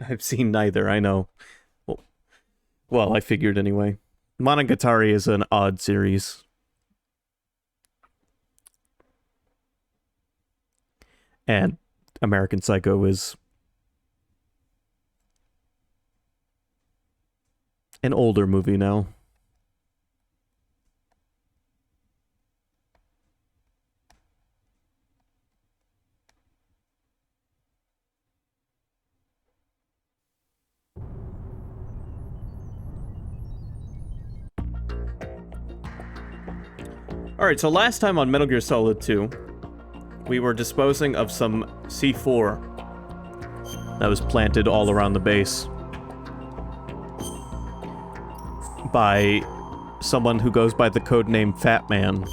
I've seen neither, I know. Well, I figured anyway. Monogatari is an odd series. And American Psycho is an older movie now. Alright, so last time on Metal Gear Solid 2, we were disposing of some C4 that was planted all around the base by someone who goes by the codename Fat Man.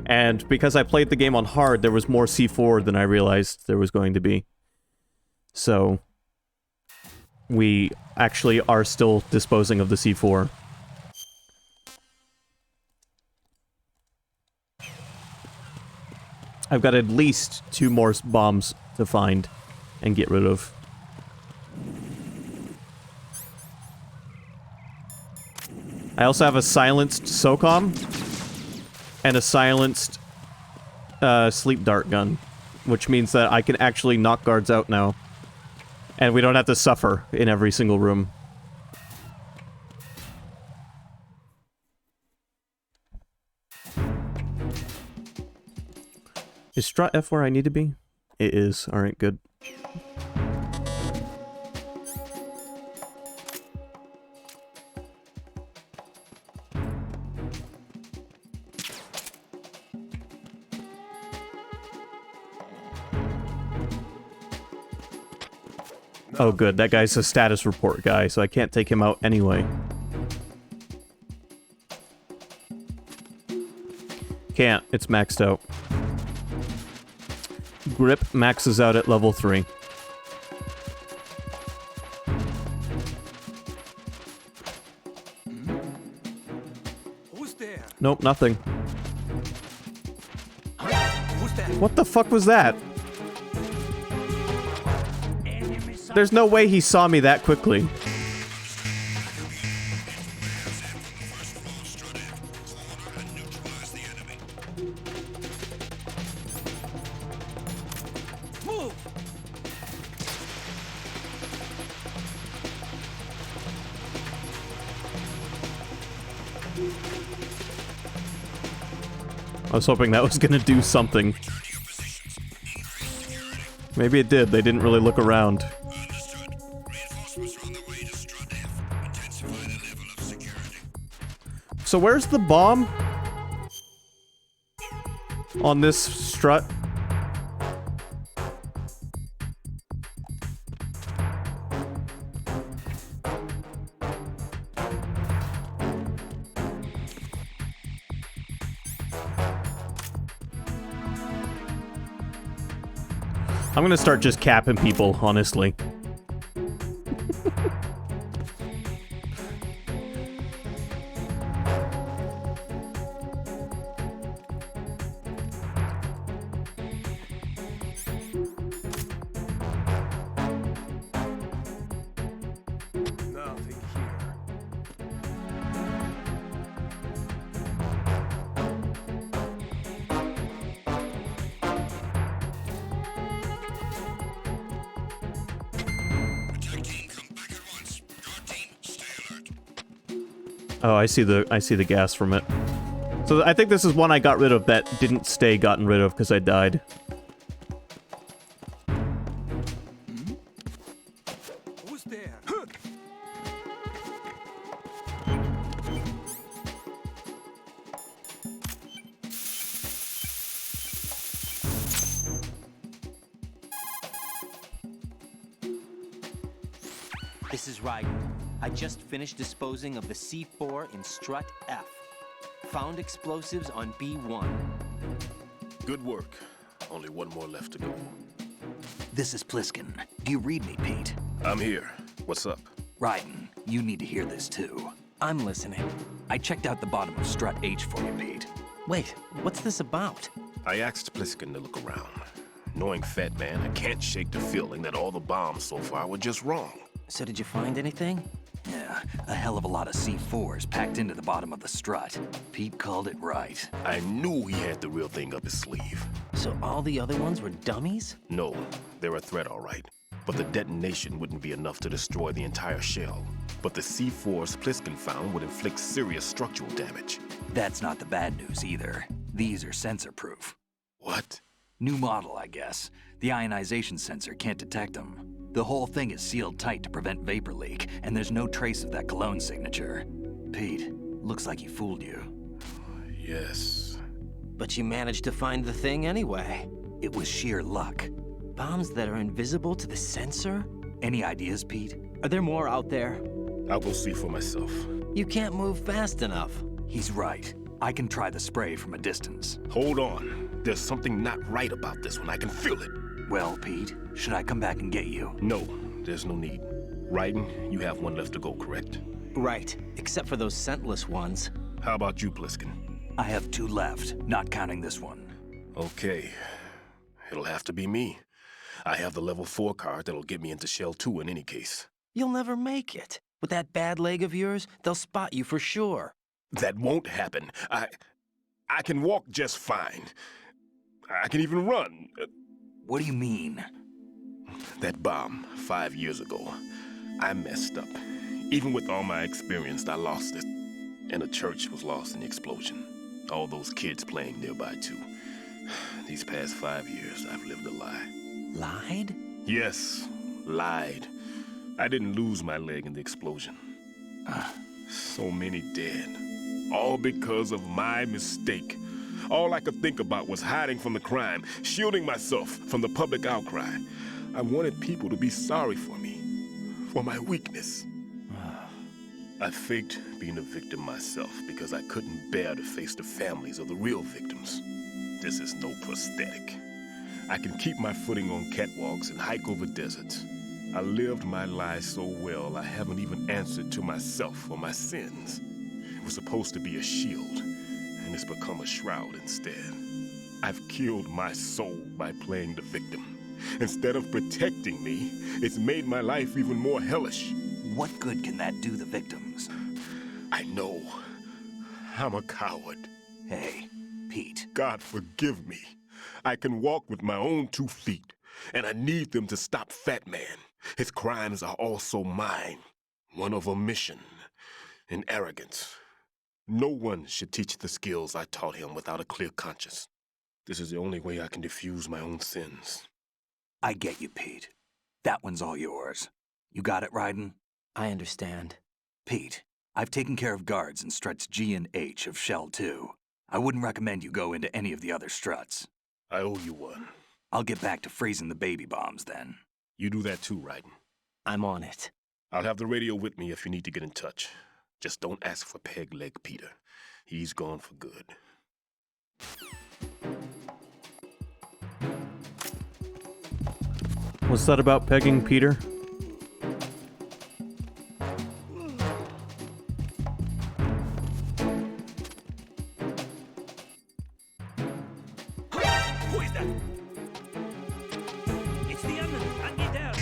And because I played the game on hard, there was more C4 than I realized there was going to be. So we actually are still disposing of the C4. I've got at least 2 more bombs to find and get rid of. I also have a silenced SOCOM and a silenced sleep dart gun, which means that I can actually knock guards out now. And we don't have to suffer in every single room. Is Strut F where I need to be? It is. Alright, good. Oh good, that guy's a status report guy, so I can't take him out anyway. Can't, it's maxed out. Grip maxes out at level 3. Who's there? Nope, nothing. Who's there? What the fuck was that? There's no way he saw me that quickly. Move! I was hoping that was gonna do something. Maybe it did, they didn't really look around. So where's the bomb? On this strut? I'm gonna start just capping people, honestly. Nothing here. Oh, I see the gas from it. So I think this is one I got rid of that didn't stay gotten rid of because I died. Who's there? This is Raiden. I just finished disposing of the C4 in Strut F. Found explosives on B1. Good work. Only one more left to go. This is Pliskin. Do you read me, Pete? I'm here. What's up? Raiden, you need to hear this too. I'm listening. I checked out the bottom of Strut H for you, Pete. Wait, what's this about? I asked Pliskin to look around. Knowing Fat Man, I can't shake the feeling that all the bombs so far were just wrong. So did you find anything? Yeah, a hell of a lot of C4s packed into the bottom of the strut. Pete called it right. I knew he had the real thing up his sleeve. So all the other ones were dummies? No, they're a threat, all right. But the detonation wouldn't be enough to destroy the entire shell. But the C4s Pliskin found would inflict serious structural damage. That's not the bad news either. These are sensor-proof. What? New model, I guess. The ionization sensor can't detect them. The whole thing is sealed tight to prevent vapor leak, and there's no trace of that cologne signature. Pete, looks like he fooled you. Yes. But you managed to find the thing anyway. It was sheer luck. Bombs that are invisible to the sensor? Any ideas, Pete? Are there more out there? I'll go see for myself. You can't move fast enough. He's right. I can try the spray from a distance. Hold on. There's something not right about this one. I can feel it. Well, Pete, should I come back and get you? No, there's no need. Raiden, you have one left to go, correct? Right, except for those scentless ones. How about you, Pliskin? I have 2 left, not counting this one. Okay. It'll have to be me. I have the level 4 card that'll get me into Shell 2 in any case. You'll never make it. With that bad leg of yours, they'll spot you for sure. That won't happen. I can walk just fine. I can even run. What do you mean? That bomb 5 years ago, I messed up. Even with all my experience, I lost it. And the church was lost in the explosion. All those kids playing nearby, too. These past 5 years, I've lived a lie. Lied? Yes, lied. I didn't lose my leg in the explosion. So many dead. All because of my mistake. All I could think about was hiding from the crime, shielding myself from the public outcry. I wanted people to be sorry for me, for my weakness. I faked being a victim myself because I couldn't bear to face the families of the real victims. This is no prosthetic. I can keep my footing on catwalks and hike over deserts. I lived my life so well I haven't even answered to myself for my sins. It was supposed to be a shield, and it's become a shroud instead. I've killed my soul by playing the victim. Instead of protecting me, it's made my life even more hellish. What good can that do the victims? I know. I'm a coward. Hey, Pete. God forgive me. I can walk with my own 2 feet, and I need them to stop Fat Man. His crimes are also mine. One of omission and arrogance. No one should teach the skills I taught him without a clear conscience. This is the only way I can diffuse my own sins. I get you, Pete. That one's all yours. You got it, Raiden? I understand. Pete, I've taken care of guards in struts G and H of Shell 2. I wouldn't recommend you go into any of the other struts. I owe you one. I'll get back to freezing the baby bombs then. You do that too, Raiden. I'm on it. I'll have the radio with me if you need to get in touch. Just don't ask for Peg Leg Peter. He's gone for good. What's that about pegging Peter? Who is that? It's the enemy. I need help.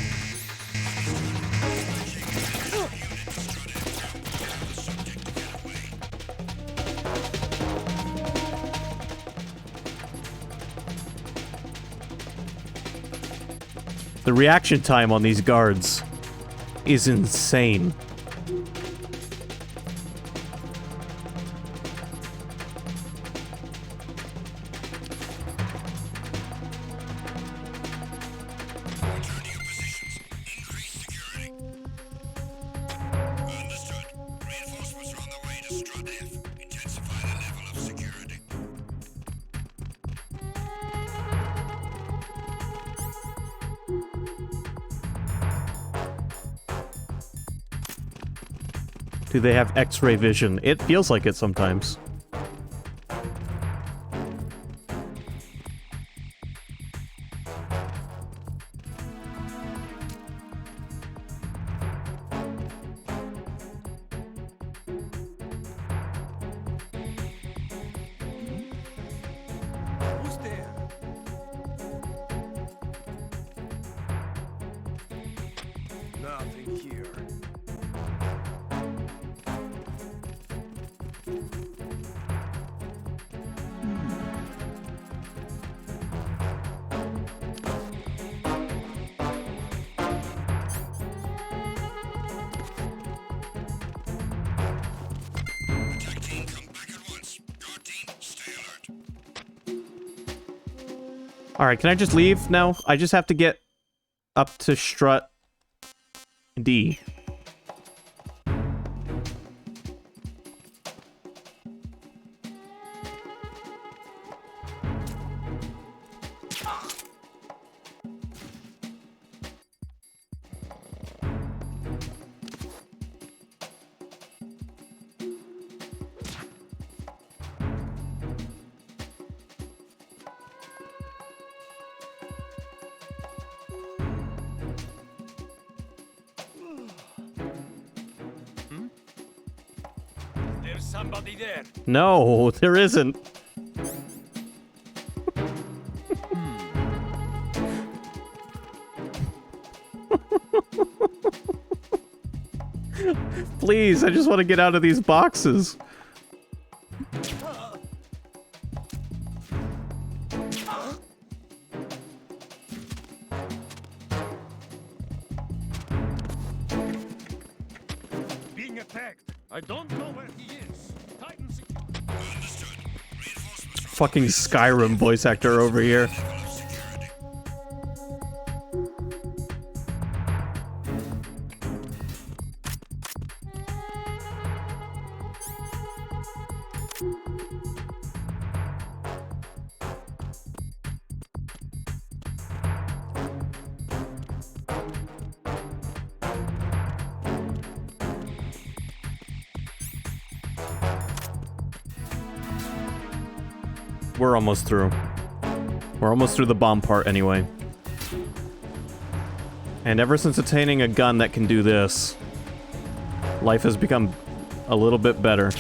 The reaction time on these guards is insane. Do they have X-ray vision? It feels like it sometimes. Who's there? Alright, can I just leave now? I just have to get up to strut D. There's somebody there. No, there isn't. Please, I just want to get out of these boxes. Being attacked. I don't know where he is. Titans. Fucking Skyrim voice actor over here. We're almost through. We're almost through the bomb part anyway. And ever since attaining a gun that can do this, life has become a little bit better.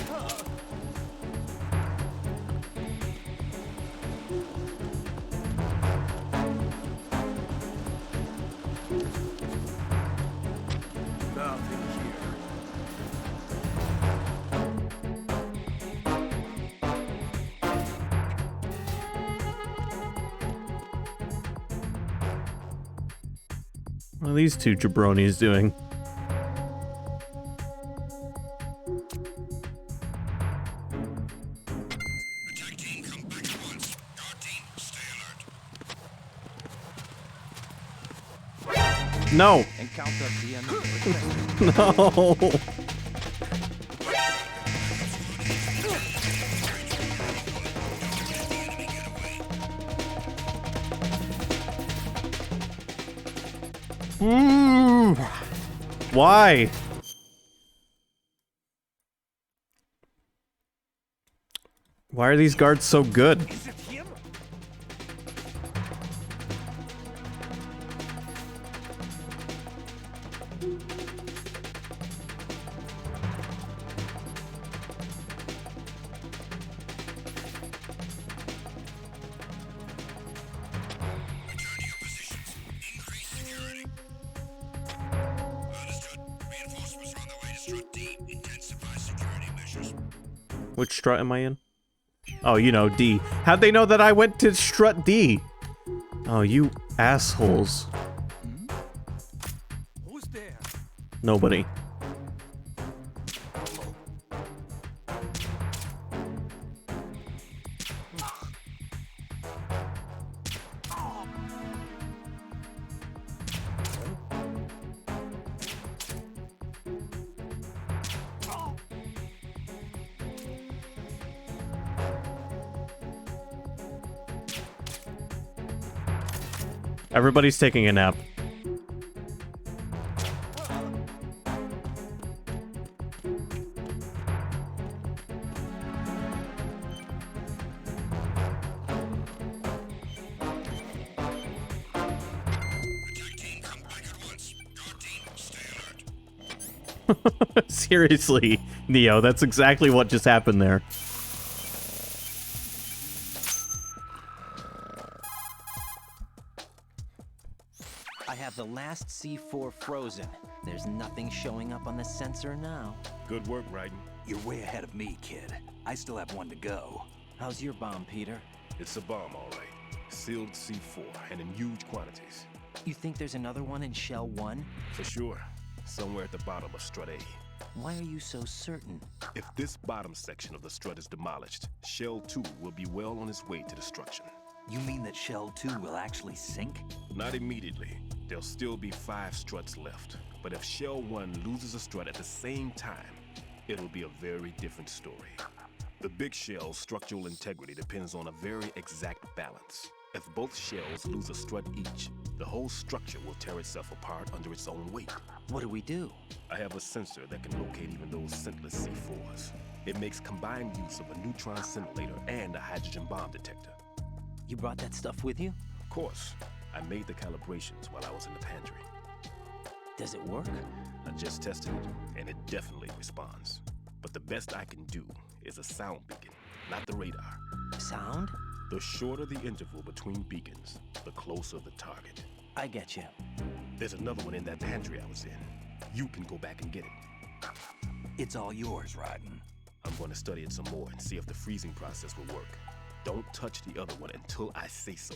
Nothing here. What are these two jabronis doing? Attack team, come back at once. Guard team, stay alert. No! Encounter the enemy. No! Why? Why are these guards so good? Is it him? Return to your positions. Increase security. Understood. Reinforcements are on their way to Strut D. Intensify security measures. Which strut am I in? Oh, you know, D. How'd they know that I went to strut D? Oh, you assholes. Who's there? Nobody. Everybody's taking a nap. Attack team, come back at once. Guard team, stay alert. Seriously, Neo, that's exactly what just happened there. I have the last C4 frozen. There's nothing showing up on the sensor now. Good work, Raiden. You're way ahead of me, kid. I still have one to go. How's your bomb, Peter? It's a bomb, all right. Sealed C4, and in huge quantities. You think there's another one in Shell 1? For sure. Somewhere at the bottom of Strut A. Why are you so certain? If this bottom section of the strut is demolished, Shell 2 will be well on its way to destruction. You mean that Shell 2 will actually sink? Not immediately. There'll still be 5 struts left. But if Shell 1 loses a strut at the same time, it'll be a very different story. The big shell's structural integrity depends on a very exact balance. If both shells lose a strut each, the whole structure will tear itself apart under its own weight. What do we do? I have a sensor that can locate even those scentless C4s. It makes combined use of a neutron scintillator and a hydrogen bomb detector. You brought that stuff with you? Of course, I made the calibrations while I was in the pantry. Does it work? I just tested it, and it definitely responds. But the best I can do is a sound beacon, not the radar. Sound? The shorter the interval between beacons, the closer the target. I get you. There's another one in that pantry I was in. You can go back and get it. It's all yours, Raiden. I'm going to study it some more and see if the freezing process will work. Don't touch the other one until I say so.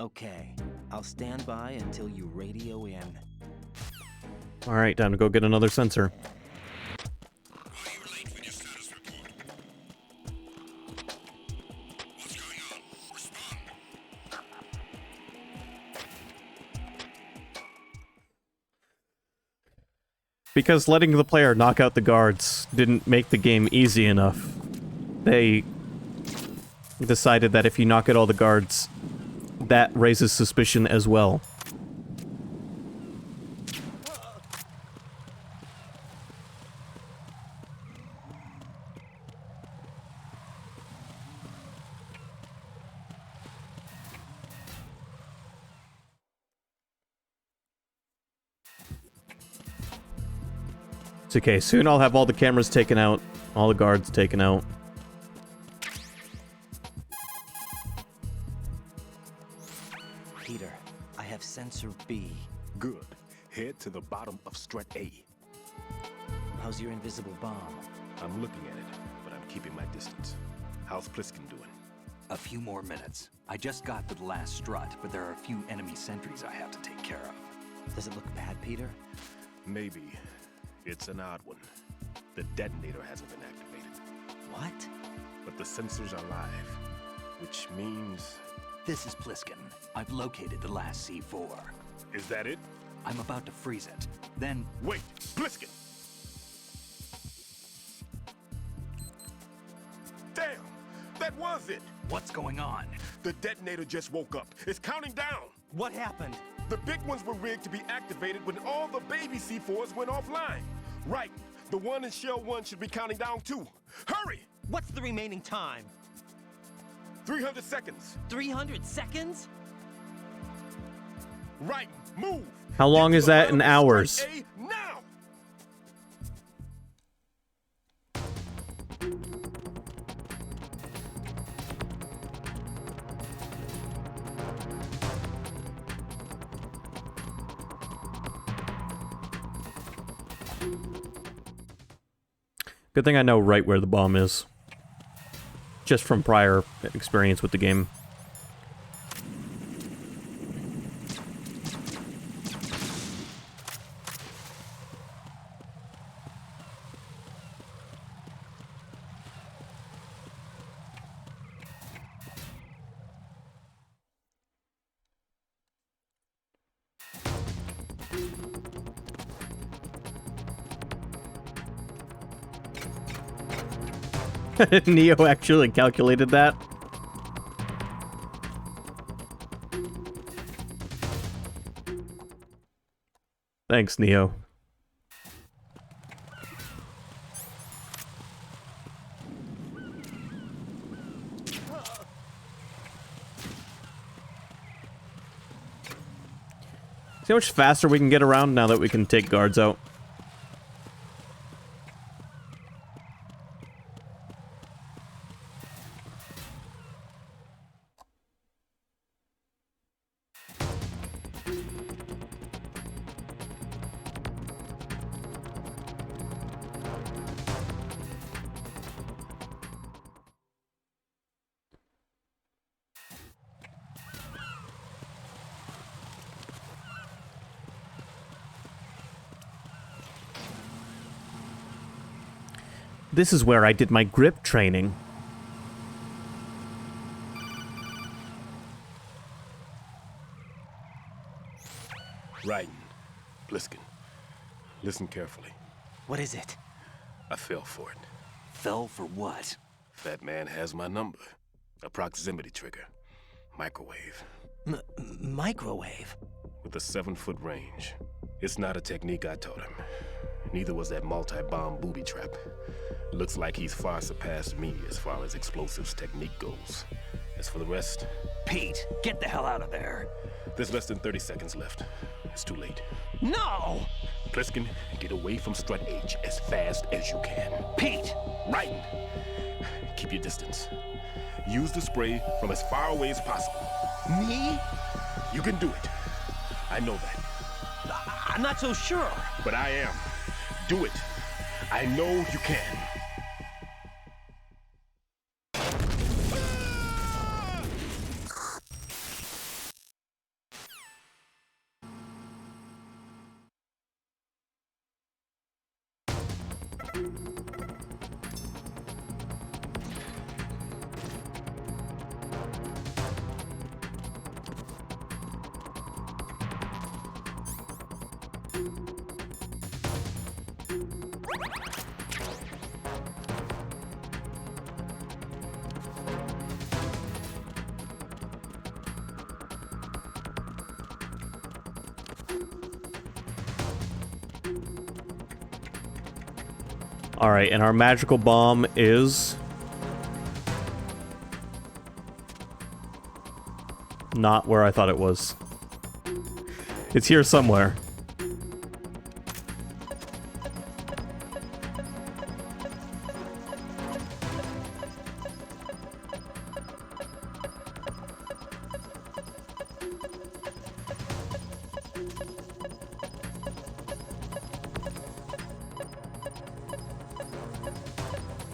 Okay. I'll stand by until you radio in. Alright, time to go get another sensor. Are you late with your status report? What's going on? Respond. Because letting the player knock out the guards didn't make the game easy enough, they decided that if you knock out all the guards, that raises suspicion as well. It's okay, soon I'll have all the cameras taken out, all the guards taken out. Peter, I have sensor B. Good. Head to the bottom of strut A. How's your invisible bomb? I'm looking at it, but I'm keeping my distance. How's Pliskin doing? A few more minutes. I just got to the last strut, but there are a few enemy sentries I have to take care of. Does it look bad, Peter? Maybe. It's an odd one. The detonator hasn't been activated, What? but the sensors are live, which means... This is Pliskin. I've located the last C4. Is that it? I'm about to freeze it. Then, Wait! Pliskin! Damn! That was it! what's going on? The detonator just woke up. It's counting down! What happened? The big ones were rigged to be activated when all the baby C4s went offline. Right. The one in Shell 1 should be counting down too. Hurry! What's the remaining time? 300 seconds. 300 seconds? Right. Move. How long Get to is the that bottom in of hours? strut A now! Good thing I know right where the bomb is. Just from prior experience with the game. Neo actually calculated that. Thanks, Neo. See how much faster we can get around now that we can take guards out. This is where I did my grip training. Raiden, Bliskin, listen carefully. What is it? I fell for it. Fell for what? Fat man has my number. A proximity trigger. Microwave. Microwave? With a 7-foot range. It's not a technique I taught him. Neither was that multi-bomb booby trap. Looks like he's far surpassed me as far as explosives technique goes. As for the rest, Pete, get the hell out of there. there's less than 30 seconds left. It's too late. No! Pliskin, get away from Strut H as fast as you can. Pete! Raiden, keep your distance. Use the spray from as far away as possible. Me? You can do it. I know that. I'm not so sure. But I am. Do it. I know you can. Alright, and our magical bomb is... not where I thought it was. It's here somewhere.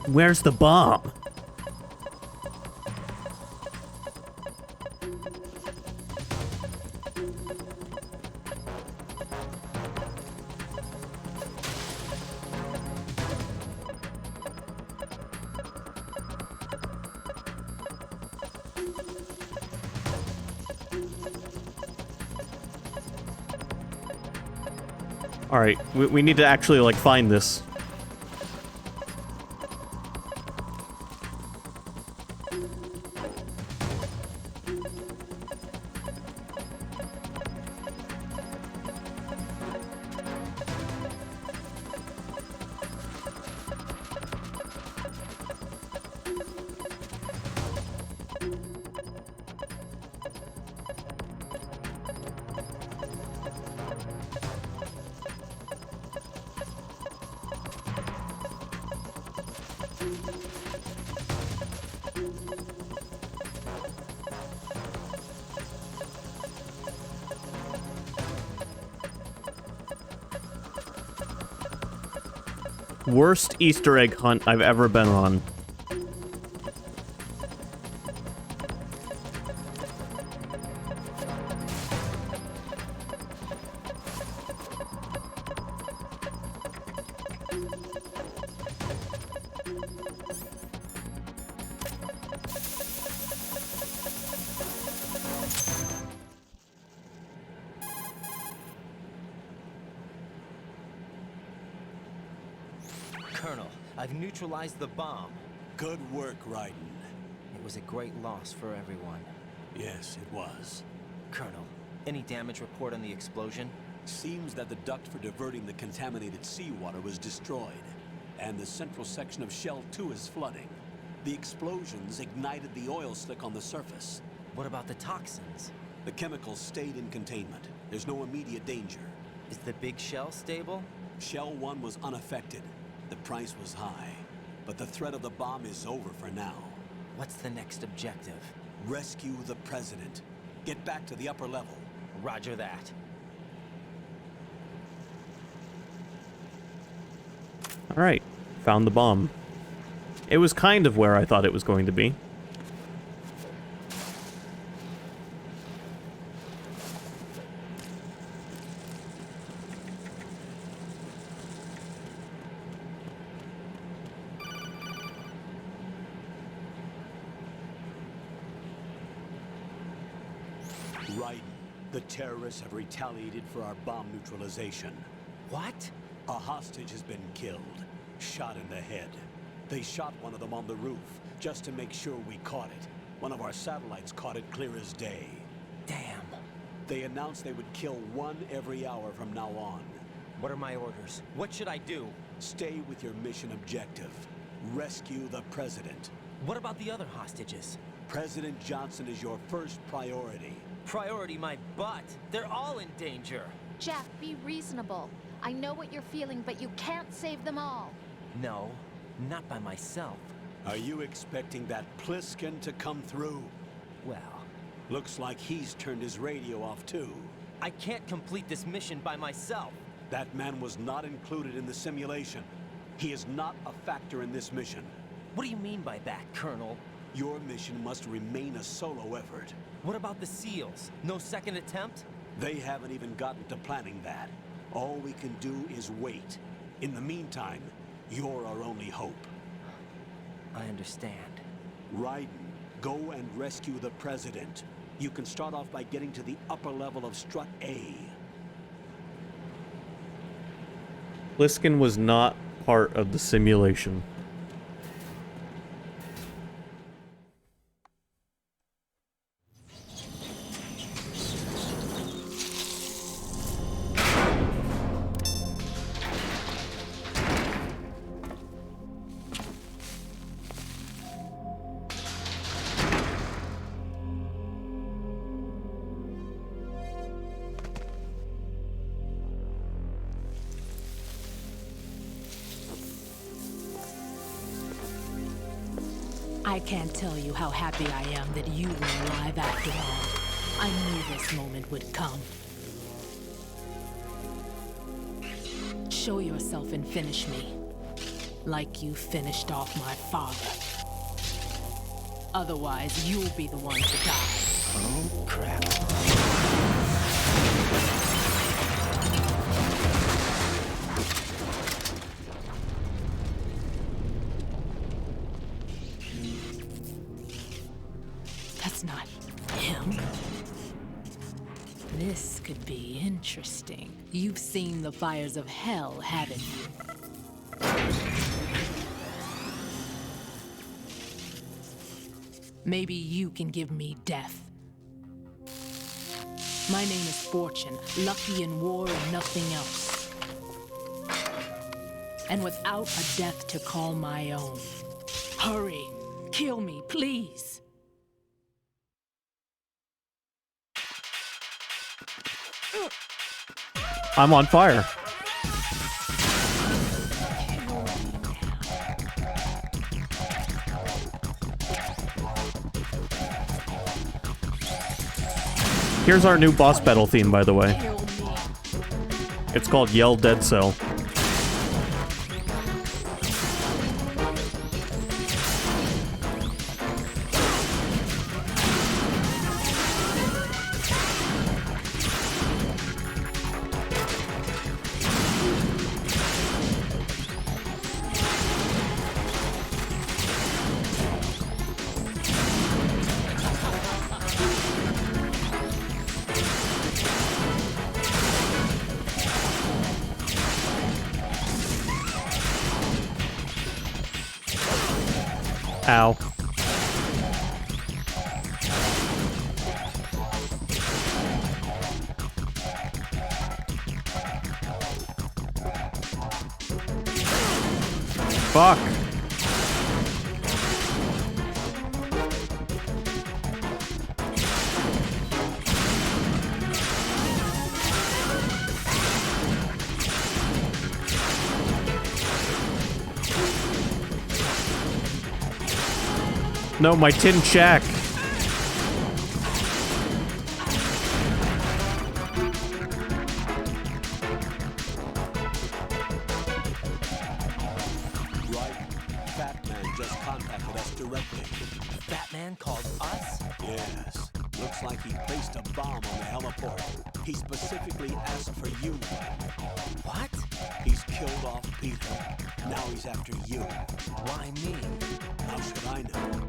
Where's the bomb? Alright, we need to actually, like, find this. Worst Easter egg hunt I've ever been on. Colonel, I've neutralized the bomb. Good work, Raiden. It was a great loss for everyone. Yes, it was. Colonel, any damage report on the explosion? Seems that the duct for diverting the contaminated seawater was destroyed, and the central section of Shell 2 is flooding. The explosions ignited the oil slick on the surface. What about the toxins? The chemicals stayed in containment. There's no immediate danger. Is the big shell stable? Shell 1 was unaffected. The price was high, but the threat of the bomb is over for now. What's the next objective? Rescue the President. Get back to the upper level. Roger that. Alright, found the bomb. It was kind of where I thought it was going to be. Raiden, The terrorists have retaliated for our bomb neutralization. What? A hostage has been killed, shot in the head. They shot one of them on the roof, just to make sure we caught it. One of our satellites caught it clear as day. Damn. They announced they would kill one every hour from now on. What are my orders? What should I do? Stay with your mission objective. Rescue the president. What about the other hostages? President Johnson is your first priority. Priority my butt. They're all in danger. Jeff, be reasonable. I know what you're feeling, but you can't save them all. No, not by myself. Are you expecting that Pliskin to come through? Well, Looks like he's turned his radio off too. I can't complete this mission by myself. That man was not included in the simulation. He is not a factor in this mission. What do you mean by that, Colonel? Your mission must remain a solo effort. What about the SEALs? No second attempt? They haven't even gotten to planning that. All we can do is wait. In the meantime, you're our only hope. I understand. Raiden, go and rescue the president. You can start off by getting to the upper level of Strut A. Pliskin was not part of the simulation. I can't tell you how happy I am that you were alive after all. I knew this moment would come. Show yourself and finish me. Like you finished off my father. Otherwise, you'll be the one to die. Oh, crap. That's not him. This could be interesting. You've seen the fires of hell, haven't you? Maybe you can give me death. My name is Fortune, lucky in war and nothing else. And without a death to call my own. Hurry, kill me, please. I'm on fire. Here's our new boss battle theme, by the way. It's called Yell Dead Cell. Ow. Fuck. No, my tin shack. Batman just contacted us directly. Batman called us? Yes. Looks like he placed a bomb on the heliport. He specifically asked for you. What? He's killed off Peter. Now he's after you. Why me? How should I know?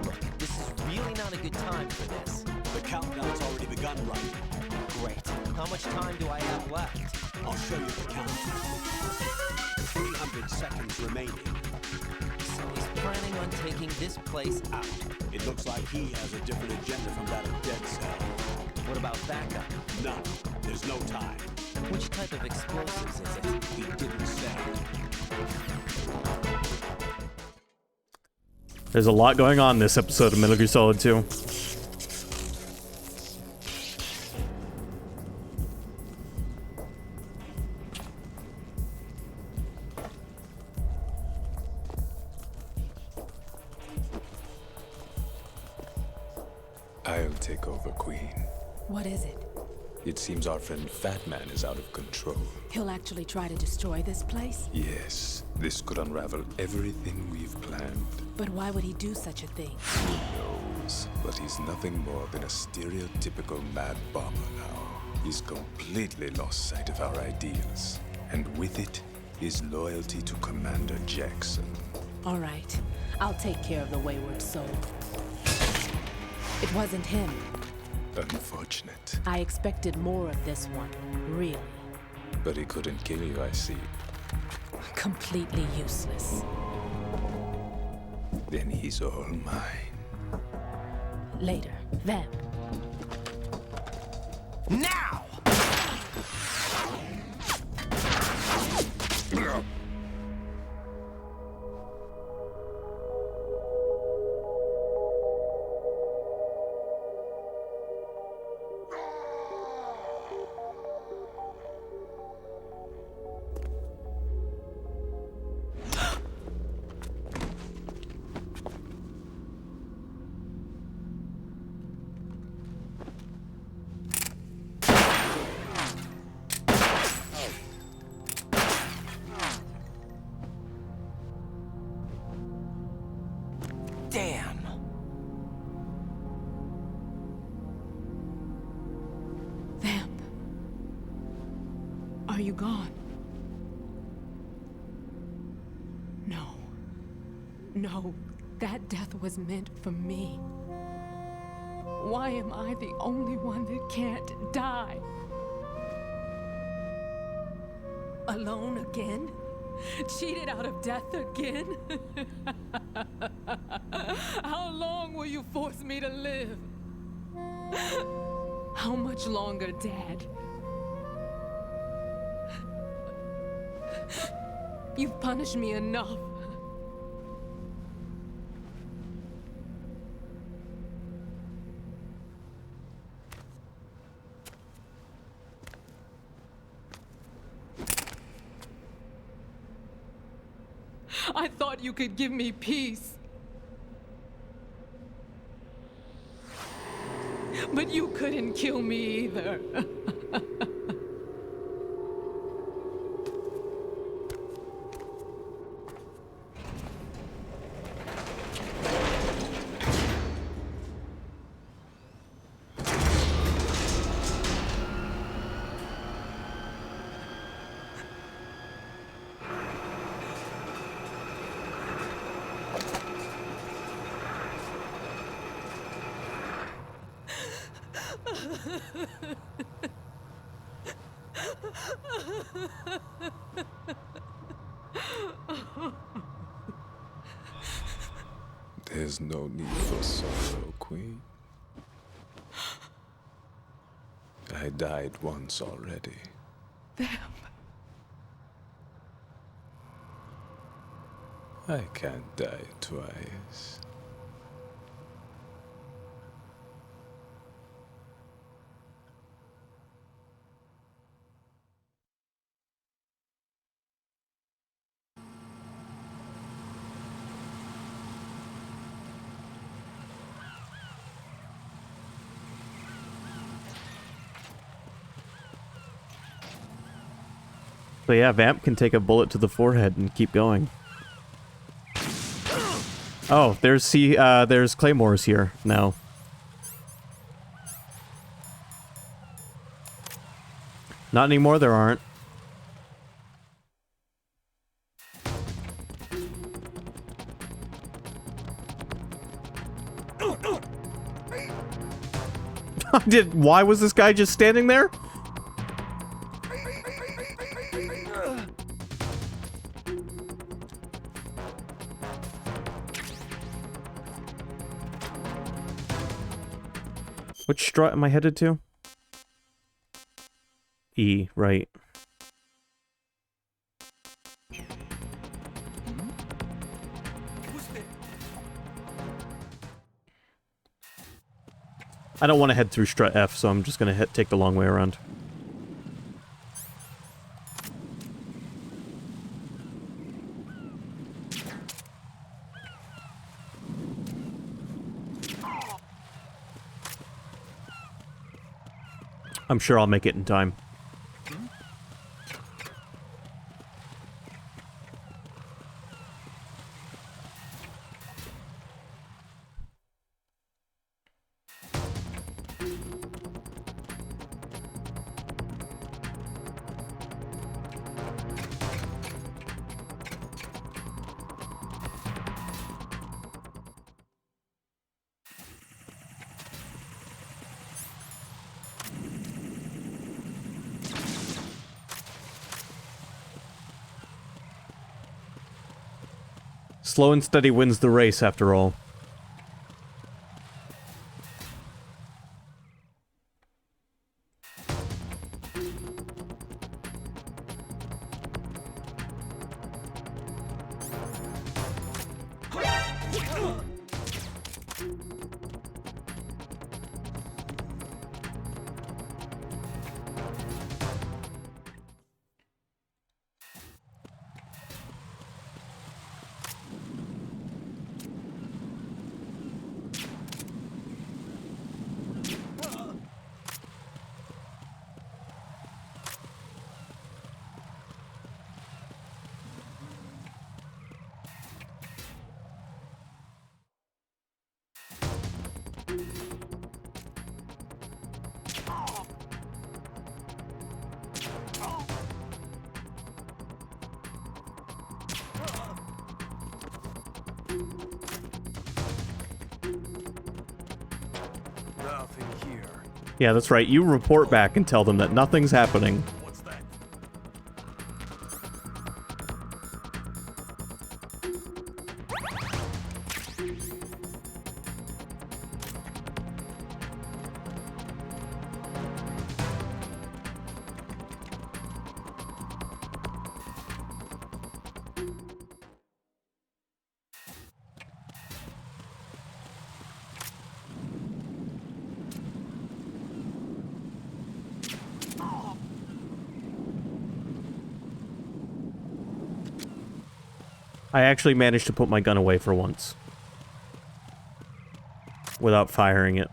Look, this is really not a good time for this. The countdown's already begun, right? How much time do I have left? I'll show you the count. 300 seconds remaining. So he's planning on taking this place out. It looks like he has a different agenda from that of Dead Cell. What about backup? None. There's no time. Which type of explosives is it? He didn't say. There's a lot going on in this episode of Metal Gear Solid 2. I'll take over, Queen. What is it? It seems our friend Fat Man is out of control. He'll actually try to destroy this place? Yes, this could unravel everything we've planned. But why would he do such a thing? Who knows? But he's nothing more than a stereotypical mad bomber now. He's completely lost sight of our ideals. And with it, his loyalty to Commander Jackson. All right. I'll take care of the wayward soul. It wasn't him. Unfortunate. I expected more of this one, really. But he couldn't kill you, I see. Completely useless. Then he's all mine. Later, then. Now! Damn! Vamp. Are you gone? No. No, that death was meant for me. Why am I the only one that can't die? Alone again? Cheated out of death again? How long will you force me to live? How much longer, Dad? You've punished me enough. I thought you could give me peace. But you couldn't kill me either. There's no need for sorrow, Queen. I died once already. Vamp. I can't die twice. So yeah, Vamp can take a bullet to the forehead and keep going. Oh, there's claymores here now. Not anymore, there aren't. Why was this guy just standing there? strut am I headed to? E, right. I don't want to head through strut F, so I'm just going to take the long way around. I'm sure I'll make it in time. Slow and steady wins the race, after all. Yeah, that's right. You report back and tell them that nothing's happening. What's that? I actually managed to put my gun away for once. Without firing it.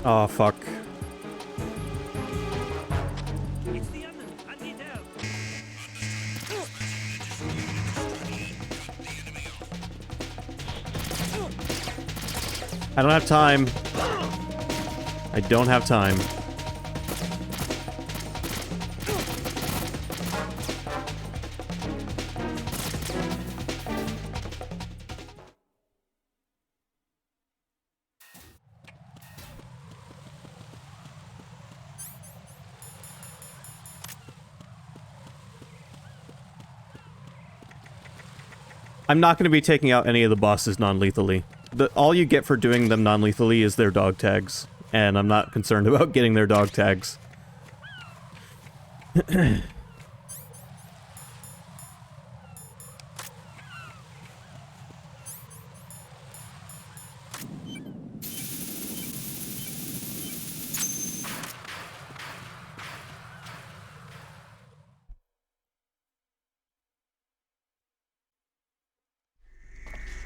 Oh, fuck. It's the enemy. I need help. I don't have time. I don't have time. I'm not going to be taking out any of the bosses non-lethally. All you get for doing them non-lethally is their dog tags. And I'm not concerned about getting their dog tags.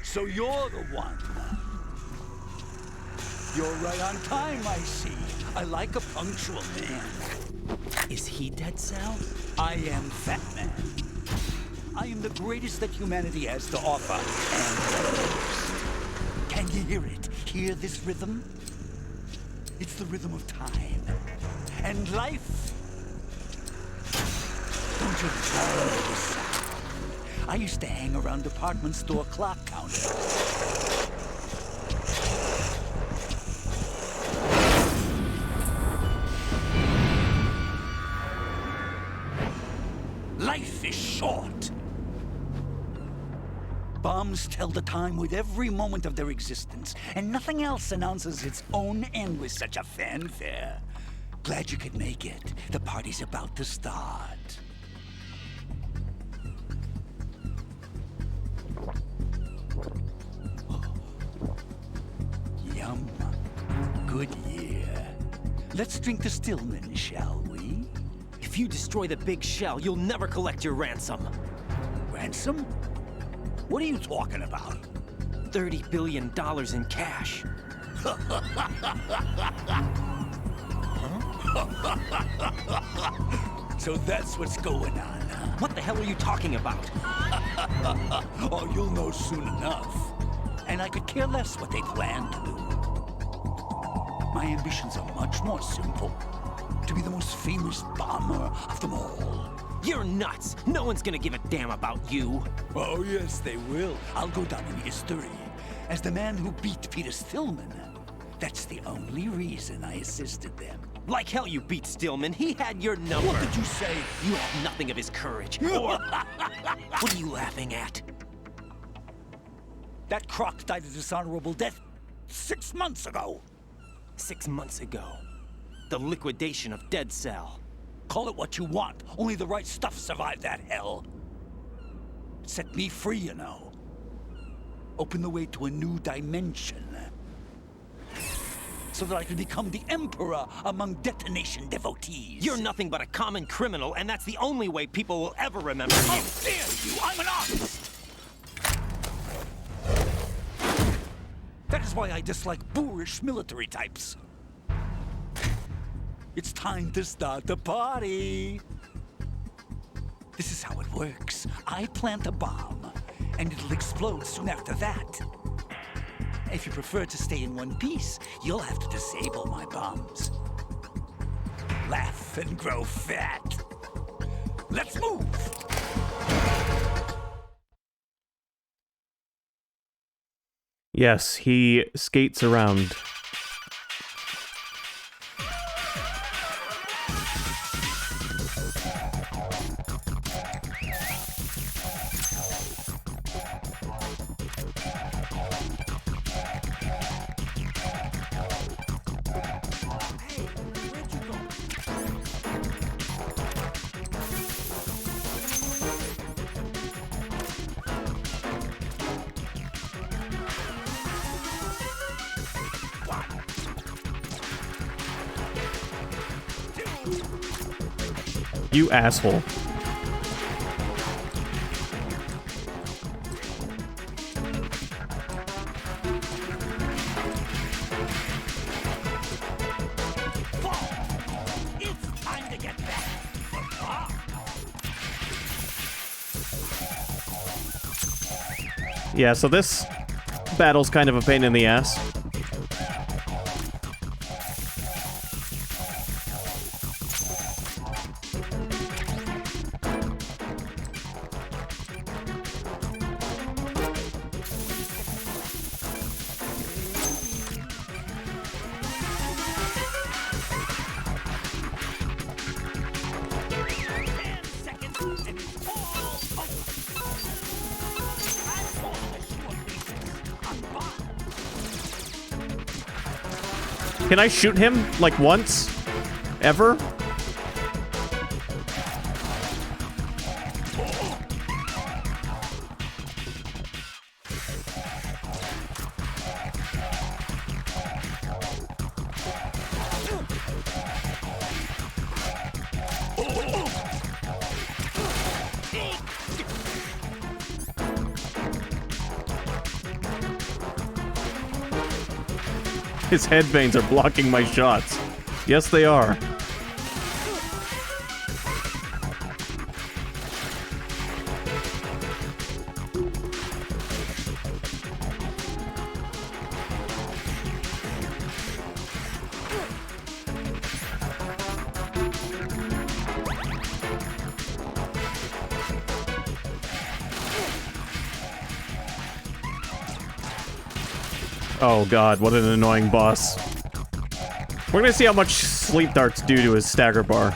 So you're the one. You're right on time, I see. I like a punctual man. Is he Dead Cell? I am Fat Man. I am the greatest that humanity has to offer, and can you hear it? Hear this rhythm? It's the rhythm of time and life. Don't you love this sound? I used to hang around department store clock counters. Bombs tell the time with every moment of their existence, and nothing else announces its own end with such a fanfare. Glad you could make it. The party's about to start. Yum. Good year. Let's drink to Stillman, shall we? If you destroy the big shell, you'll never collect your ransom. Ransom? What are you talking about? $30 billion in cash. So that's what's going on, huh? What the hell are you talking about? Oh, you'll know soon enough. And I could care less what they plan to do. My ambitions are much more simple. To be the most famous bomber of them all. You're nuts! No one's gonna give a damn about you. Oh, yes, they will. I'll go down in history as the man who beat Peter Stillman. That's the only reason I assisted them. Like hell you beat Stillman. He had your number. What did you say? You have nothing of his courage. Or... What are you laughing at? That croc died a dishonorable death 6 months ago. 6 months ago. The liquidation of Dead Cell. Call it what you want. Only the right stuff survived that hell. It set me free, you know. Opened the way to a new dimension. So that I could become the Emperor among detonation devotees. You're nothing but a common criminal, and that's the only way people will ever remember you. How dare you! I'm an artist! That is why I dislike boorish military types. It's time to start the party. This is how it works. I plant a bomb, and it'll explode soon after that. If you prefer to stay in one piece, you'll have to disable my bombs. Laugh and grow fat. Let's move! Yes, he skates around. You asshole. It's time to get back. Yeah, so this battle's kind of a pain in the ass. Can I shoot him, like, once? Ever? His head veins are blocking my shots. Yes, they are. Oh god, what an annoying boss. We're gonna see how much sleep darts do to his stagger bar.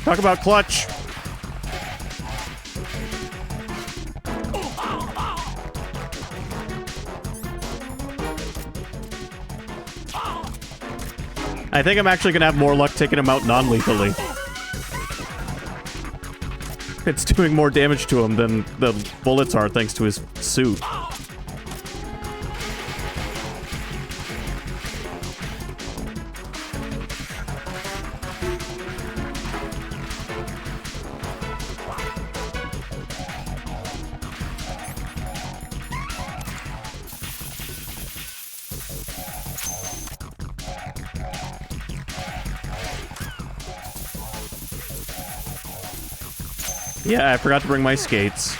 Talk about clutch. I think I'm actually gonna have more luck taking him out non-lethally. It's doing more damage to him than the bullets are thanks to his suit. Yeah, I forgot to bring my skates.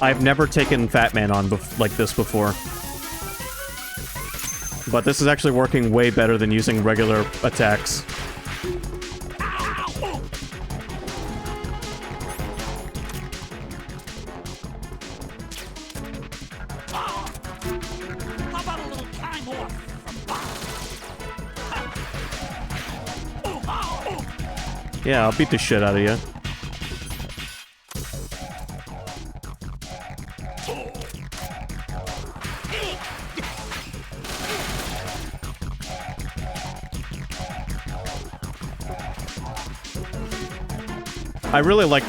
I've never taken Fat Man on like this before. But this is actually working way better than using regular attacks. Yeah, I'll beat the shit out of you. I really like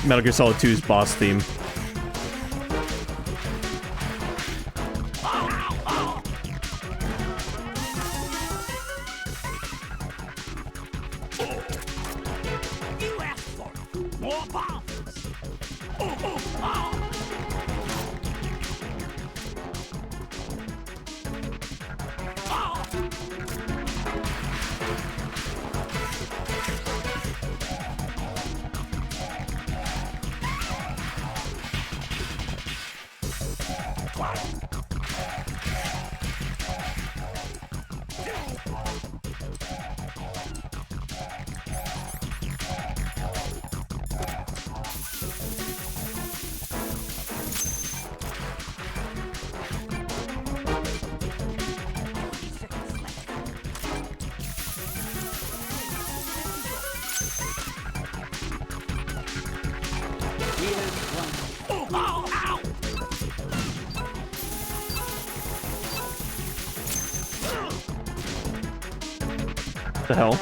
Metal Gear Solid 2's boss theme. The hell?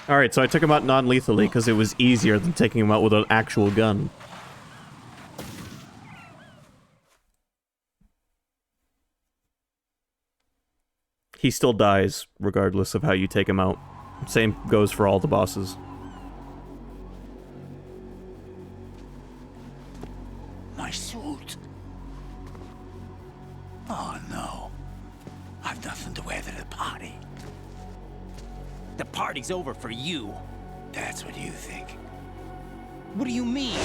Alright, so I took him out non-lethally because it was easier than taking him out with an actual gun. He still dies, regardless of how you take him out. Same goes for all the bosses. My suit. Oh no. I've nothing to wear to the party. The party's over for you. That's what you think. What do you mean?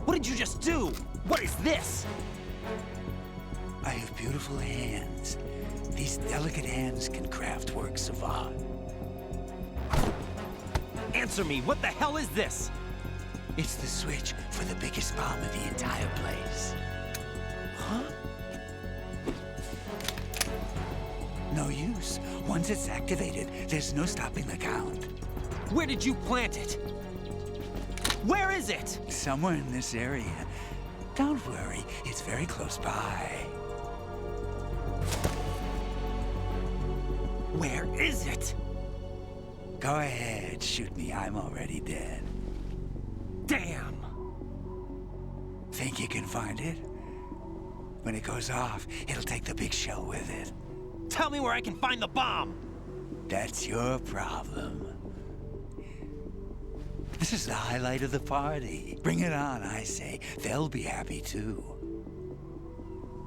What did you just do? What is this? I have beautiful hands. These delicate hands can craft works of art. Answer me, what the hell is this? It's the switch for the biggest bomb in the entire place. Huh? No use. Once it's activated, there's no stopping the count. Where did you plant it? Where is it? Somewhere in this area. Don't worry, it's very close by. Where is it? Go ahead, shoot me. I'm already dead. Damn! Think you can find it? When it goes off, it'll take the big show with it. Tell me where I can find the bomb! That's your problem. This is the highlight of the party. Bring it on, I say. They'll be happy too.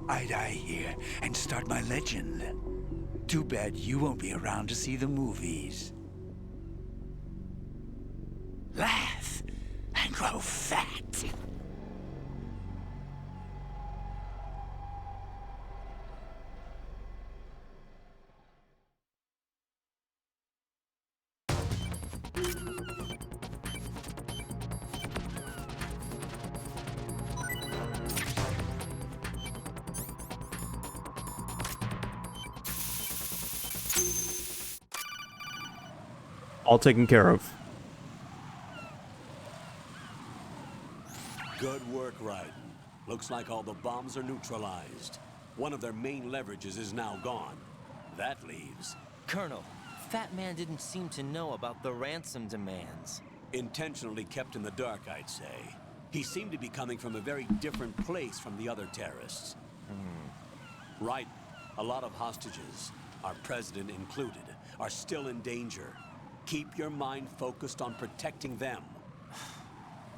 I die here and start my legend. Too bad you won't be around to see the movies. Laugh. All taken care of. Good work, Raiden. Looks like all the bombs are neutralized. One of their main leverages is now gone. That leaves... Colonel, Fat Man didn't seem to know about the ransom demands. Intentionally kept in the dark, I'd say. He seemed to be coming from a very different place from the other terrorists. Right. A lot of hostages, our president included, are still in danger. Keep your mind focused on protecting them.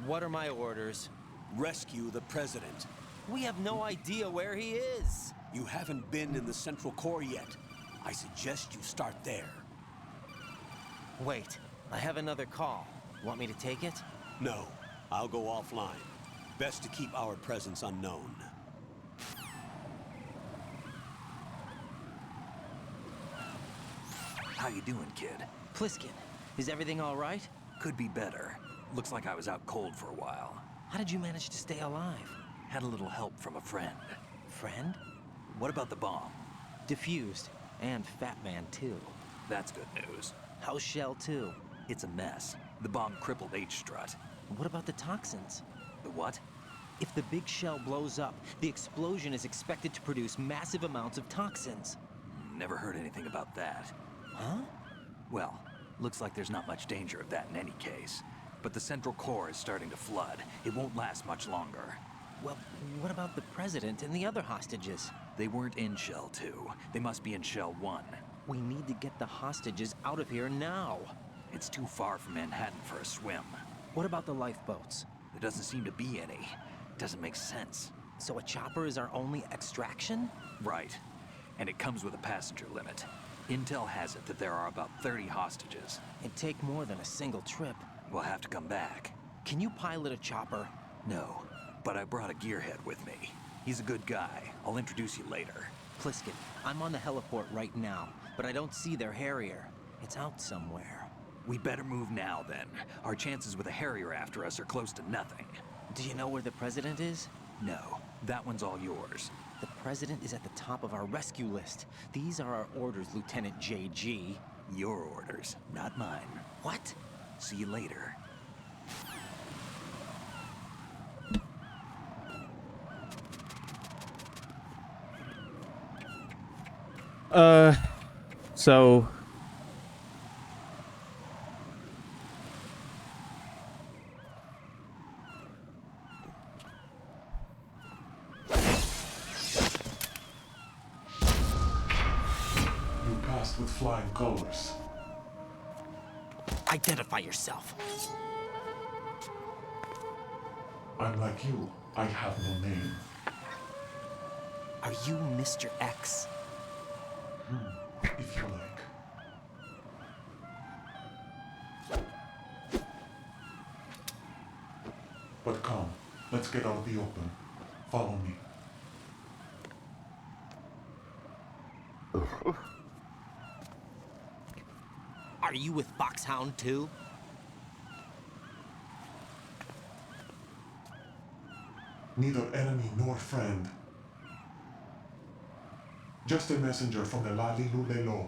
What are my orders? Rescue the president. We have no idea where he is. You haven't been in the Central Core yet. I suggest you start there. Wait, I have another call. Want me to take it? No, I'll go offline. Best to keep our presence unknown. How you doing, kid? Pliskin, is everything all right? Could be better. Looks like I was out cold for a while. How did you manage to stay alive? Had a little help from a friend. Friend? What about the bomb? Diffused. And Fat Man, too. That's good news. How's Shell 2? It's a mess. The bomb crippled H-Strut. What about the toxins? The what? If the big shell blows up, the explosion is expected to produce massive amounts of toxins. Never heard anything about that. Huh? Well, looks like there's not much danger of that in any case. But the Central Core is starting to flood. It won't last much longer. Well, what about the president and the other hostages? They weren't in Shell 2. They must be in Shell 1. We need to get the hostages out of here now. It's too far from Manhattan for a swim. What about the lifeboats? There doesn't seem to be any. Doesn't make sense. So a chopper is our only extraction? Right. And it comes with a passenger limit. Intel has it that there are about 30 hostages. It'd take more than a single trip. We'll have to come back. Can you pilot a chopper? No, but I brought a gearhead with me. He's a good guy. I'll introduce you later. Pliskin, I'm on the heliport right now, but I don't see their Harrier. It's out somewhere. We better move now, then. Our chances with a Harrier after us are close to nothing. Do you know where the president is? No, that one's all yours. The president is at the top of our rescue list. These are our orders, Lieutenant JG. Your orders, not mine. What? See you later. So... You passed with flying colors. Identify yourself. I'm like you. I have no name. Are you Mr. X? If you like. But come, let's get out the open. Follow me. Are you with Foxhound too? Neither enemy nor friend. Just a messenger from the Lalilulelo.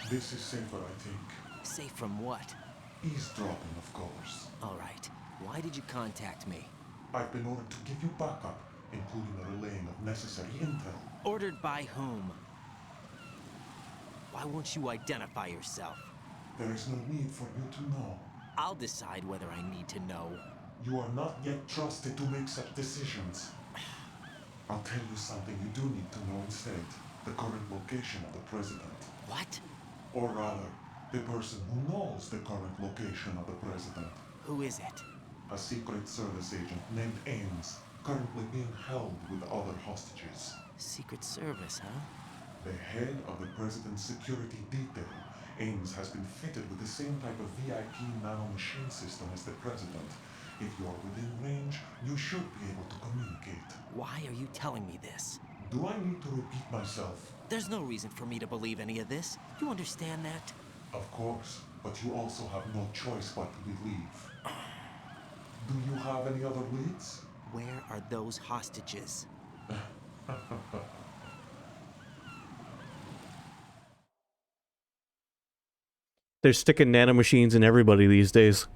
This is safer, I think. Safe from what? Eavesdropping, of course. All right. Why did you contact me? I've been ordered to give you backup, including the relaying of necessary intel. Ordered by whom? Why won't you identify yourself? There is no need for you to know. I'll decide whether I need to know. You are not yet trusted to make such decisions. I'll tell you something you do need to know instead. The current location of the president. What? Or rather, the person who knows the current location of the president. Who is it? A Secret Service agent named Ames, currently being held with other hostages. Secret Service, huh? The head of the president's security detail, Ames has been fitted with the same type of VIP nanomachine system as the president. If you're within range, you should be able to communicate. Why are you telling me this? Do I need to repeat myself? There's no reason for me to believe any of this. You understand that? Of course, but you also have no choice but to believe. Do you have any other leads? Where are those hostages? They're sticking nanomachines in everybody these days.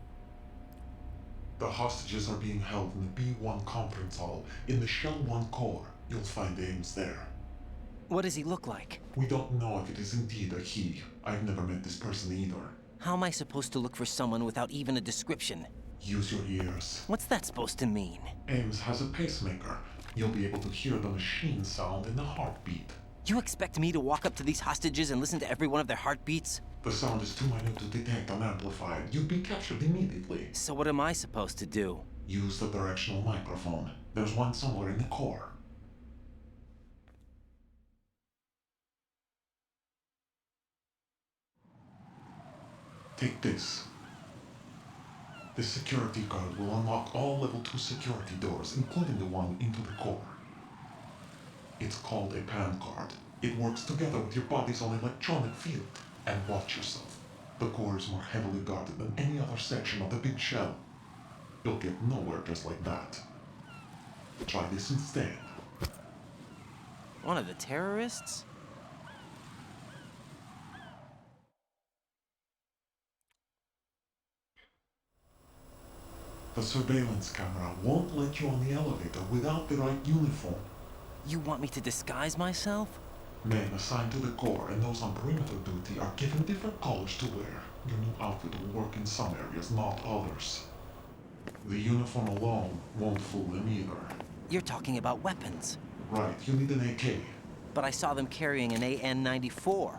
The hostages are being held in the B1 conference hall in the Shell 1 core. You'll find Ames there. What does he look like? We don't know if it is indeed a he. I've never met this person either. How am I supposed to look for someone without even a description? Use your ears. What's that supposed to mean? Ames has a pacemaker. You'll be able to hear the machine sound in the heartbeat. You expect me to walk up to these hostages and listen to every one of their heartbeats? The sound is too minute to detect unamplified. You'd be captured immediately. So what am I supposed to do? Use the directional microphone. There's one somewhere in the core. Take this. This security card will unlock all level 2 security doors, including the one into the core. It's called a PAN card. It works together with your body's own electronic field. And watch yourself. The core is more heavily guarded than any other section of the big shell. You'll get nowhere just like that. Try this instead. One of the terrorists? The surveillance camera won't let you on the elevator without the right uniform. You want me to disguise myself? Men assigned to the core and those on perimeter duty are given different colors to wear. Your new outfit will work in some areas, not others. The uniform alone won't fool them either. You're talking about weapons. Right, you need an AK. But I saw them carrying an AN-94.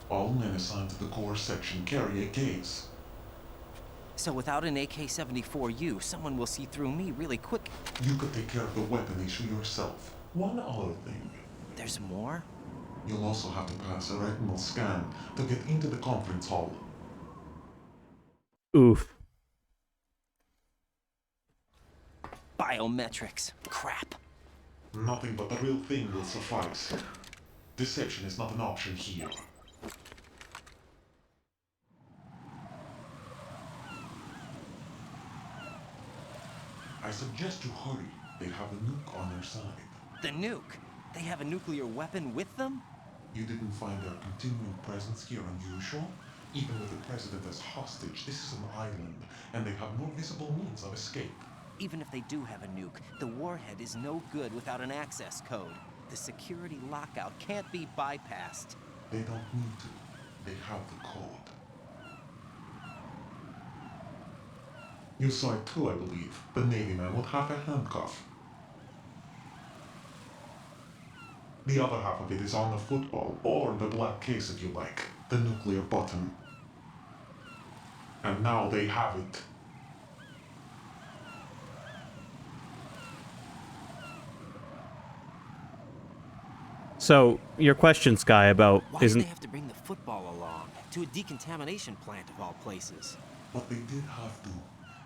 All men assigned to the core section carry AKs. So without an AK-74U, someone will see through me really quick. You could take care of the weapon issue yourself. One other thing. There's more? You'll also have to pass a retinal scan to get into the conference hall. Oof. Biometrics. Crap. Nothing but the real thing will suffice. Deception is not an option here. I suggest you hurry. They have a nuke on their side. The nuke? They have a nuclear weapon with them? You didn't find their continuing presence here unusual? Even with the president as hostage, this is an island, and they have no visible means of escape. Even if they do have a nuke, the warhead is no good without an access code. The security lockout can't be bypassed. They don't need to. They have the code. You saw it too, I believe. The Navy man with half a handcuff. The other half of it is on the football, or the black case if you like. The nuclear button. And now they have it. So, your question, Sky, about Why did isn't... they have to bring the football along? To a decontamination plant of all places. But they did have to.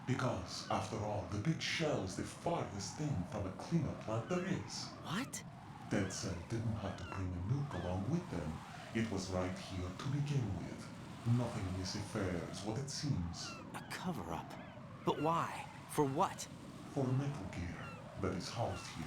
Because, after all, the big shell is the farthest thing from a cleanup plant there is. What? Dead Cell didn't have to bring a nuke along with them. It was right here to begin with. Nothing in this affair is what it seems. A cover-up. But why? For what? For Metal Gear that is housed here.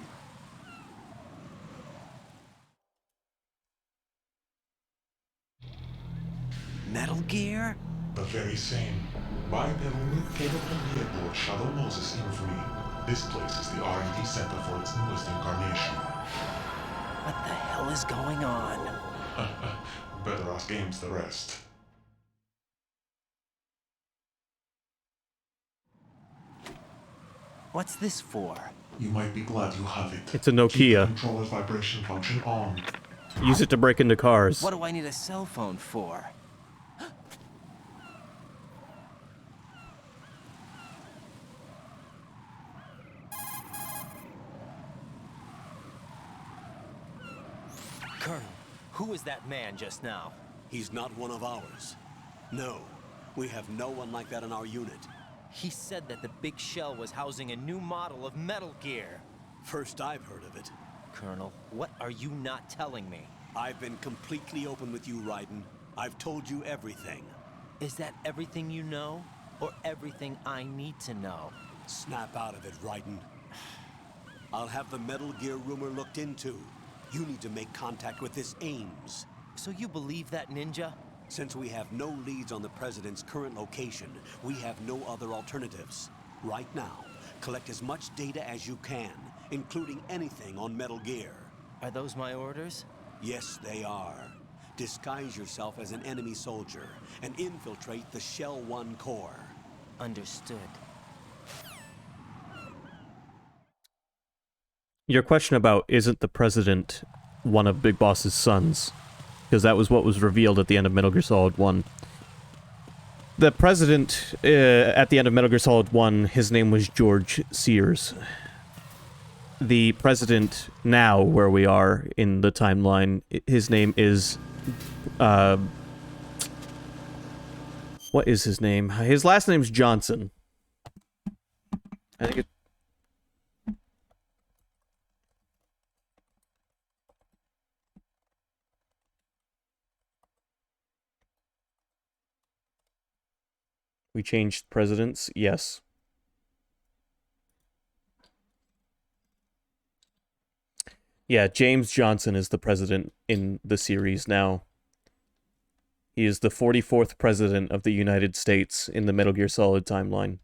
Metal Gear? The very same. Bipedal nuke-capable vehicle of Shadow Moses infamy. This place is the R&D center for its newest incarnation. What the hell is going on? Better ask Ames the rest. What's this for? You might be glad you have it. It's a Nokia. Keep the controller's vibration function on. Use it to break into cars. What do I need a cell phone for? Colonel, who was that man just now? He's not one of ours. No, we have no one like that in our unit. He said that the big shell was housing a new model of Metal Gear. First I've heard of it. Colonel, what are you not telling me? I've been completely open with you, Raiden. I've told you everything. Is that everything you know? Or everything I need to know? Snap out of it, Raiden. I'll have the Metal Gear rumor looked into. You need to make contact with this Ames. So you believe that, Ninja? Since we have no leads on the President's current location, we have no other alternatives. Right now, collect as much data as you can, including anything on Metal Gear. Are those my orders? Yes, they are. Disguise yourself as an enemy soldier and infiltrate the Shell 1 core. Understood. Your question about isn't the President one of Big Boss's sons? Because that was what was revealed at the end of Metal Gear Solid 1. The President, at the end of Metal Gear Solid 1, his name was George Sears. The President now, where we are in the timeline, his name is... what is his name? His last name's Johnson. I think it... We changed presidents? Yes. Yeah, James Johnson is the president in the series now. He is the 44th president of the United States in the Metal Gear Solid timeline.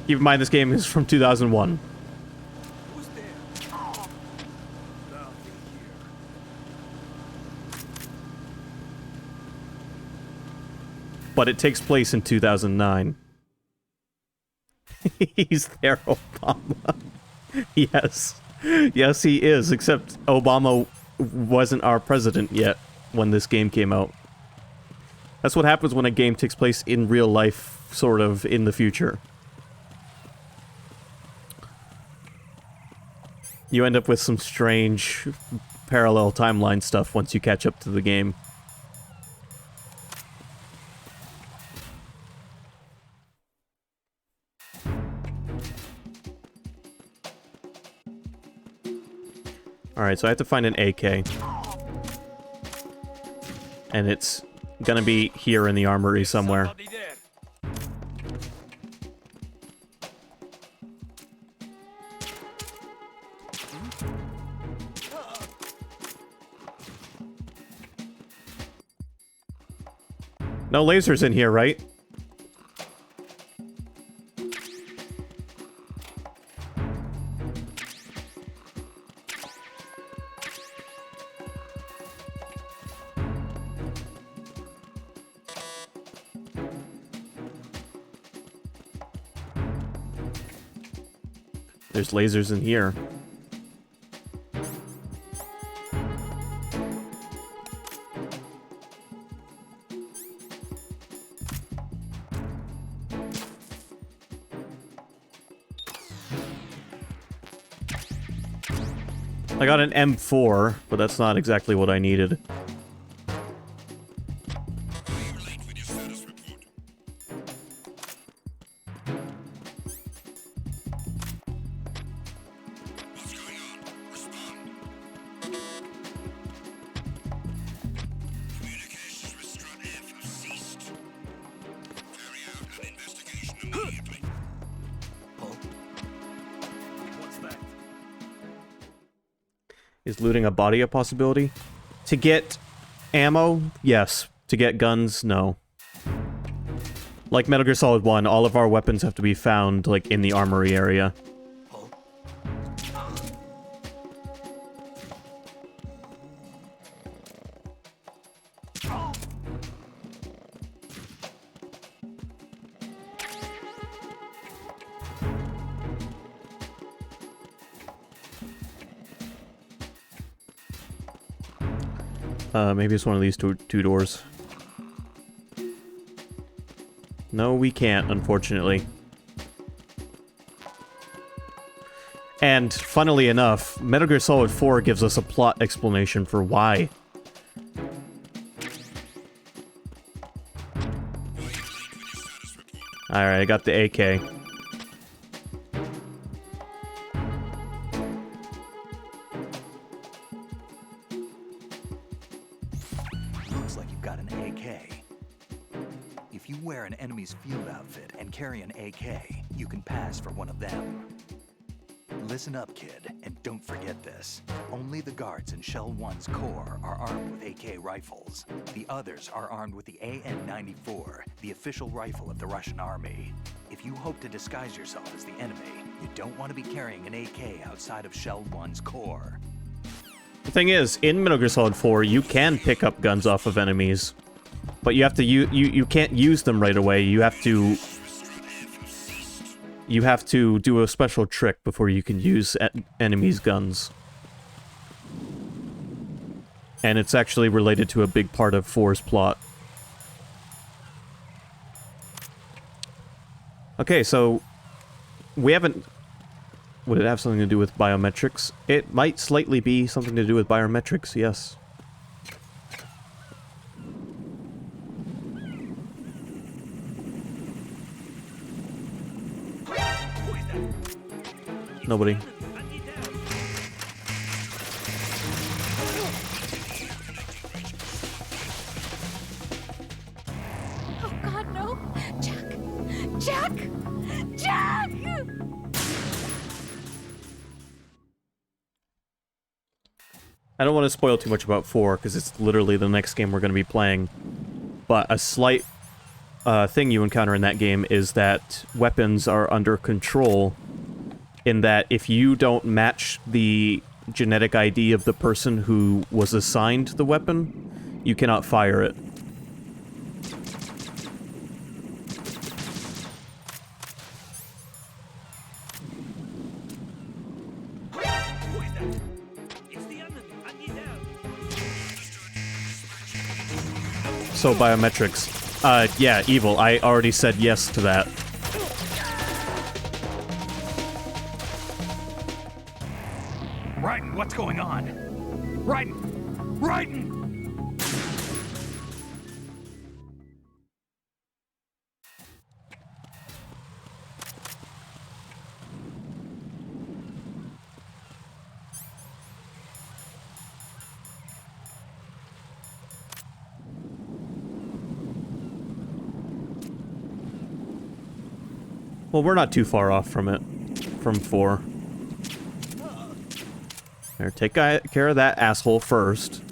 Keep in mind, this game is from 2001. Who's there? Nothing here. But it takes place in 2009. He's there, Obama. Yes. Yes, he is, except Obama wasn't our president yet when this game came out. That's what happens when a game takes place in real life, sort of, in the future. You end up with some strange parallel timeline stuff once you catch up to the game. Alright, so I have to find an AK. And it's gonna be here in the armory somewhere. No lasers in here, right? There's lasers in here. I got an M4, but that's not exactly what I needed. Is looting a body a possibility? To get ammo? Yes. To get guns? No. Like Metal Gear Solid 1, all of our weapons have to be found, like, in the armory area. Maybe it's one of these two doors. No, we can't, unfortunately. And, funnily enough, Metal Gear Solid 4 gives us a plot explanation for why. Alright, I got the AK. looks like you've got an AK. If you wear an enemy's field outfit and carry an AK, you can pass for one of them. Listen up, kid, and don't forget this. Only the guards in Shell 1's core are armed with AK rifles. The others are armed with the AN-94, the official rifle of the Russian army. If you hope to disguise yourself as the enemy, you don't want to be carrying an AK outside of Shell 1's core. The thing is, in Metal Gear Solid 4, you can pick up guns off of enemies, but you have to you can't use them right away. You have to do a special trick before you can use enemies' guns. And it's actually related to a big part of 4's plot. Okay, so we haven't... Would it have something to do with biometrics? It might slightly be something to do with biometrics, yes. Nobody. Oh God, no! Jack! Jack! Jack! I don't want to spoil too much about 4, because it's literally the next game we're going to be playing. But a slight thing you encounter in that game is that weapons are under control, in that if you don't match the genetic ID of the person who was assigned the weapon, you cannot fire it. So biometrics. Yeah, evil. I already said yes to that. Raiden, what's going on? Raiden! Raiden! Well, we're not too far off from it. From 4. There, take care of that asshole first.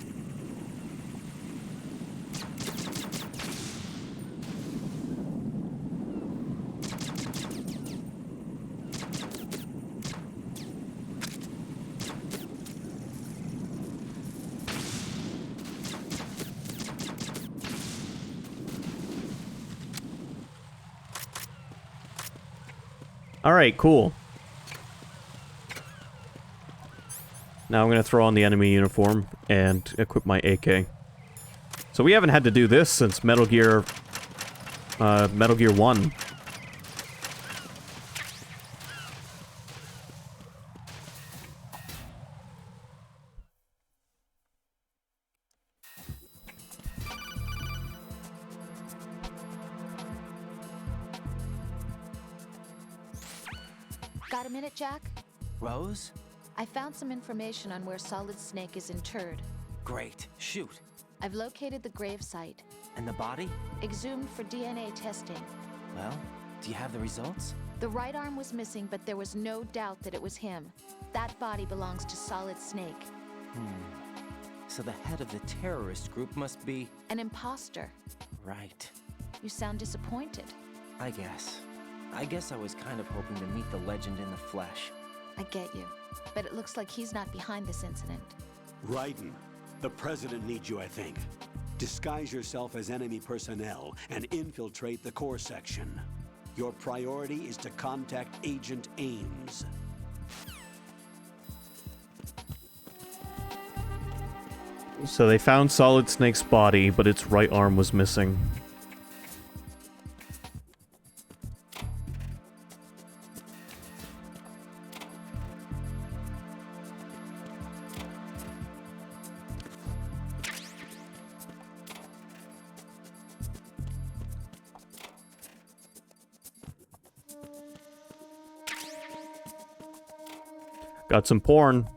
Alright, cool. Now I'm going to throw on the enemy uniform and equip my AK. So we haven't had to do this since Metal Gear 1. Got a minute, Jack? Rose? I found some information on where Solid Snake is interred. Great. Shoot. I've located the grave site. And the body? Exhumed for DNA testing. Well, do you have the results? The right arm was missing, but there was no doubt that it was him. That body belongs to Solid Snake. So the head of the terrorist group must be... An imposter. Right. You sound disappointed. I guess I was kind of hoping to meet the legend in the flesh. I get you. But it looks like he's not behind this incident. Raiden, the president needs you, I think. Disguise yourself as enemy personnel and infiltrate the core section. Your priority is to contact Agent Ames. So they found Solid Snake's body, but its right arm was missing. Got some porn.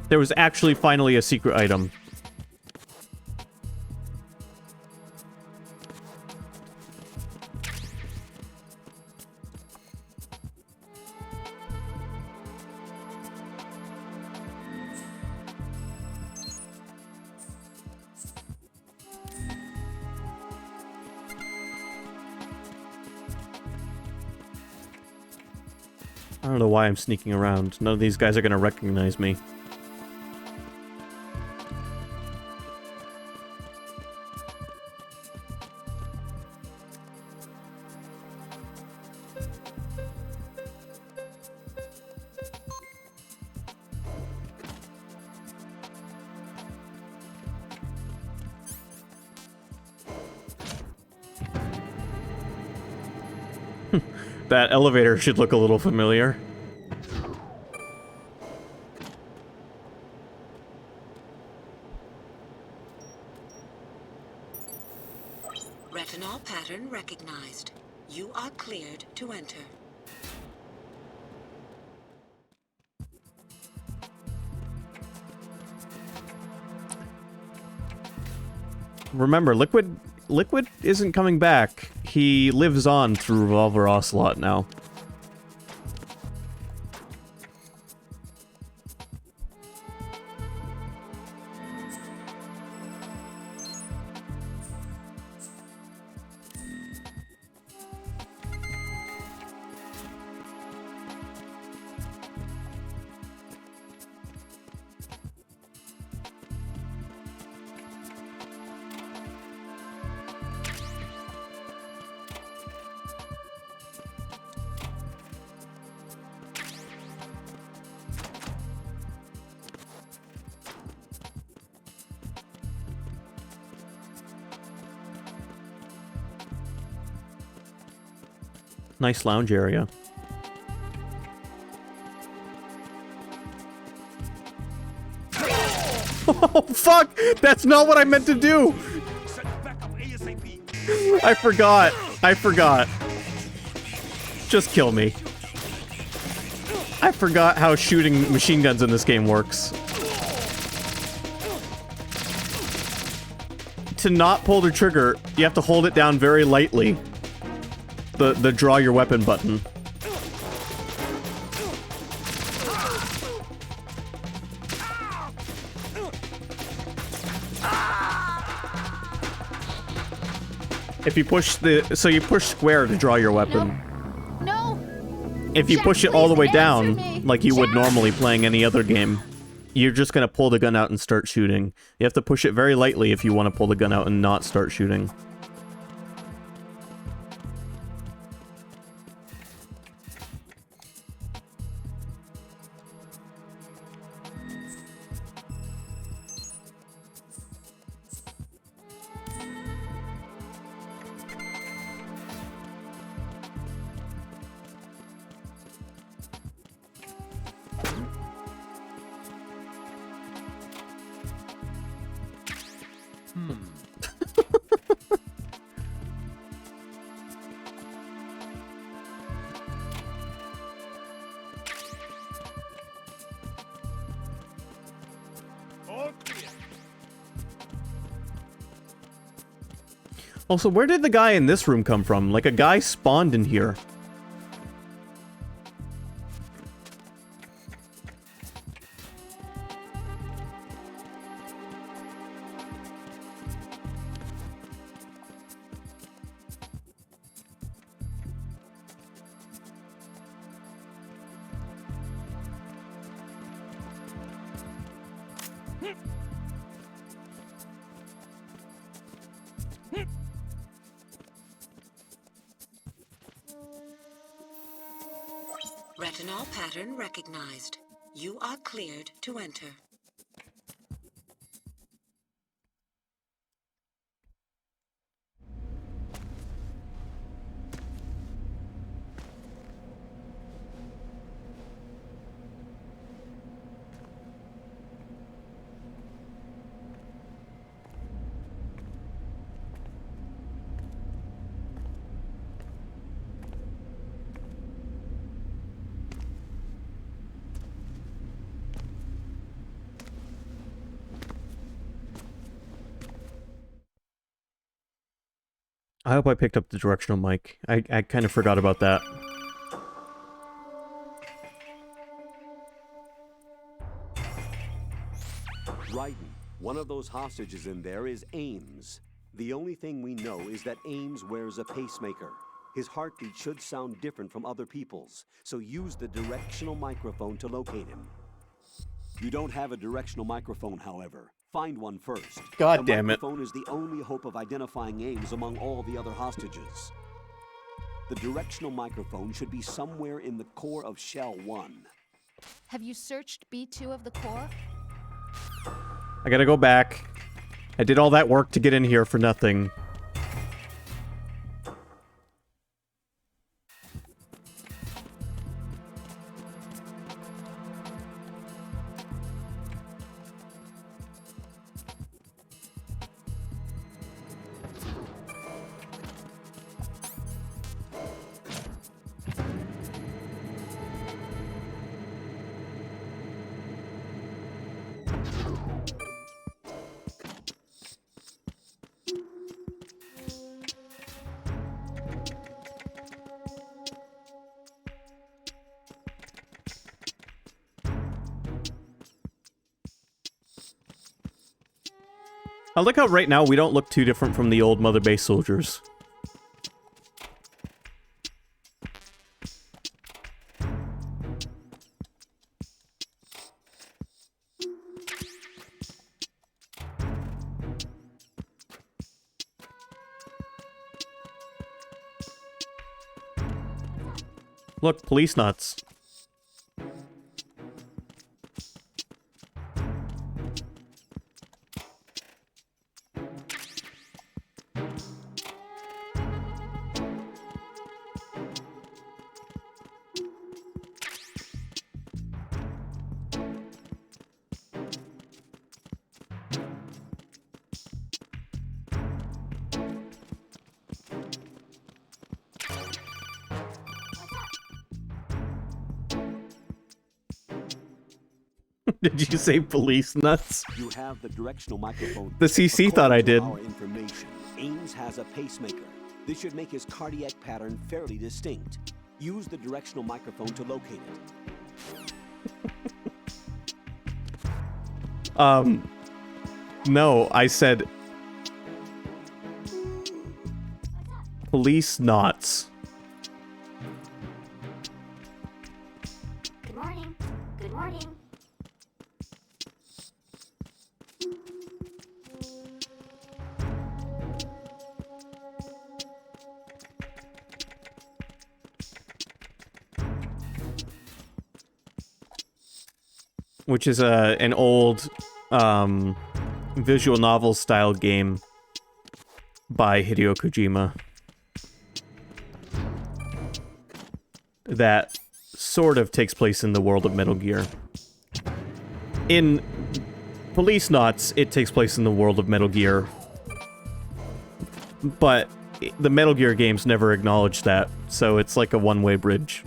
There was actually finally a secret item. I don't know why I'm sneaking around. None of these guys are gonna recognize me. That elevator should look a little familiar. Retinol pattern recognized. You are cleared to enter. Remember, Liquid isn't coming back. He lives on through Revolver Ocelot now. Nice lounge area. Oh, fuck! That's not what I meant to do! I forgot. I forgot. Just kill me. I forgot how shooting machine guns in this game works. To not pull the trigger, you have to hold it down very lightly. The draw your weapon button. If you push so you push square to draw your weapon. No! If you Jack, push it all the way please down, answer me. like you would Jack! normally playing any other game, you're just gonna pull the gun out and start shooting. You have to push it very lightly if you want to pull the gun out and not start shooting. Also, where did the guy in this room come from? Like, a guy spawned in here. Retinol pattern recognized. You are cleared to enter. I hope I picked up the directional mic. I kind of forgot about that. Raiden, one of those hostages in there is Ames. The only thing we know is that Ames wears a pacemaker. His heartbeat should sound different from other people's, so use the directional microphone to locate him. You don't have a directional microphone, however. Find one first. God damn it. The microphone is the only hope of identifying Ames among all the other hostages. The directional microphone should be somewhere in the core of Shell 1. Have you searched B2 of the core? I gotta go back. I did all that work to get in here for nothing. I like how right now we don't look too different from the old Mother Base soldiers. Look, police nuts. Did you say police nuts? You have the directional microphone. The CC thought I did. Our information, Ames has a pacemaker. This should make his cardiac pattern fairly distinct. Use the directional microphone to locate it. No, I said police knots. Good morning. Good morning. Which is an old visual novel style game by Hideo Kojima that sort of takes place in the world of Metal Gear. In Police Knots, it takes place in the world of Metal Gear, but the Metal Gear games never acknowledged that, so it's like a one-way bridge.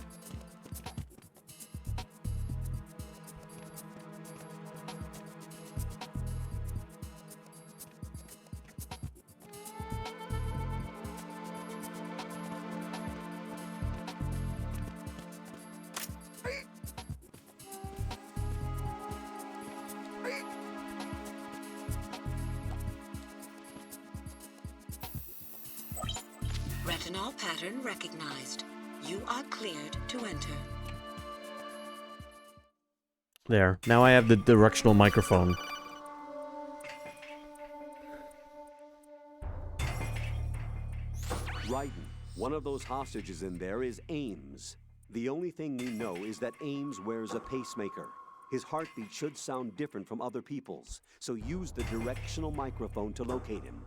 Retinol pattern recognized. You are cleared to enter. There. Now I have the directional microphone. Raiden, one of those hostages in there is Ames. The only thing we know is that Ames wears a pacemaker. His heartbeat should sound different from other people's, so use the directional microphone to locate him.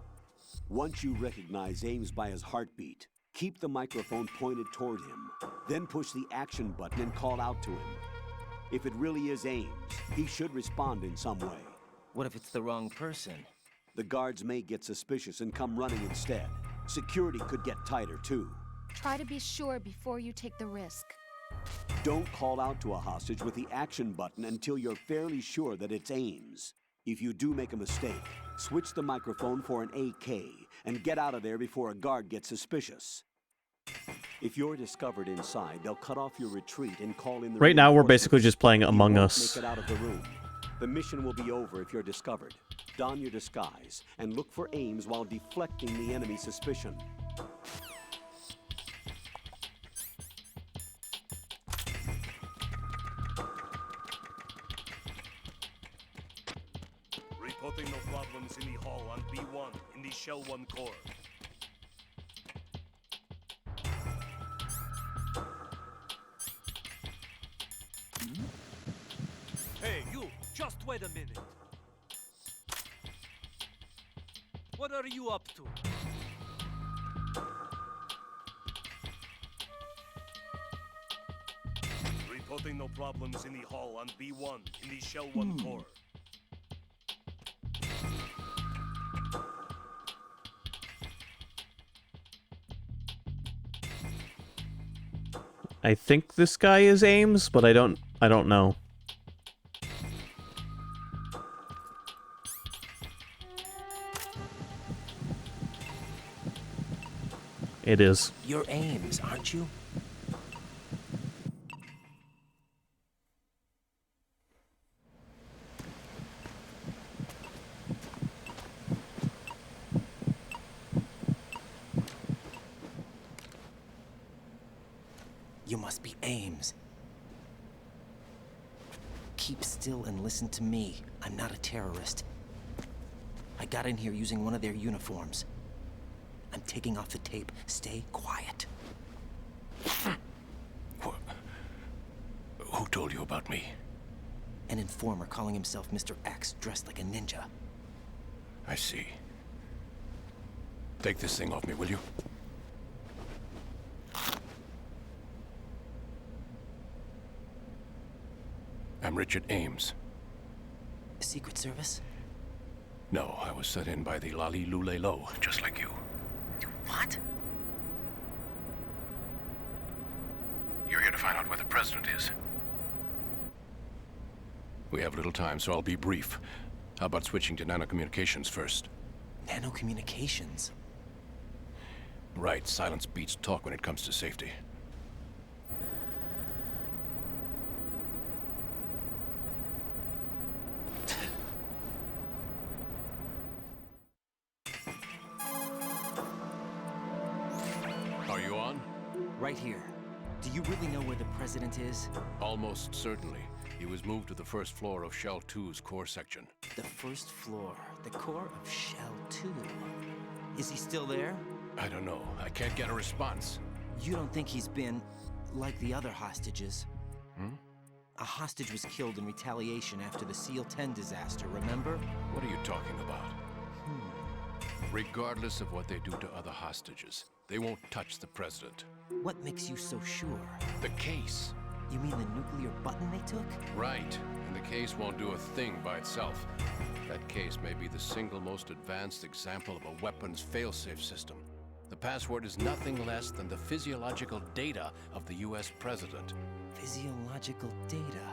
Once you recognize Ames by his heartbeat, keep the microphone pointed toward him. Then push the action button and call out to him. If it really is Ames, he should respond in some way. What if it's the wrong person? The guards may get suspicious and come running instead. Security could get tighter, too. Try to be sure before you take the risk. Don't call out to a hostage with the action button until you're fairly sure that it's Ames. If you do make a mistake, switch the microphone for an AK and get out of there before a guard gets suspicious. If you're discovered inside, they'll cut off your retreat and call in the Right now, we're reinforcements. basically just playing You Among won't Us. Make it out of the room. The mission will be over if you're discovered. Don your disguise and look for Ames while deflecting the enemy's suspicion. Reporting no problems in the hall on B1 in the Shell 1 core. Hey, you! Just wait a minute. What are you up to? Reporting no problems in the hall on B1 in the Shell 1 core. I think this guy is Ames, but I don't know. It is. You're Ames, aren't you? You must be Ames. Keep still and listen to me. I'm not a terrorist. I got in here using one of their uniforms. I'm taking off the tape. Stay quiet. Who told you about me? An informer calling himself Mr. X, dressed like a ninja. I see. Take this thing off me, will you? I'm Richard Ames. Secret Service? No, I was set in by the Lali Lule Lo, just like you. What? You're here to find out where the president is. We have little time, so I'll be brief. How about switching to nanocommunications first? Nanocommunications? Right, silence beats talk when it comes to safety. Are you on? Right here. Do you really know where the president is? Almost certainly. He was moved to the first floor of Shell 2's core section. The first floor. The core of Shell 2. Is he still there? I don't know. I can't get a response. You don't think he's been like the other hostages? A hostage was killed in retaliation after the SEAL 10 disaster, remember? What are you talking about? Regardless of what they do to other hostages, they won't touch the president. What makes you so sure? The case. You mean the nuclear button they took? Right. And the case won't do a thing by itself. That case may be the single most advanced example of a weapons failsafe system. The password is nothing less than the physiological data of the US president. Physiological data?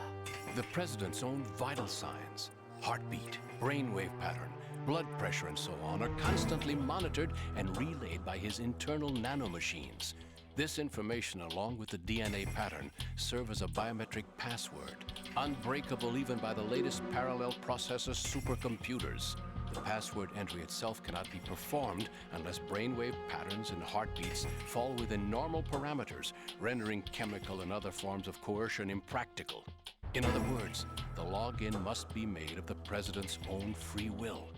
The president's own vital signs, heartbeat, brainwave pattern, blood pressure, and so on, are constantly monitored and relayed by his internal nanomachines. This information, along with the DNA pattern, serve as a biometric password, unbreakable even by the latest parallel processor supercomputers. The password entry itself cannot be performed unless brainwave patterns and heartbeats fall within normal parameters, rendering chemical and other forms of coercion impractical. In other words, the login must be made of the president's own free will.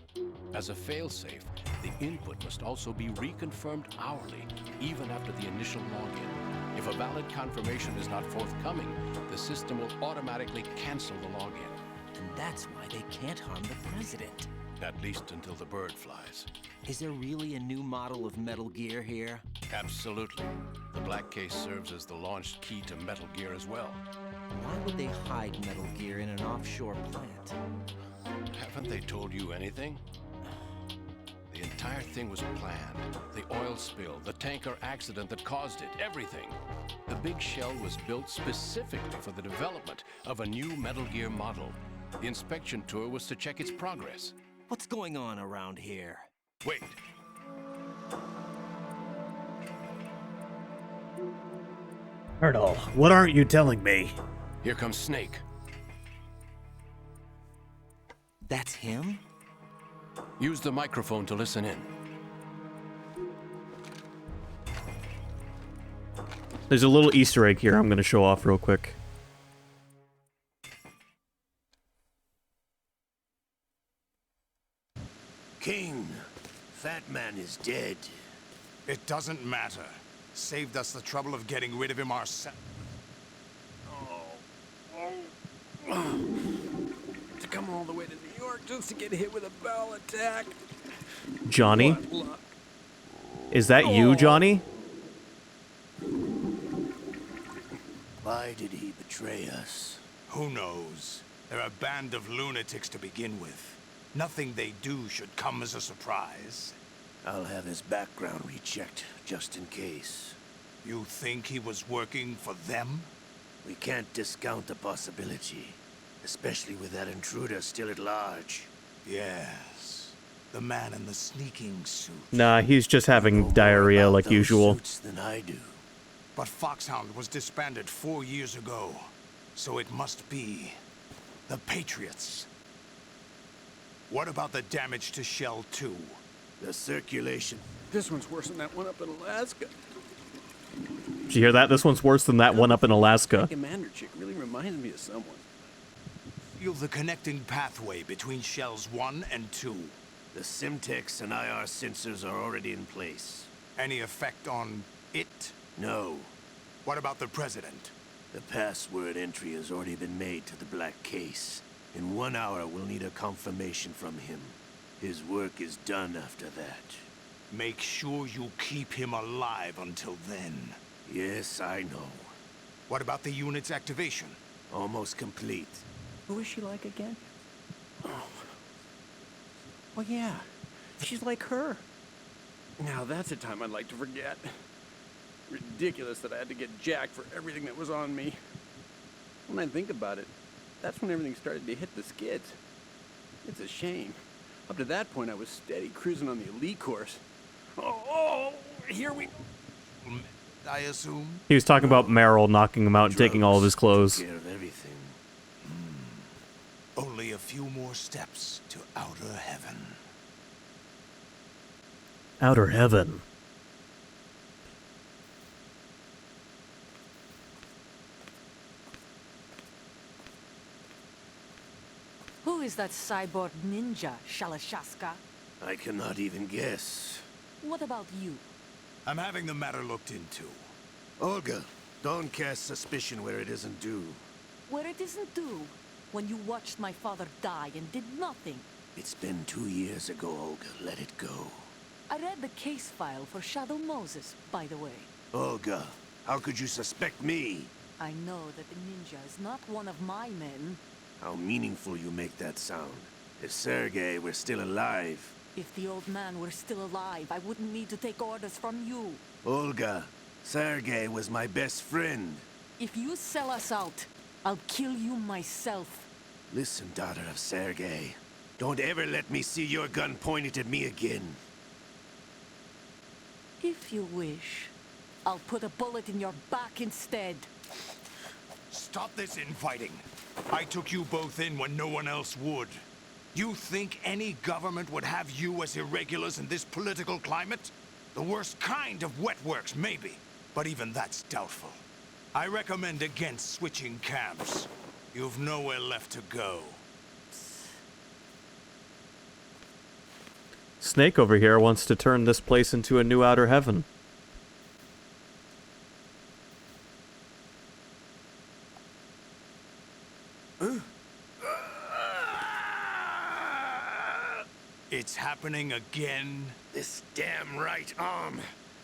As a failsafe, the input must also be reconfirmed hourly, even after the initial login. If a valid confirmation is not forthcoming, the system will automatically cancel the login. And that's why they can't harm the president. At least until the bird flies. Is there really a new model of Metal Gear here? Absolutely. The black case serves as the launch key to Metal Gear as well. Why would they hide Metal Gear in an offshore plant? Haven't they told you anything? The entire thing was planned. The oil spill, the tanker accident that caused it, everything. The big shell was built specifically for the development of a new Metal Gear model. The inspection tour was to check its progress. What's going on around here? Wait. Colonel, what aren't you telling me? Here comes Snake. That's him? Use the microphone to listen in. There's a little Easter egg here I'm going to show off real quick. King, Fat Man is dead. It doesn't matter. Saved us the trouble of getting rid of him ourselves. To come all the way to New York just to get hit with a bowel attack. Johnny? What luck. Is that you, Johnny? Why did he betray us? Who knows? They're a band of lunatics to begin with. Nothing they do should come as a surprise. I'll have his background rechecked, just in case. You think he was working for them? We can't discount the possibility, especially with that intruder still at large. Yes. The man in the sneaking suit. Nah, he's just having diarrhea like usual. Than I do. But Foxhound was disbanded 4 years ago. So it must be the Patriots. What about the damage to Shell 2? The circulation. This one's worse than that one up in Alaska. Did you hear that? This one's worse than that one up in Alaska. Commander chick really reminds me of someone. Feel the connecting pathway between Shells 1 and 2. The Simtex and IR sensors are already in place. Any effect on it? No. What about the President? The password entry has already been made to the black case. In 1 hour, we'll need a confirmation from him. His work is done after that. Make sure you keep him alive until then. Yes, I know. What about the unit's activation? Almost complete. Who is she like again? Oh. Well, yeah. She's like her. Now that's a time I'd like to forget. Ridiculous that I had to get jacked for everything that was on me. When I think about it, that's when everything started to hit the skids. It's a shame. Up to that point, I was steady cruising on the elite course. Oh, here we go. I assume? He was talking about Meryl knocking him out and taking all of his clothes. Care of everything. Only a few more steps to outer heaven. Outer heaven. Who is that cyborg ninja, Shalashaska? I cannot even guess. What about you? I'm having the matter looked into. Olga, don't cast suspicion where it isn't due. Where it isn't due? When you watched my father die and did nothing. It's been 2 years ago, Olga. Let it go. I read the case file for Shadow Moses, by the way. Olga, how could you suspect me? I know that the ninja is not one of my men. How meaningful you make that sound. If Sergei were still alive... If the old man were still alive, I wouldn't need to take orders from you. Olga, Sergei was my best friend. If you sell us out, I'll kill you myself. Listen, daughter of Sergei. Don't ever let me see your gun pointed at me again. If you wish, I'll put a bullet in your back instead. Stop this infighting. I took you both in when no one else would. You think any government would have you as irregulars in this political climate? The worst kind of wet works, maybe. But even that's doubtful. I recommend against switching camps. You've nowhere left to go. Snake over here wants to turn this place into a new outer heaven. It's happening again. This damn right arm.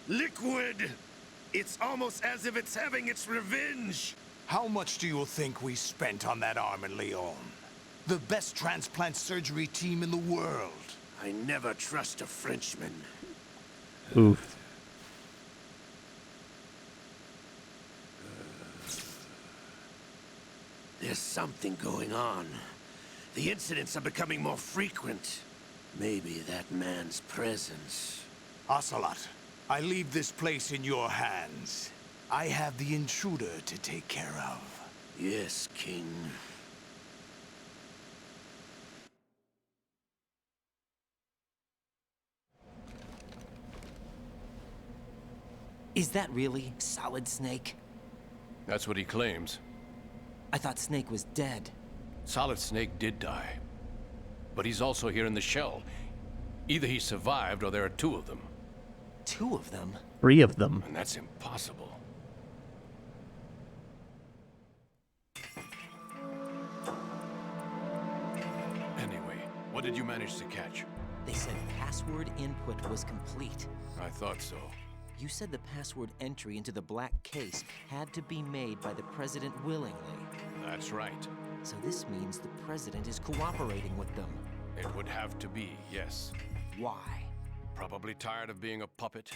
Liquid! It's almost as if it's having its revenge. How much do you think we spent on that arm in Lyon? The best transplant surgery team in the world. I never trust a Frenchman. Oof. There's something going on. The incidents are becoming more frequent. Maybe that man's presence. Ocelot, I leave this place in your hands. I have the intruder to take care of. Yes, King. Is that really Solid Snake? That's what he claims. I thought Snake was dead. Solid Snake did die. But he's also here in the shell. Either he survived or there are two of them. Two of them? 3 of them. And that's impossible. Anyway, what did you manage to catch? They said password input was complete. I thought so. You said the password entry into the black case had to be made by the president willingly. That's right. So this means the president is cooperating with them. It would have to be, yes. Why? Probably tired of being a puppet,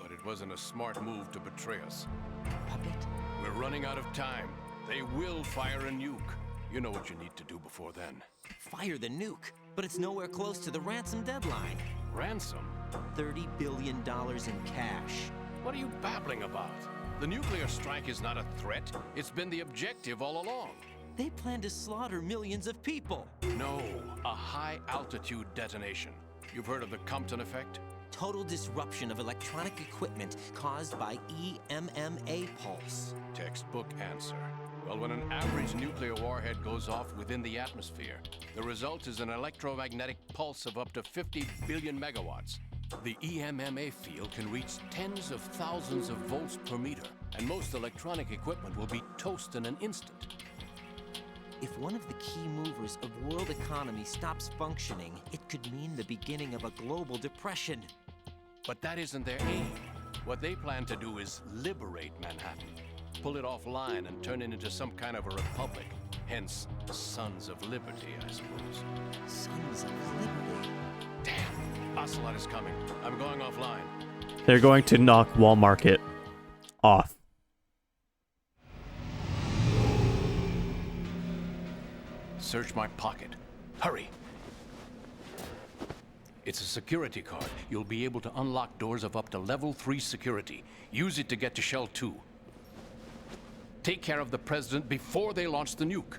but it wasn't a smart move to betray us. Puppet? We're running out of time. They will fire a nuke. You know what you need to do before then. Fire the nuke, but it's nowhere close to the ransom deadline. Ransom? $30 billion in cash. What are you babbling about? The nuclear strike is not a threat. It's been the objective all along. They plan to slaughter millions of people. No, a high-altitude detonation. You've heard of the Compton effect? Total disruption of electronic equipment caused by EMMA pulse. Textbook answer. Well, when an average nuclear warhead goes off within the atmosphere, the result is an electromagnetic pulse of up to 50 billion megawatts. The EMMA field can reach tens of thousands of volts per meter, and most electronic equipment will be toast in an instant. If one of the key movers of world economy stops functioning, it could mean the beginning of a global depression. But that isn't their aim. What they plan to do is liberate Manhattan. Pull it offline and turn it into some kind of a republic. Hence, Sons of Liberty, I suppose. Sons of Liberty? Damn, Ocelot is coming. I'm going offline. They're going to knock Wall Market off. Search my pocket. Hurry! It's a security card. You'll be able to unlock doors of up to level 3 security. Use it to get to Shell 2. Take care of the president before they launch the nuke.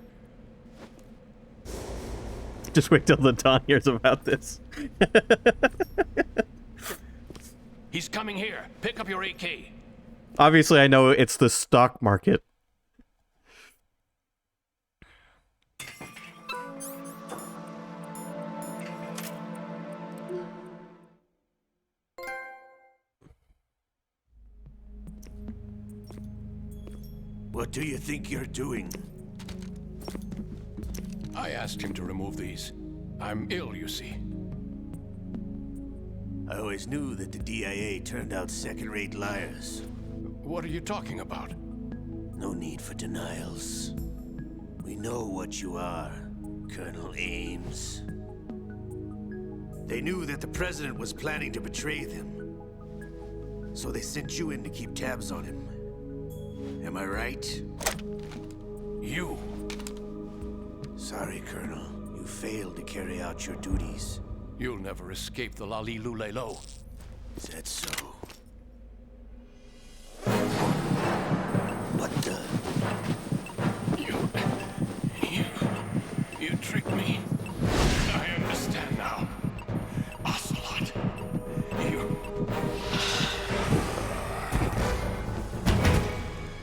Just wait till the Don hears about this. He's coming here. Pick up your AK. Obviously, I know it's the stock market. What do you think you're doing? I asked him to remove these. I'm ill, you see. I always knew that the DIA turned out second-rate liars. What are you talking about? No need for denials. We know what you are, Colonel Ames. They knew that the president was planning to betray them. So they sent you in to keep tabs on him. Am I right? You! Sorry, Colonel. You failed to carry out your duties. You'll never escape the Lali Lulelo. Is that so? What the? You tricked me. I understand now. Ocelot. You...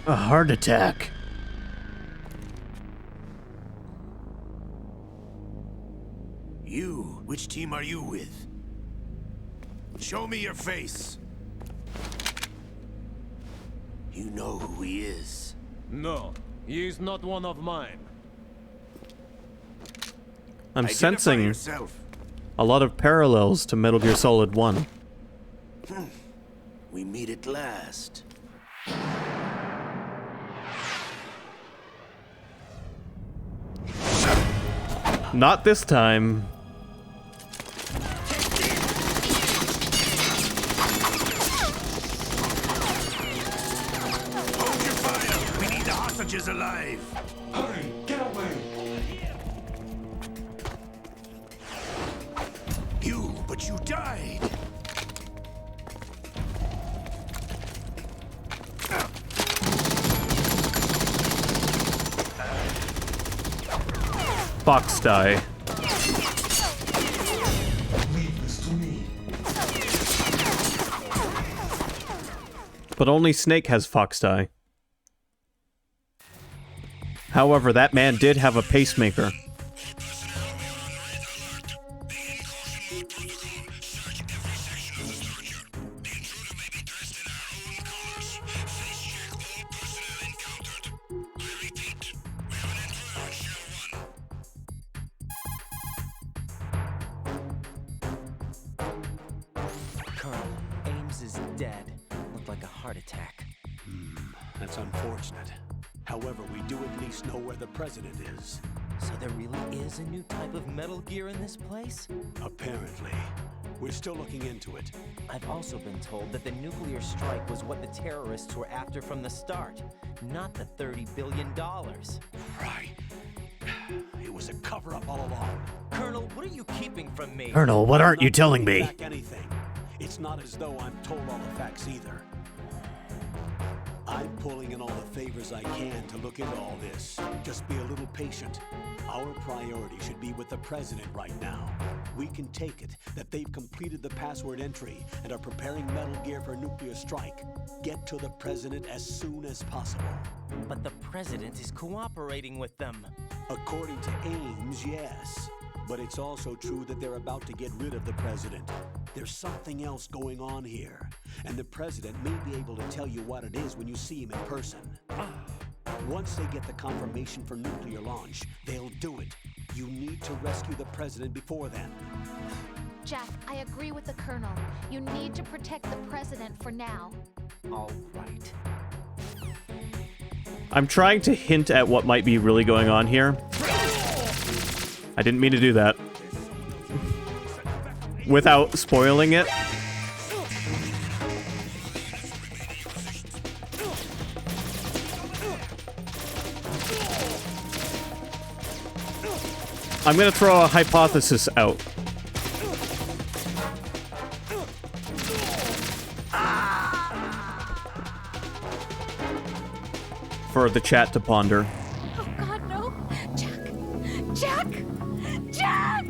A heart attack. You? Which team are you with? Show me your face. You know who he is. No, he is not one of mine. I'm Identify sensing yourself. a lot of parallels to Metal Gear Solid 1. We meet at last. Not this time. Hold your fire. We need the hostages alive. Hurry, get away. Fox die. But only Snake has Fox die. However, that man did have a pacemaker. Colonel, Ames is dead. Looked like a heart attack. That's unfortunate. However, we do at least know where the president is. So there really is a new type of Metal Gear in this place? Apparently. We're still looking into it. I've also been told that the nuclear strike was what the terrorists were after from the start, not the $30 billion. Right. It was a cover-up all along. Colonel, what are you keeping from me? Colonel, what aren't you telling me? Back anything. It's not as though I'm told all the facts either. I'm pulling in all the favors I can to look into all this. Just be a little patient. Our priority should be with the president right now. We can take it that they've completed the password entry and are preparing Metal Gear for nuclear strike. Get to the president as soon as possible. But the president is cooperating with them. According to Ames, yes. But it's also true that they're about to get rid of the president. There's something else going on here, and the president may be able to tell you what it is when you see him in person. Once they get the confirmation for nuclear launch, they'll do it. You need to rescue the president before then. Jack, I agree with the Colonel. You need to protect the president for now. All right. I'm trying to hint at what might be really going on here. I didn't mean to do that. Without spoiling it. I'm gonna throw a hypothesis out. For the chat to ponder. Oh God, no! Jack! Jack!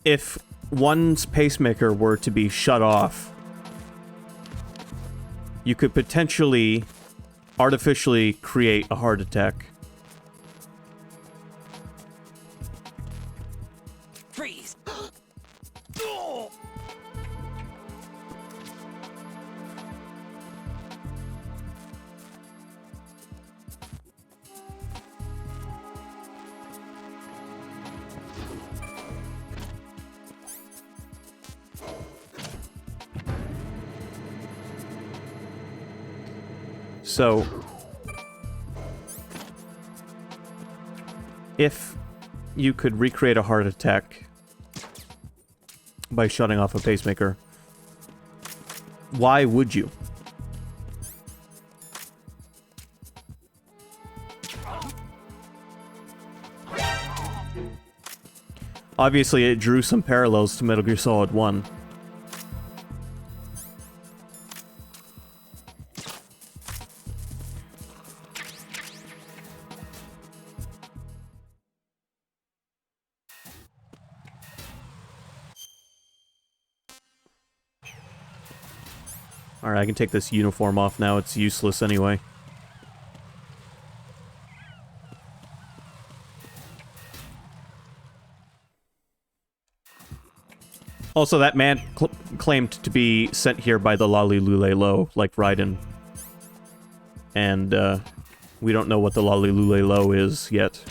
If one's pacemaker were to be shut off, you could potentially artificially create a heart attack. Freeze! So, if you could recreate a heart attack by shutting off a pacemaker, why would you? Obviously, it drew some parallels to Metal Gear Solid 1. Alright, I can take this uniform off now. It's useless anyway. Also, that man claimed to be sent here by the Lali Lule Lo, like Raiden. And, we don't know what the Lali Lule Lo is yet.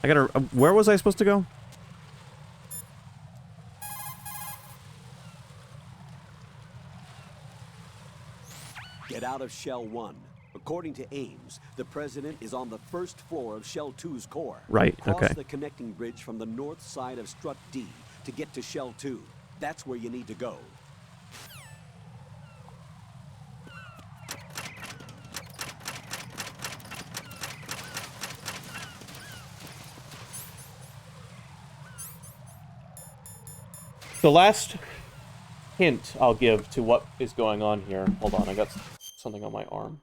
I gotta... where was I supposed to go? Get out of Shell 1. According to Ames, the president is on the first floor of Shell 2's core. Right, Cross okay. the connecting bridge from the north side of Strut D to get to Shell 2. That's where you need to go. The last hint I'll give to what is going on here... Hold on, I got something on my arm.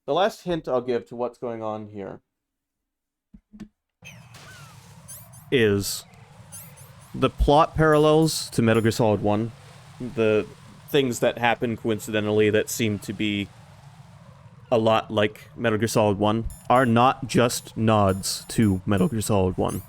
The last hint I'll give to what's going on here is the plot parallels to Metal Gear Solid 1. The things that happen coincidentally that seem to be a lot like Metal Gear Solid 1 are not just nods to Metal Gear Solid 1.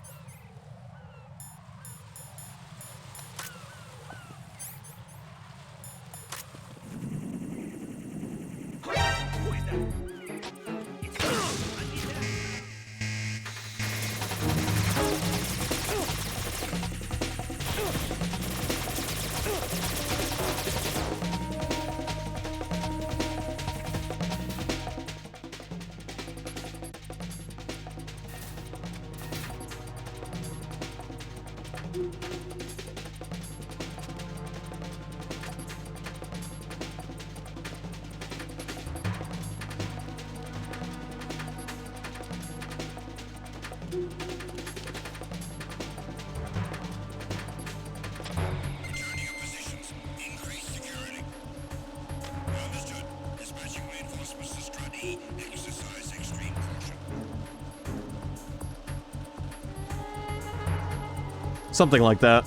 Something like that.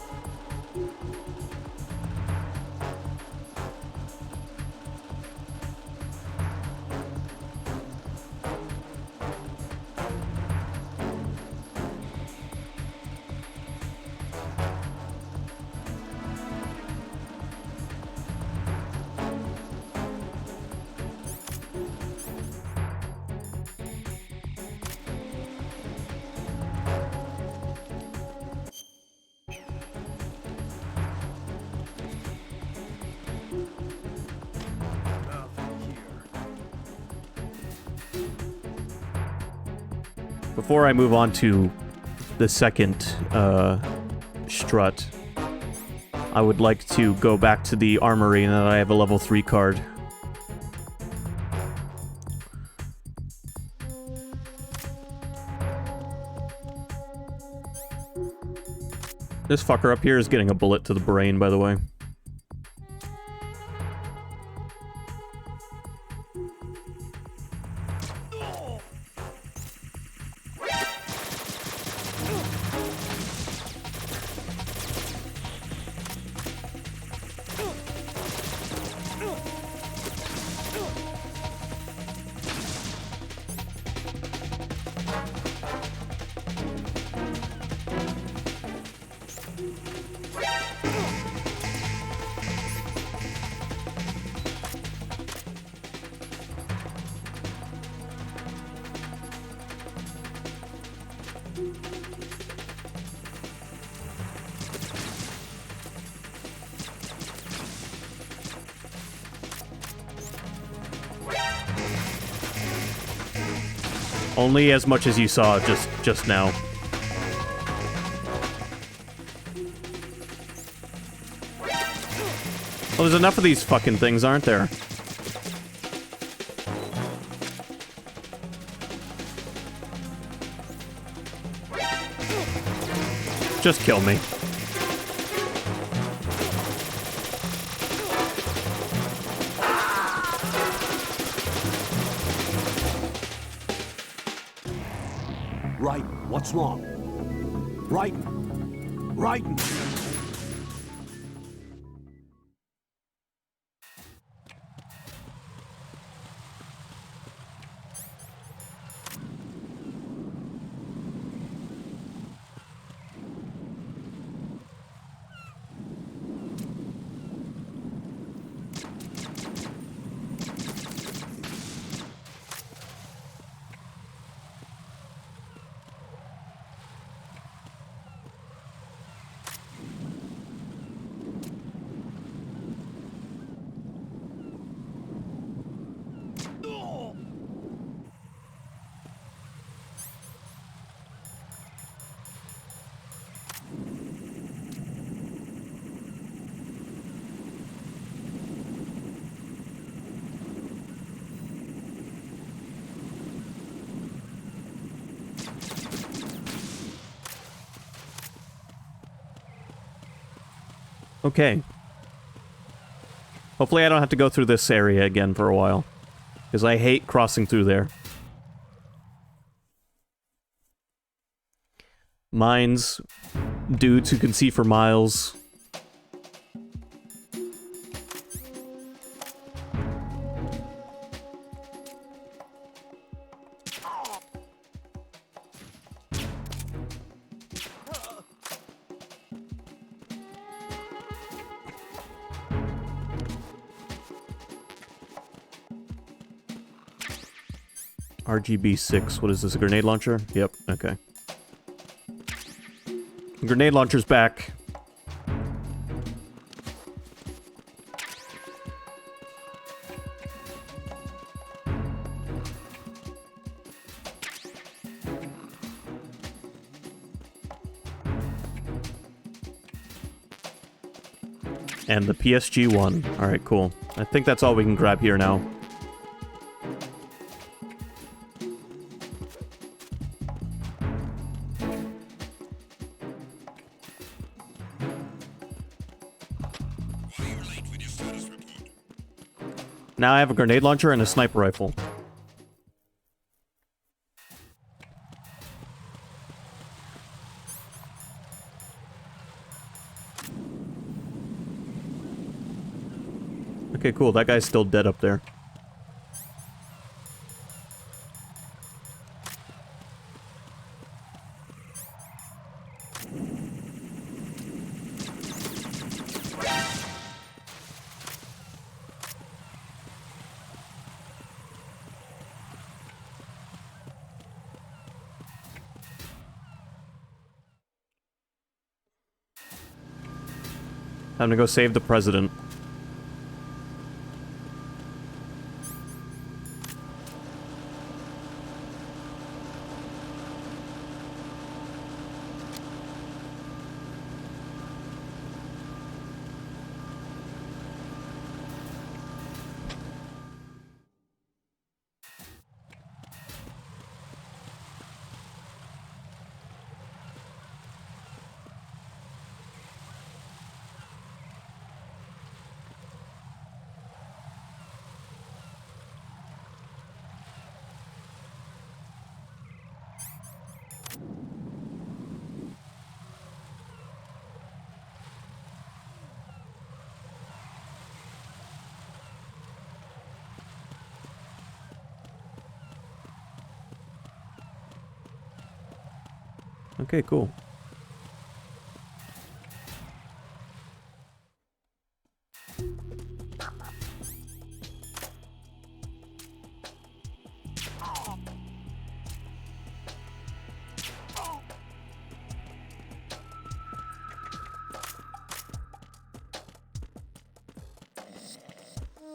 Before I move on to the second strut, I would like to go back to the armory and that I have a level 3 card. This fucker up here is getting a bullet to the brain, by the way. Only as much as you saw just now. Well, there's enough of these fucking things, aren't there? Just kill me. Raiden, what's wrong? Raiden! Raiden! Okay. Hopefully I don't have to go through this area again for a while. Because I hate crossing through there. Mines, dudes who can see for miles. RGB-6, what is this, a grenade launcher? Yep, okay. Grenade launcher's back. And the PSG-1. Alright, cool. I think that's all we can grab here now. Now I have a grenade launcher and a sniper rifle. Okay, cool. That guy's still dead up there. Time to go save the president. Okay, cool.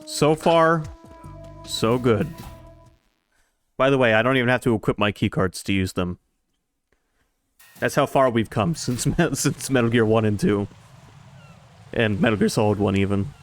So far, so good. By the way, I don't even have to equip my keycards to use them. That's how far we've come since Metal Gear 1 and 2. And Metal Gear Solid 1 even.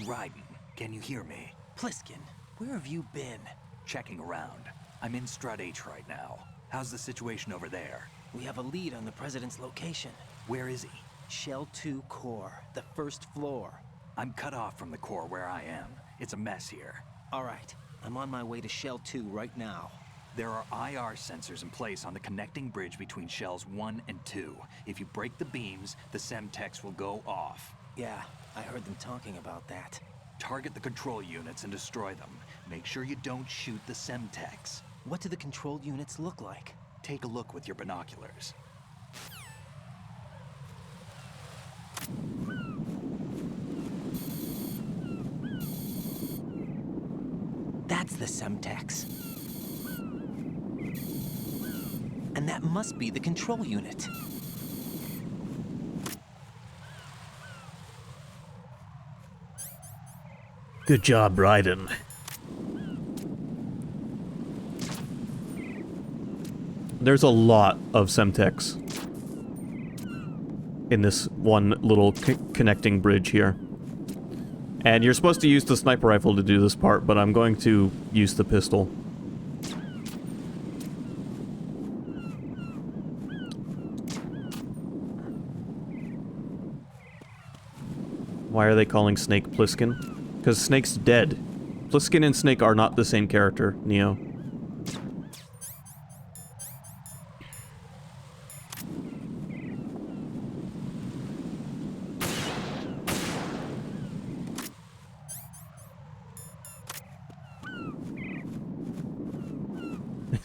Raiden, can you hear me? Pliskin, where have you been? Checking around. I'm in Strut H right now. How's the situation over there? We have a lead on the president's location. Where is he? Shell 2 core, the first floor. I'm cut off from the core where I am. It's a mess here. All right, I'm on my way to Shell 2 right now. There are IR sensors in place on the connecting bridge between Shells 1 and 2. If you break the beams, the Semtex will go off. Yeah, I heard them talking about that. Target the control units and destroy them. Make sure you don't shoot the Semtex. What do the control units look like? Take a look with your binoculars. That's the Semtex. And that must be the control unit. Good job, Raiden. There's a lot of Semtex in this one little connecting bridge here. And you're supposed to use the sniper rifle to do this part, but I'm going to use the pistol. Why are they calling Snake Pliskin? Because Snake's dead. Pliskin and Snake are not the same character, Neo.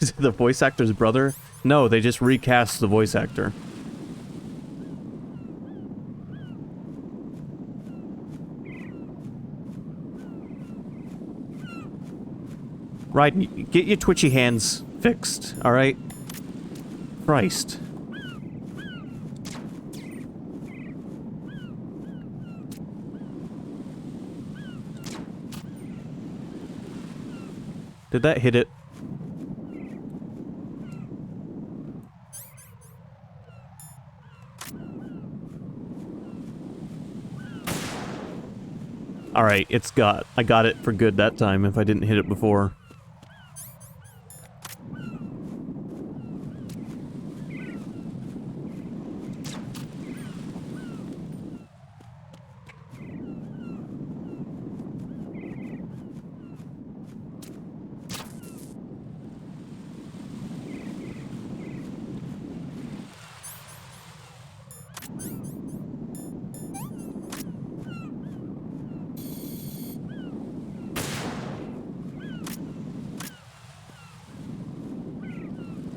Is it the voice actor's brother? No, they just recast the voice actor. Right, get your twitchy hands fixed, alright? Christ. Did that hit it? Alright, I got it for good that time if I didn't hit it before.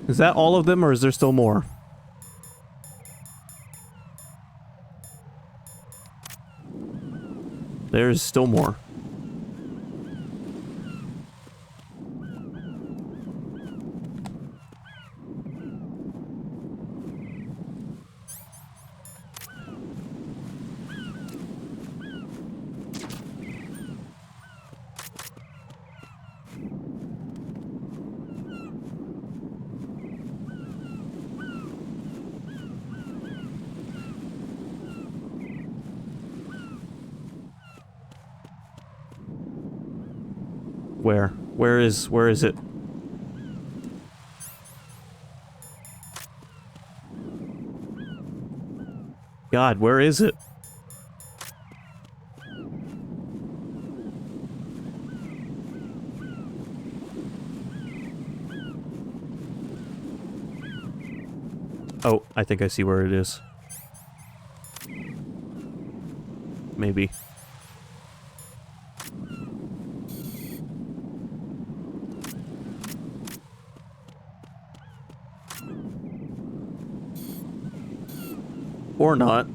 Is that all of them, or is there still more? There's still more. Where? Where is it? God, where is it? Oh, I think I see where it is. Maybe. Or not.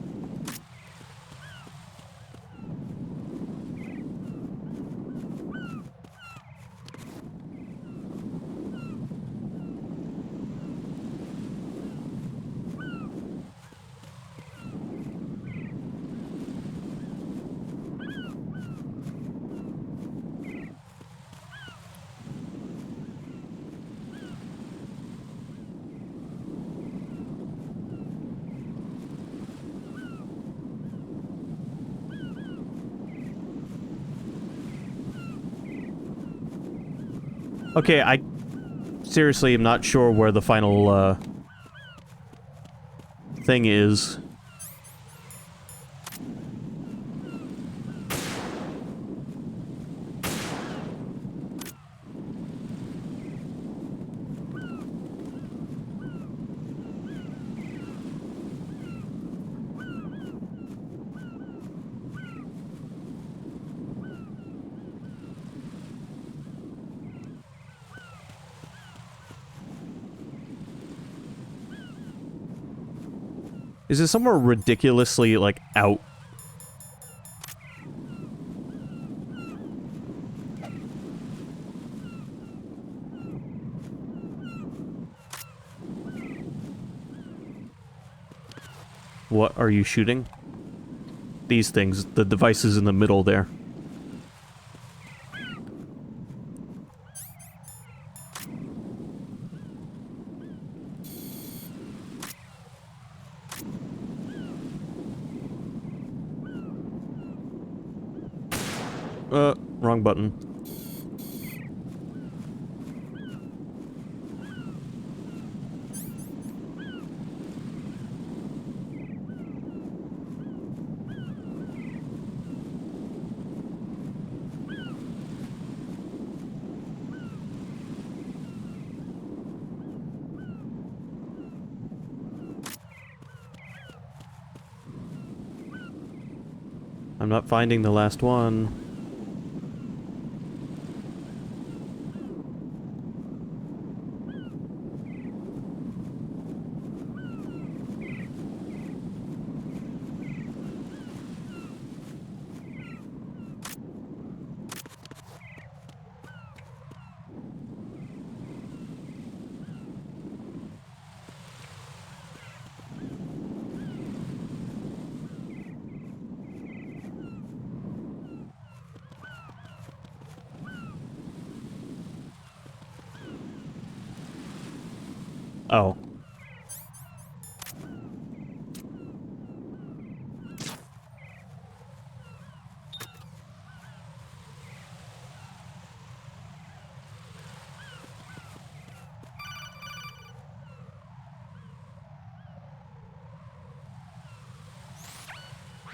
Okay, I seriously am not sure where the final, thing is. Is it somewhere ridiculously, like, out? What are you shooting? These things, the devices in the middle there. Wrong button. I'm not finding the last one. Oh.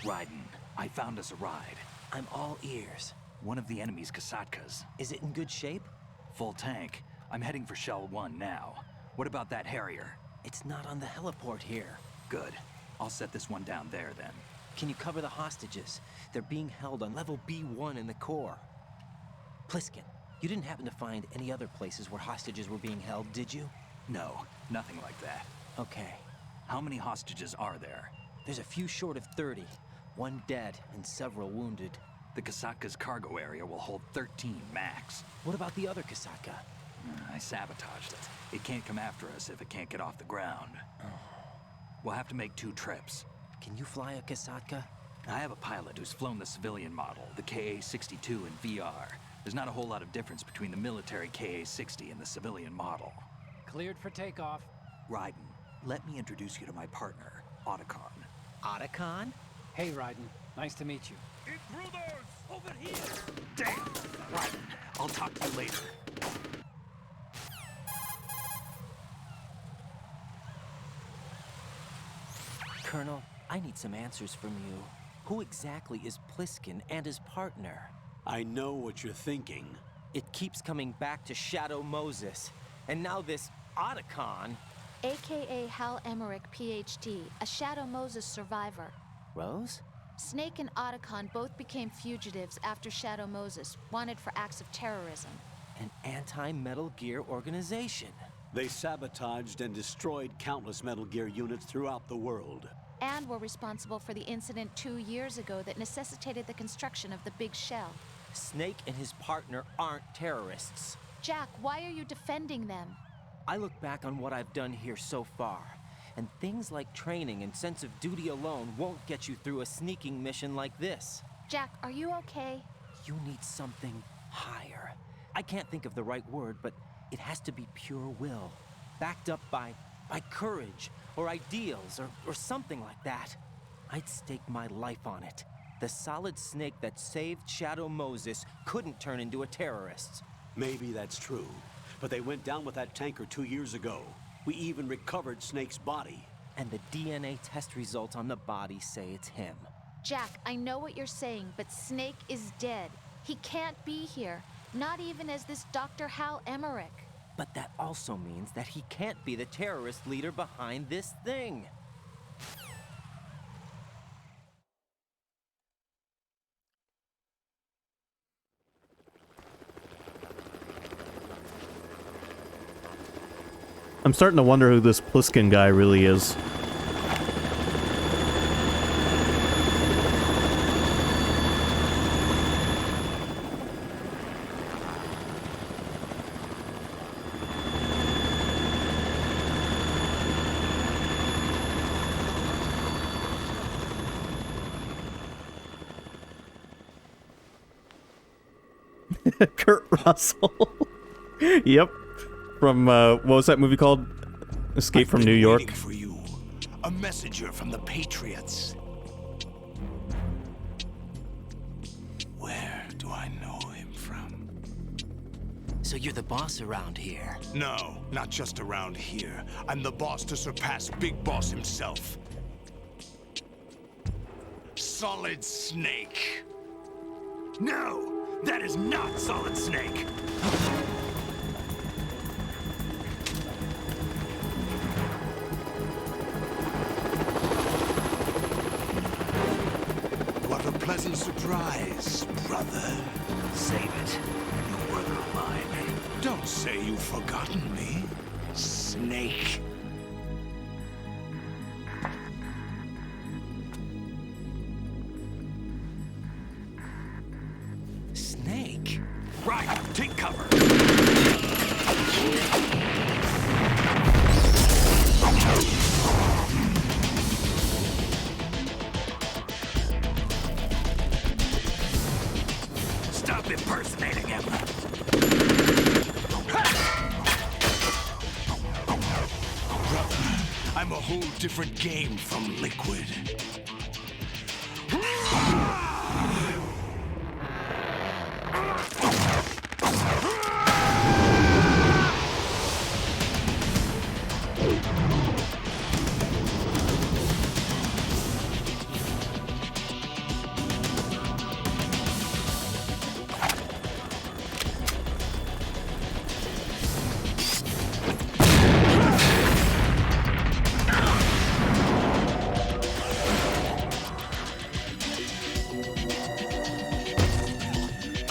Raiden, I found us a ride. I'm all ears. One of the enemy's Kasatkas. Is it in good shape? Full tank. I'm heading for Shell 1 now. What about that Harrier? It's not on the heliport here. Good. I'll set this one down there then. Can you cover the hostages? They're being held on level B1 in the core. Pliskin, you didn't happen to find any other places where hostages were being held, did you? No, nothing like that. Okay. How many hostages are there? There's a few short of 30. One dead and several wounded. The Kasatka's cargo area will hold 13 max. What about the other Kasatka? I sabotaged it. It can't come after us if it can't get off the ground. We'll have to make 2 trips. Can you fly a Kasatka? I have a pilot who's flown the civilian model, the KA-62 in VR. There's not a whole lot of difference between the military KA-60 and the civilian model. Cleared for takeoff. Raiden, let me introduce you to my partner, Otacon. Otacon? Hey, Raiden. Nice to meet you. Intruders! Over here! Damn! Raiden, I'll talk to you later. Colonel, I need some answers from you. Who exactly is Pliskin and his partner? I know what you're thinking. It keeps coming back to Shadow Moses. And now this Otacon. AKA Hal Emmerich, PhD, a Shadow Moses survivor. Rose? Snake and Otacon both became fugitives after Shadow Moses, wanted for acts of terrorism. An anti-Metal Gear organization. They sabotaged and destroyed countless Metal Gear units throughout the world. And were responsible for the incident 2 years ago that necessitated the construction of the Big Shell. Snake and his partner aren't terrorists. Jack, why are you defending them? I look back on what I've done here so far, and things like training and sense of duty alone won't get you through a sneaking mission like this. Jack, are you okay? You need something higher. I can't think of the right word, but it has to be pure will, backed up by courage, or ideals, or something like that. I'd stake my life on it. The solid Snake that saved Shadow Moses couldn't turn into a terrorist. Maybe that's true, but they went down with that tanker 2 years ago. We even recovered Snake's body. And the DNA test results on the body say it's him. Jack, I know what you're saying, but Snake is dead. He can't be here, not even as this Dr. Hal Emmerich. But that also means that he can't be the terrorist leader behind this thing. I'm starting to wonder who this Pliskin guy really is. Kurt Russell. Yep. From, what was that movie called? Escape from New York. Waiting for you. A messenger from the Patriots. Where do do I know him from? So you're the boss around here? No, not just around here. I'm the boss to surpass Big Boss himself. Solid Snake. No, that is not Solid Snake. What a pleasant surprise, brother. Save it. You brother of mine. Don't say you've forgotten me, Snake. Snake? Right, take cover. Stop impersonating him. Brother, I'm a whole different game from Liquid.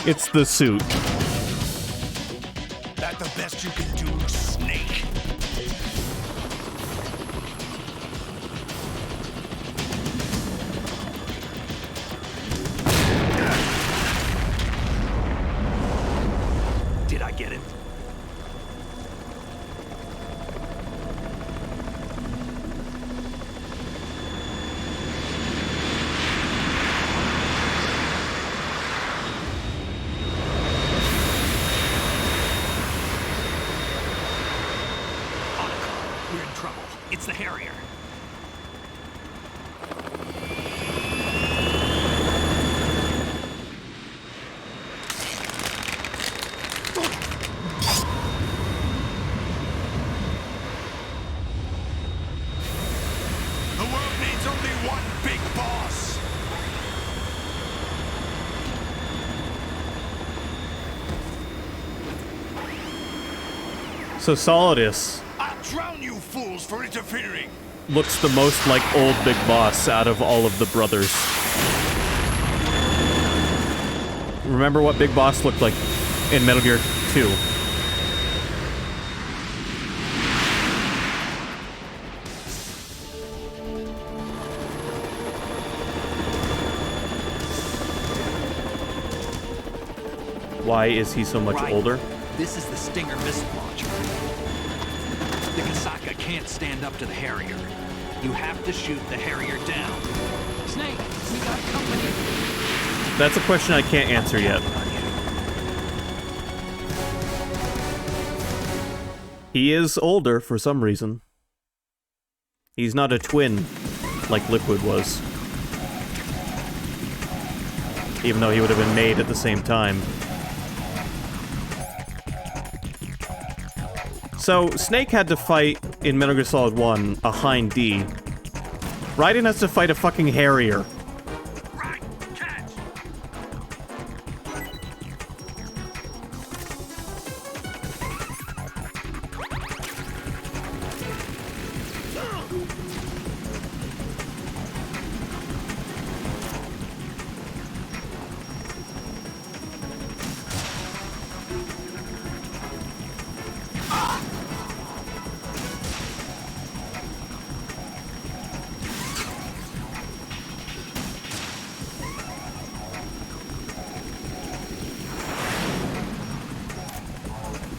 It's the suit. That the best you can do, Snake? Did I get it? We're in trouble. It's the Harrier. The world needs only one big boss. So Solidus I'll drown you fools for interfering. looks the most like old Big Boss out of all of the brothers. Remember what Big Boss looked like in Metal Gear 2. Why is he so much Right. older? This is the Stinger missile launcher. The Kasaka can't stand up to the Harrier. You have to shoot the Harrier down. Snake, we got company. That's a question I can't answer yet. He is older for some reason. He's not a twin like Liquid was. Even though he would have been made at the same time. So, Snake had to fight, in Metal Gear Solid 1, a Hind D. Raiden has to fight a fucking Harrier.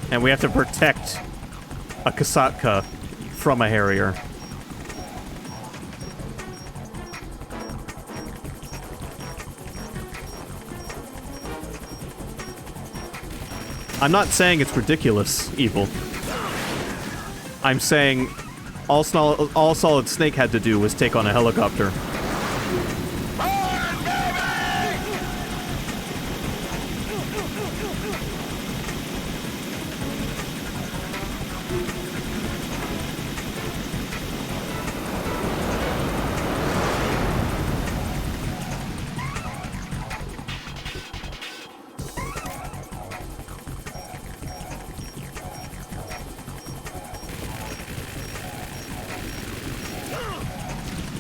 And we have to protect a Kasaka from a Harrier. I'm not saying it's ridiculous, Evil. I'm saying all Solid Snake had to do was take on a helicopter.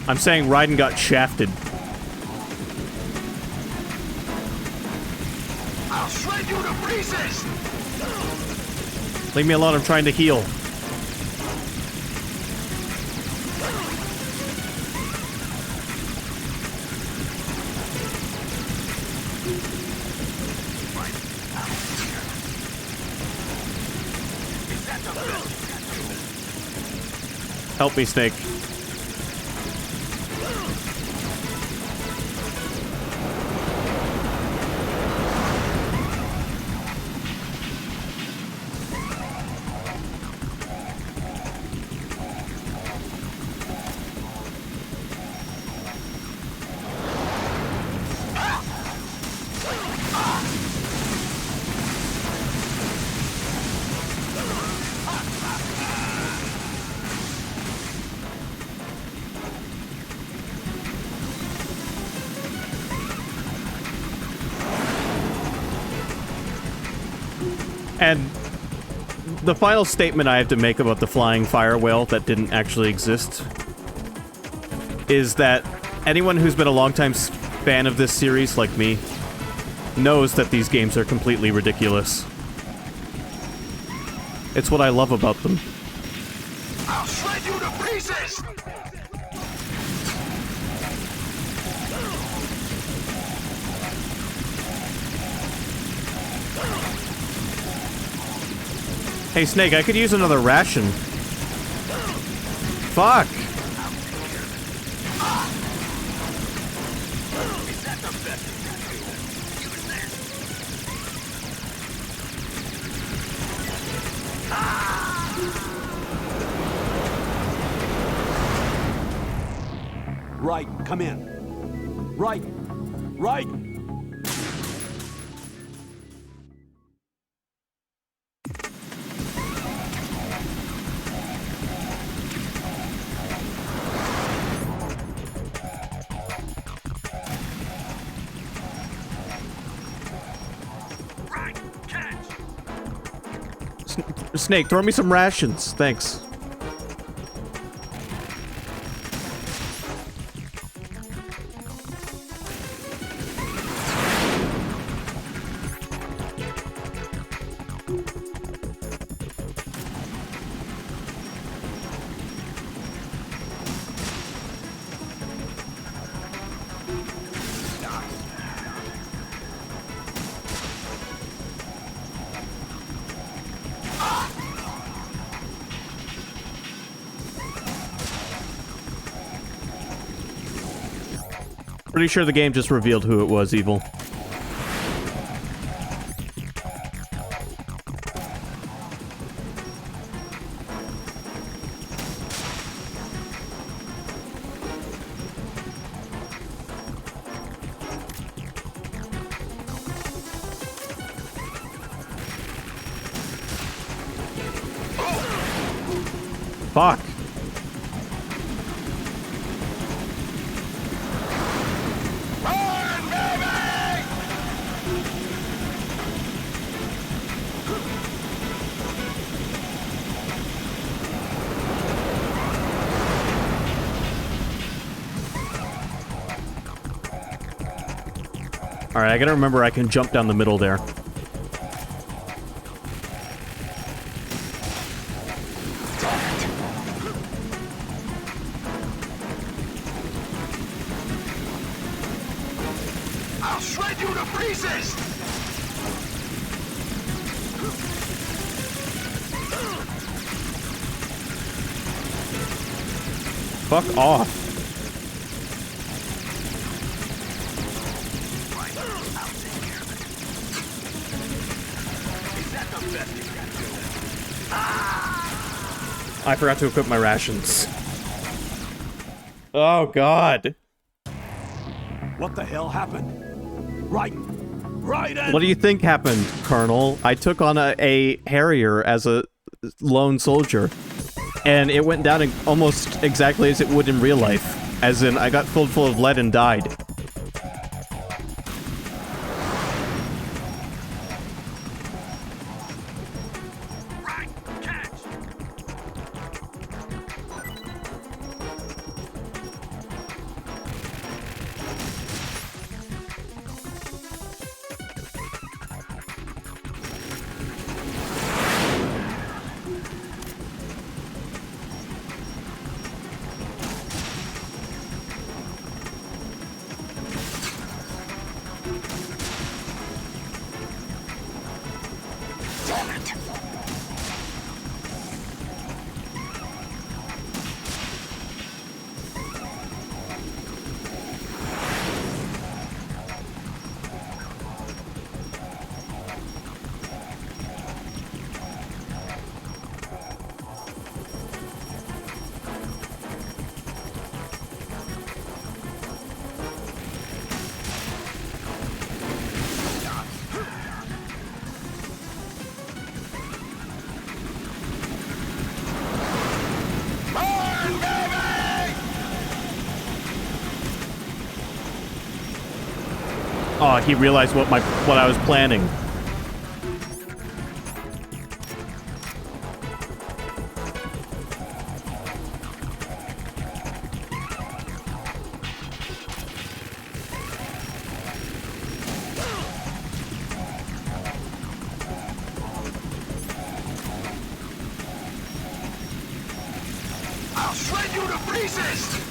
I'm saying Raiden got shafted. I'll shred you to pieces! Leave me alone, I'm trying to heal. Help me, Snake. And the final statement I have to make about the flying fire whale that didn't actually exist is that anyone who's been a longtime fan of this series, like me, knows that these games are completely ridiculous. It's what I love about them. I'll shred you to pieces! Hey, Snake, I could use another ration. Fuck! Right, come in. Right, right. Snake, throw me some rations. Thanks. Pretty sure the game just revealed who it was, Evil. Fuck. Alright, I gotta remember I can jump down the middle there. I'll shred you to pieces! Fuck off. I forgot to equip my rations. Oh, God. What the hell happened? Right, What do you think happened, Colonel? I took on a Harrier as a lone soldier, and it went down almost exactly as it would in real life. As in, I got filled full of lead and died. Oh, he realized what I was planning. I'll shred you to pieces!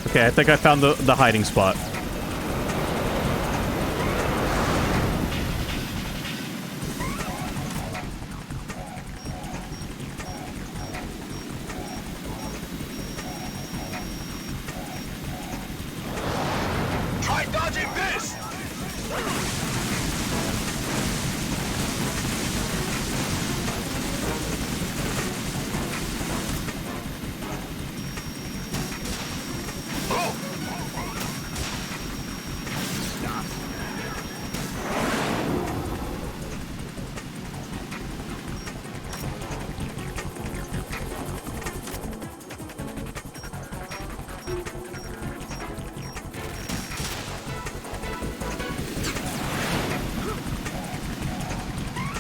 Okay, I think I found the hiding spot. Try dodging this!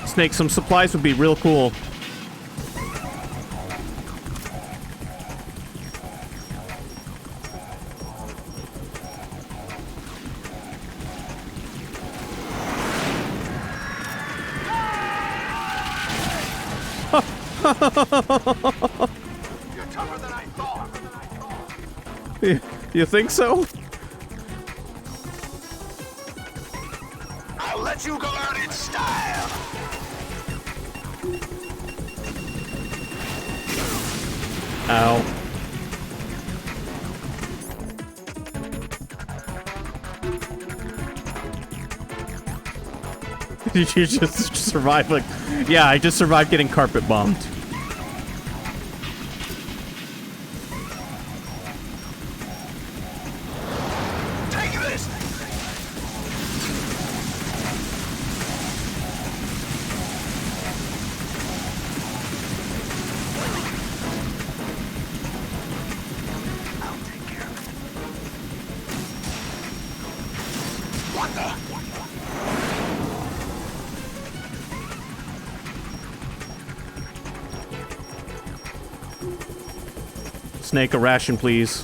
Snake, some supplies would be real cool. You're tougher than I thought. You think so? I'll let you go out in style. Ow. Did you just survive? Like, yeah, I just survived getting carpet bombed. Take this. I'll take care of it. What the? Snake, a ration, please.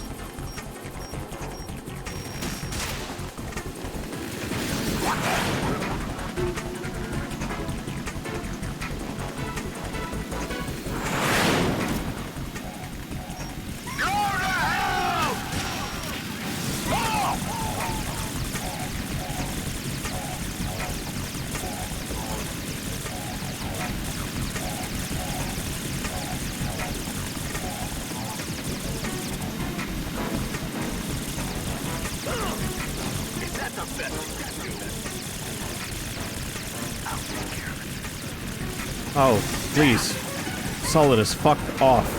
Oh, please. Solidus, fuck off.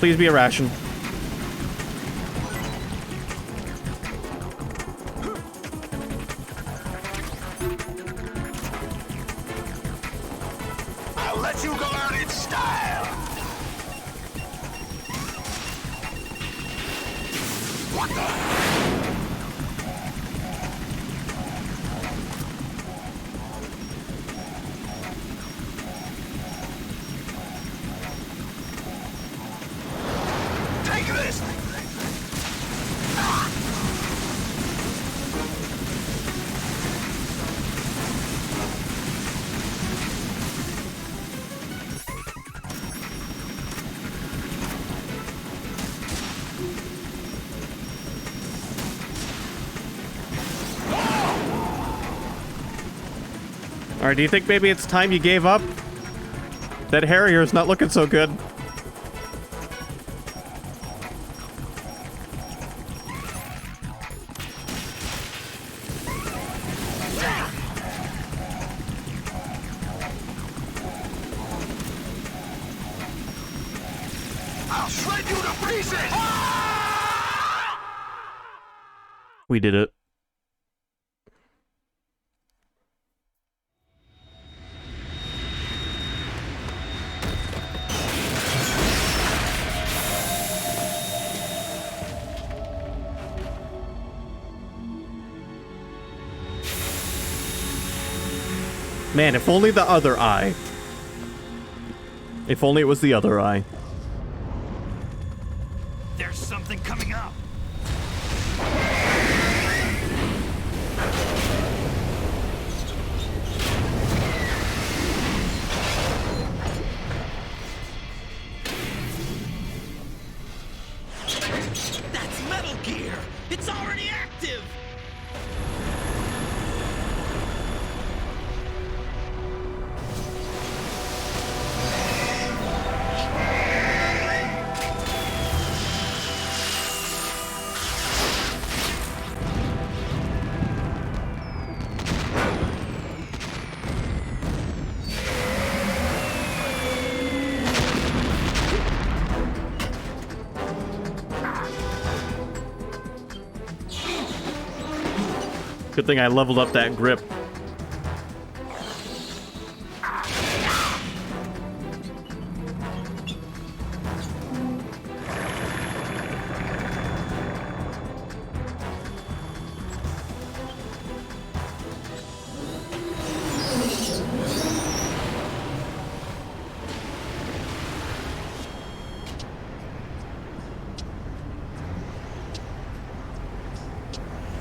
Please be a ration. I'll let you go out in style. What the? Take this. Alright, do you think maybe it's time you gave up? That Harrier's not looking so good. I'll shred you to pieces. We did it. Man, if only the other eye. If only it was the other eye. There's something coming up. That's Metal Gear! It's already active! Good thing I leveled up that grip.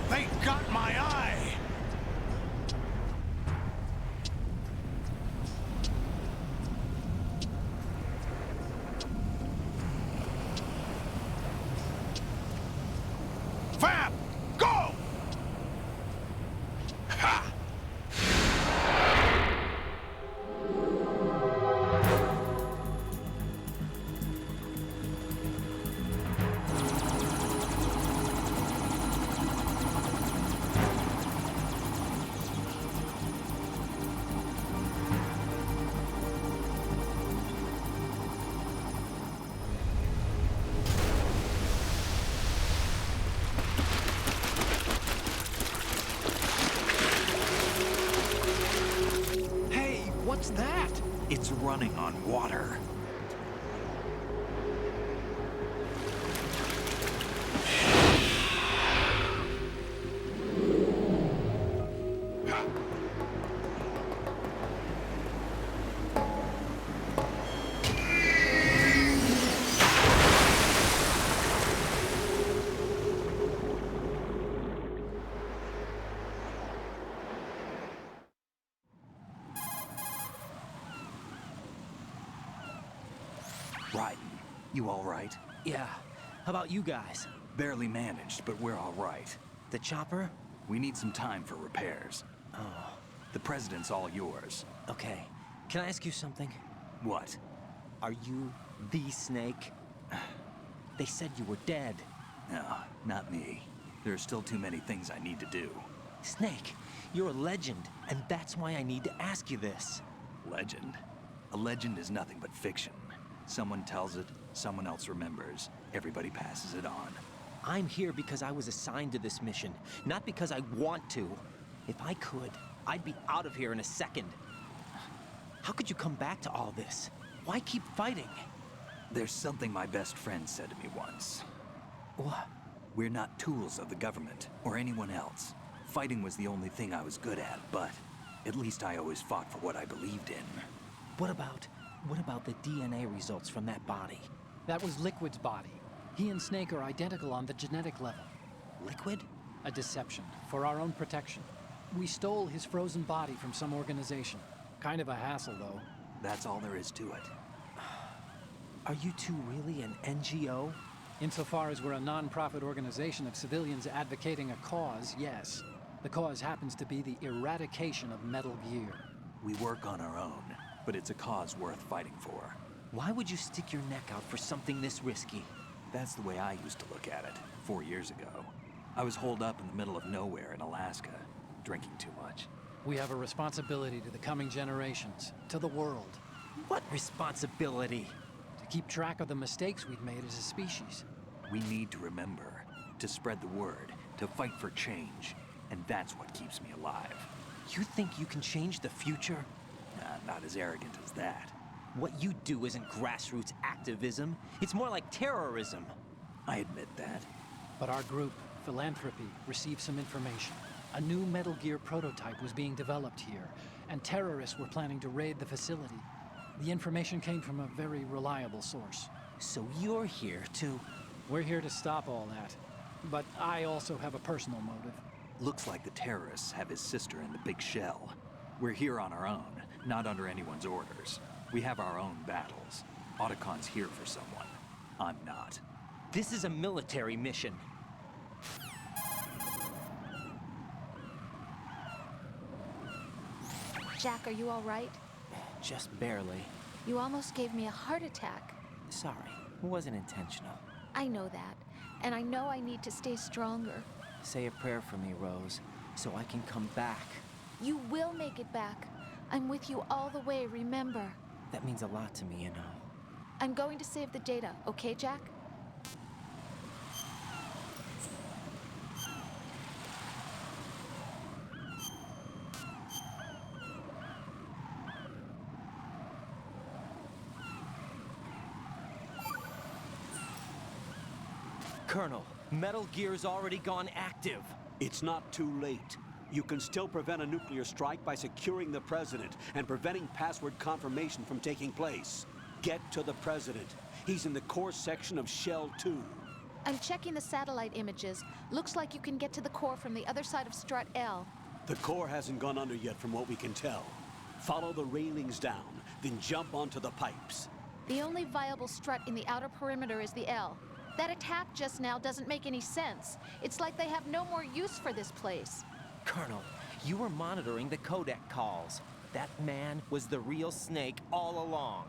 They got my eye! Fab! Go! Ha! Hey, what's that? It's running on water. Raiden, you all right? Yeah. How about you guys? Barely managed, but we're all right. The chopper? We need some time for repairs. Oh. The president's all yours. Okay. Can I ask you something? What? Are you the Snake? They said you were dead. No, not me. There are still too many things I need to do. Snake, you're a legend, and that's why I need to ask you this. Legend? A legend is nothing but fiction. Someone tells it, someone else remembers, everybody passes it on. I'm here because I was assigned to this mission, not because I want to. If I could, I'd be out of here in a second. How could you come back to all this? Why keep fighting? There's something my best friend said to me once. What? We're not tools of the government or anyone else. Fighting was the only thing I was good at, but at least I always fought for what I believed in. What about the DNA results from that body? That was Liquid's body. He and Snake are identical on the genetic level. Liquid? A deception, for our own protection. We stole his frozen body from some organization. Kind of a hassle, though. That's all there is to it. Are you two really an NGO? Insofar as we're a non-profit organization of civilians advocating a cause, yes. The cause happens to be the eradication of Metal Gear. We work on our own, but it's a cause worth fighting for. Why would you stick your neck out for something this risky? That's the way I used to look at it, 4 years ago. I was holed up in the middle of nowhere in Alaska, drinking too much. We have a responsibility to the coming generations, to the world. What responsibility? To keep track of the mistakes we've made as a species. We need to remember, to spread the word, to fight for change, and that's what keeps me alive. You think you can change the future? Not as arrogant as that. What you do isn't grassroots activism. It's more like terrorism. I admit that. But our group, Philanthropy, received some information. A new Metal Gear prototype was being developed here, and terrorists were planning to raid the facility. The information came from a very reliable source. So you're here to... We're here to stop all that. But I also have a personal motive. Looks like the terrorists have his sister in the big shell. We're here on our own, not under anyone's orders. We have our own battles. Otacon's here for someone. I'm not. This is a military mission. Jack, are you all right? Just barely. You almost gave me a heart attack. Sorry, it wasn't intentional. I know that, and I know I need to stay stronger. Say a prayer for me, Rose, so I can come back. You will make it back. I'm with you all the way, remember? That means a lot to me, you know. I'm going to save the data, okay, Jack? Colonel, Metal Gear's already gone active. It's not too late. You can still prevent a nuclear strike by securing the President and preventing password confirmation from taking place. Get to the President. He's in the core section of Shell 2. I'm checking the satellite images. Looks like you can get to the core from the other side of Strut L. The core hasn't gone under yet from what we can tell. Follow the railings down, then jump onto the pipes. The only viable strut in the outer perimeter is the L. That attack just now doesn't make any sense. It's like they have no more use for this place. Colonel, you were monitoring the codec calls. That man was the real Snake all along.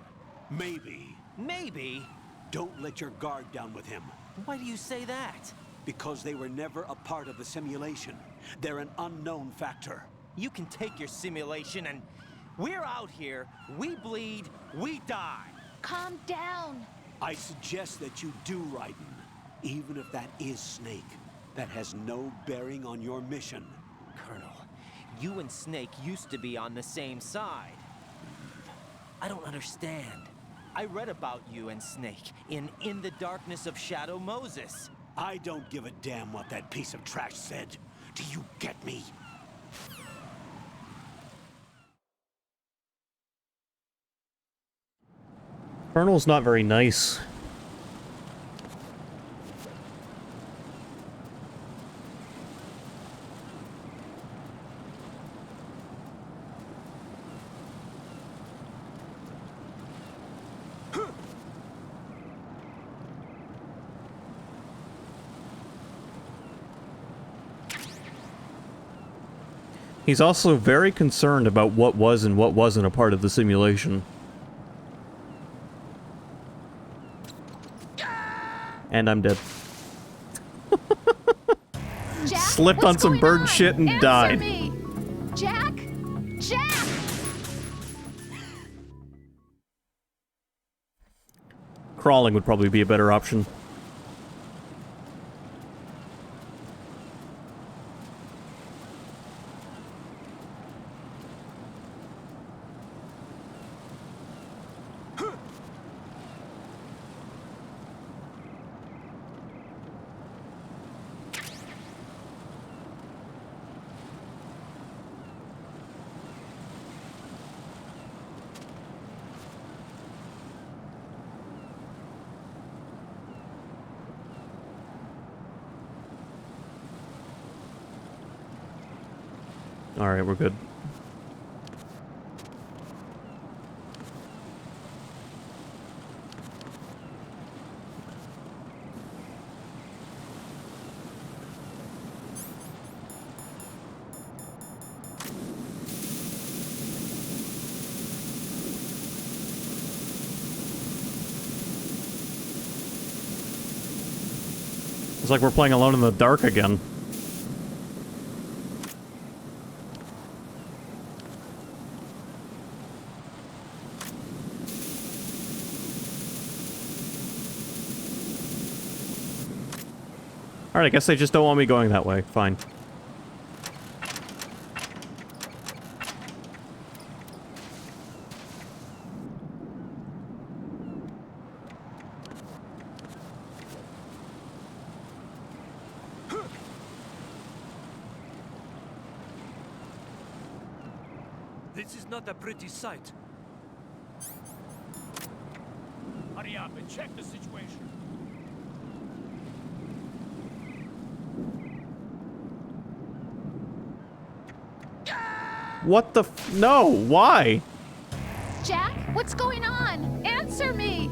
Maybe. Maybe? Don't let your guard down with him. Why do you say that? Because they were never a part of the simulation. They're an unknown factor. You can take your simulation and... We're out here, we bleed, we die. Calm down. I suggest that you do, Raiden. Even if that is Snake. That has no bearing on your mission. Colonel, you and Snake used to be on the same side. I don't understand. I read about you and Snake in the Darkness of Shadow Moses. I don't give a damn what that piece of trash said. Do you get me? Colonel's not very nice. He's also very concerned about what was and what wasn't a part of the simulation. And I'm dead. slipped on some bird shit and Answer died. me! Jack? Jack! Crawling would probably be a better option. Alright, we're good. It's like we're playing Alone in the Dark again. Alright, I guess they just don't want me going that way. Fine. This is not a pretty sight. Hurry up and check the situation. What the f- No, why? Jack, what's going on? Answer me!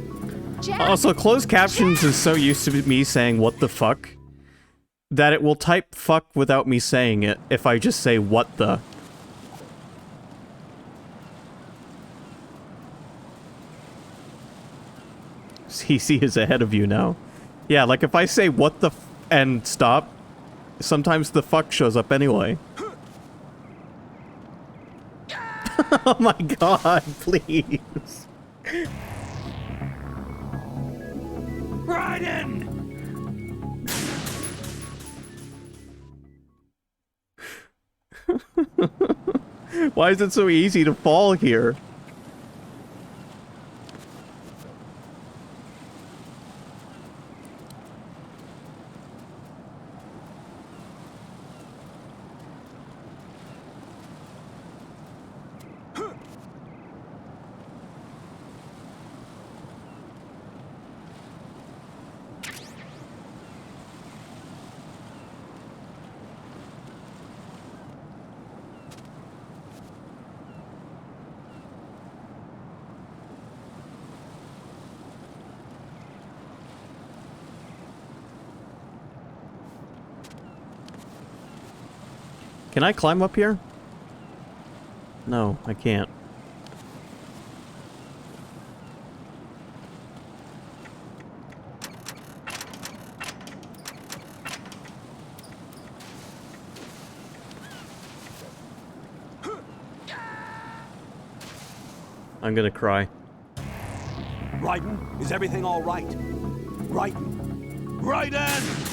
Jack! Also, closed captions is so used to me saying what the fuck that it will type fuck without me saying it if I just say what the. CC is ahead of you now. Yeah, like if I say what the f and stop, sometimes the fuck shows up anyway. Oh my god, please. Raiden! Why is it so easy to fall here? Can I climb up here? No, I can't. I'm gonna cry. Raiden, is everything all right? Raiden! Raiden!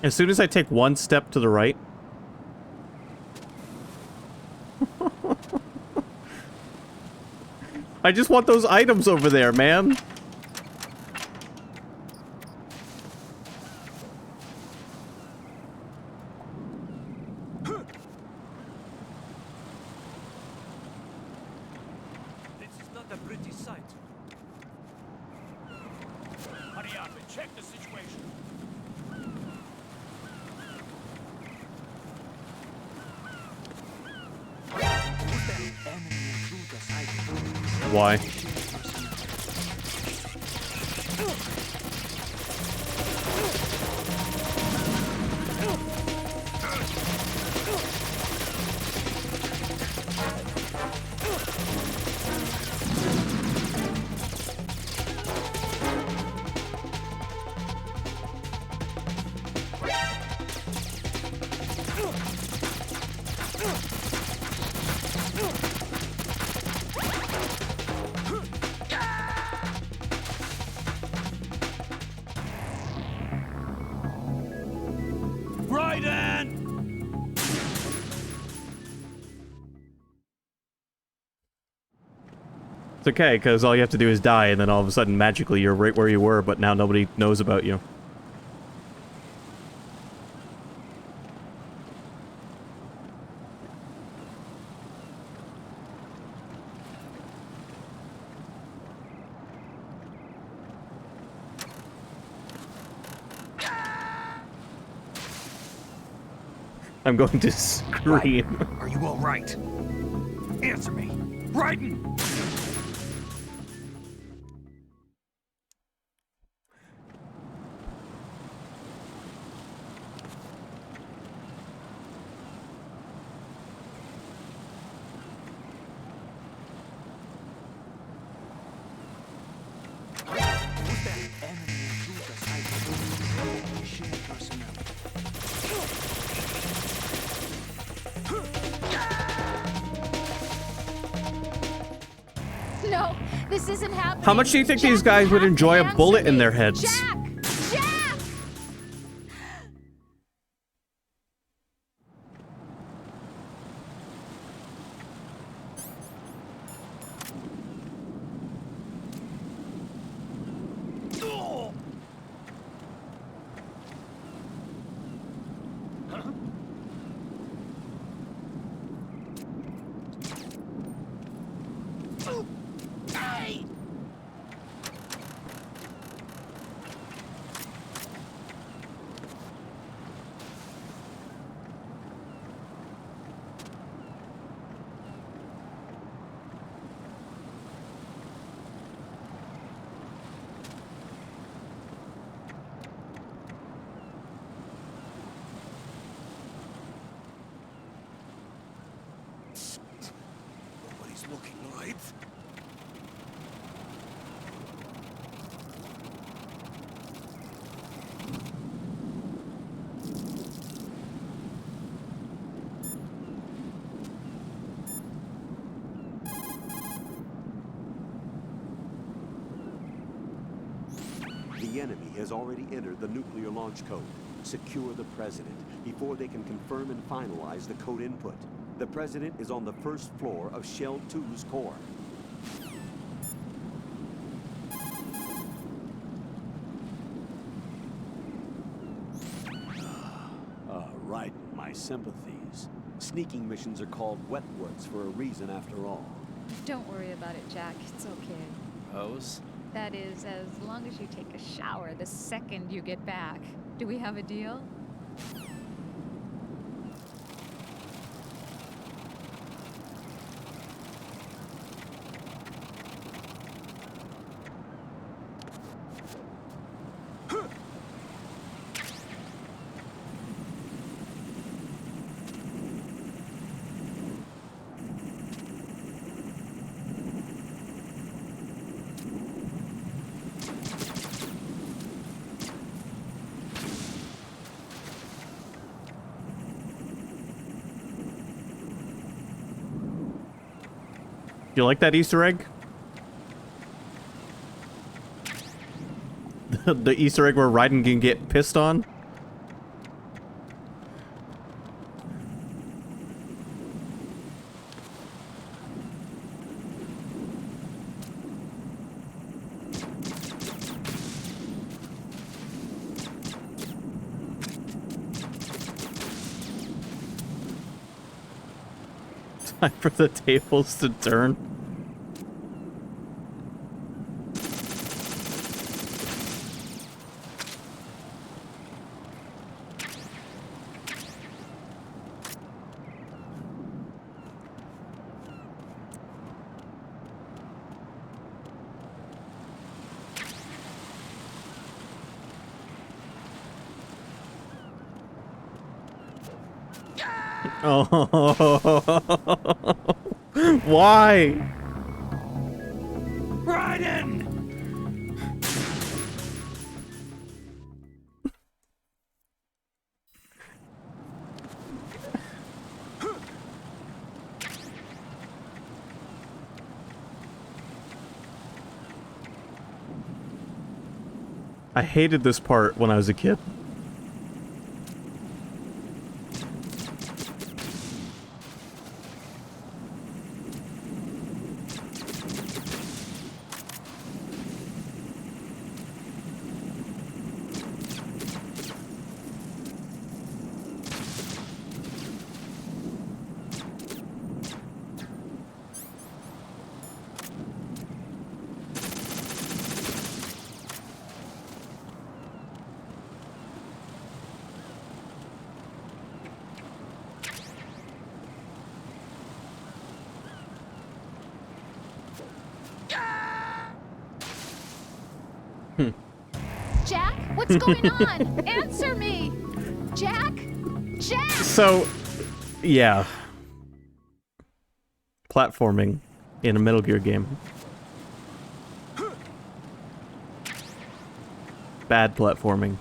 As soon as I take one step to the right... I just want those items over there, man. This is not a pretty sight. Hurry up and check the situation. Why? It's okay, because all you have to do is die, and then all of a sudden, magically, you're right where you were, but now nobody knows about you. I'm going to scream. Are you all right? Answer me. Raiden! No, this isn't happening. How much do you think Jack, these guys you would have enjoy to a bullet answer in me. their heads? Jack! Jack! Nobody's looking, right? The enemy has already entered the nuclear launch code. Secure the President before they can confirm and finalize the code input. The President is on the first floor of Shell 2's core. Right, my sympathies. Sneaking missions are called Wetwoods for a reason after all. Don't worry about it, Jack. It's okay. Pose? That is, as long as you take a shower the second you get back. Do we have a deal? You like that Easter egg? The Easter egg where Raiden can get pissed on? Time for the tables to turn. Oh, why? Raiden! I hated this part when I was a kid. Jack, what's going on? Answer me! Jack? Jack! So, yeah. Platforming in a Metal Gear game. Bad platforming.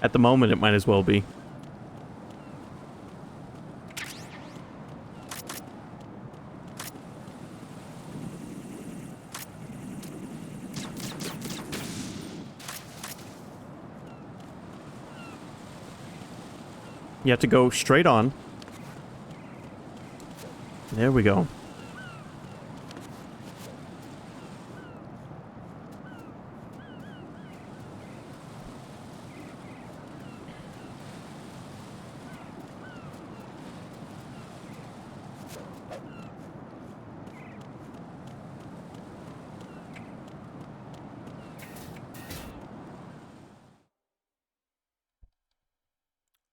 At the moment, it might as well be. You have to go straight on. There we go.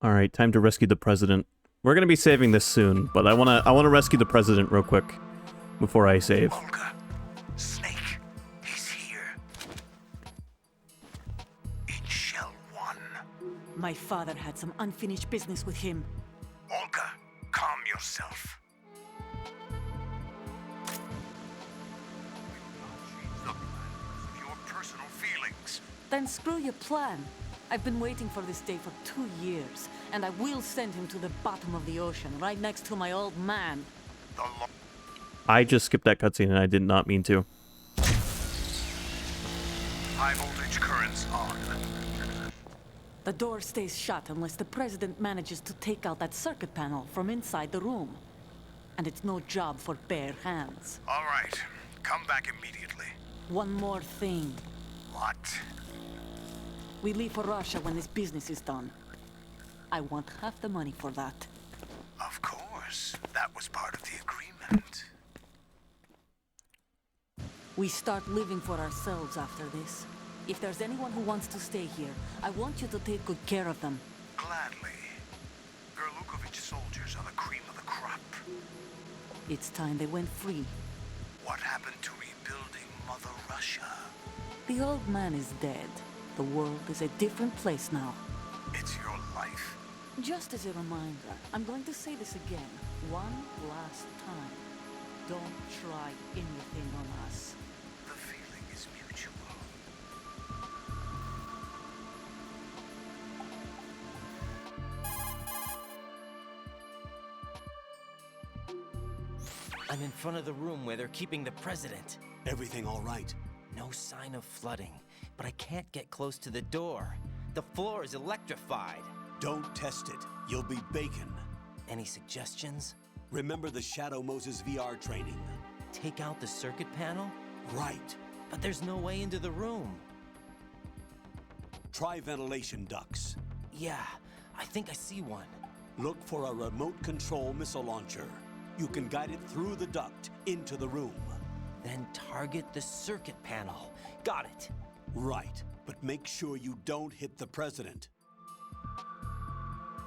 Alright, time to rescue the president. We're gonna be saving this soon, but I wanna rescue the president real quick before I save. Olga, Snake, he's here. In Shell 1. My father had some unfinished business with him. Olga, calm yourself. Your personal feelings. Then screw your plan. I've been waiting for this day for 2 years, and I will send him to the bottom of the ocean, right next to my old man. I just skipped that cutscene and I did not mean to. High voltage currents on. The door stays shut unless the president manages to take out that circuit panel from inside the room. And it's no job for bare hands. All right, come back immediately. One more thing. What? We leave for Russia when this business is done. I want half the money for that. Of course. That was part of the agreement. We start living for ourselves after this. If there's anyone who wants to stay here, I want you to take good care of them. Gladly. Gurlukovich soldiers are the cream of the crop. It's time they went free. What happened to rebuilding Mother Russia? The old man is dead. The world is a different place now. It's your life. Just as a reminder, I'm going to say this again, one last time. Don't try anything on us. The feeling is mutual. I'm in front of the room where they're keeping the president. Everything all right? No sign of flooding, but I can't get close to the door. The floor is electrified. Don't test it. You'll be bacon. Any suggestions? Remember the Shadow Moses VR training? Take out the circuit panel? Right. But there's no way into the room. Try ventilation ducts. Yeah, I think I see one. Look for a remote control missile launcher. You can guide it through the duct into the room. Then target the circuit panel. Got it. Right, but make sure you don't hit the president.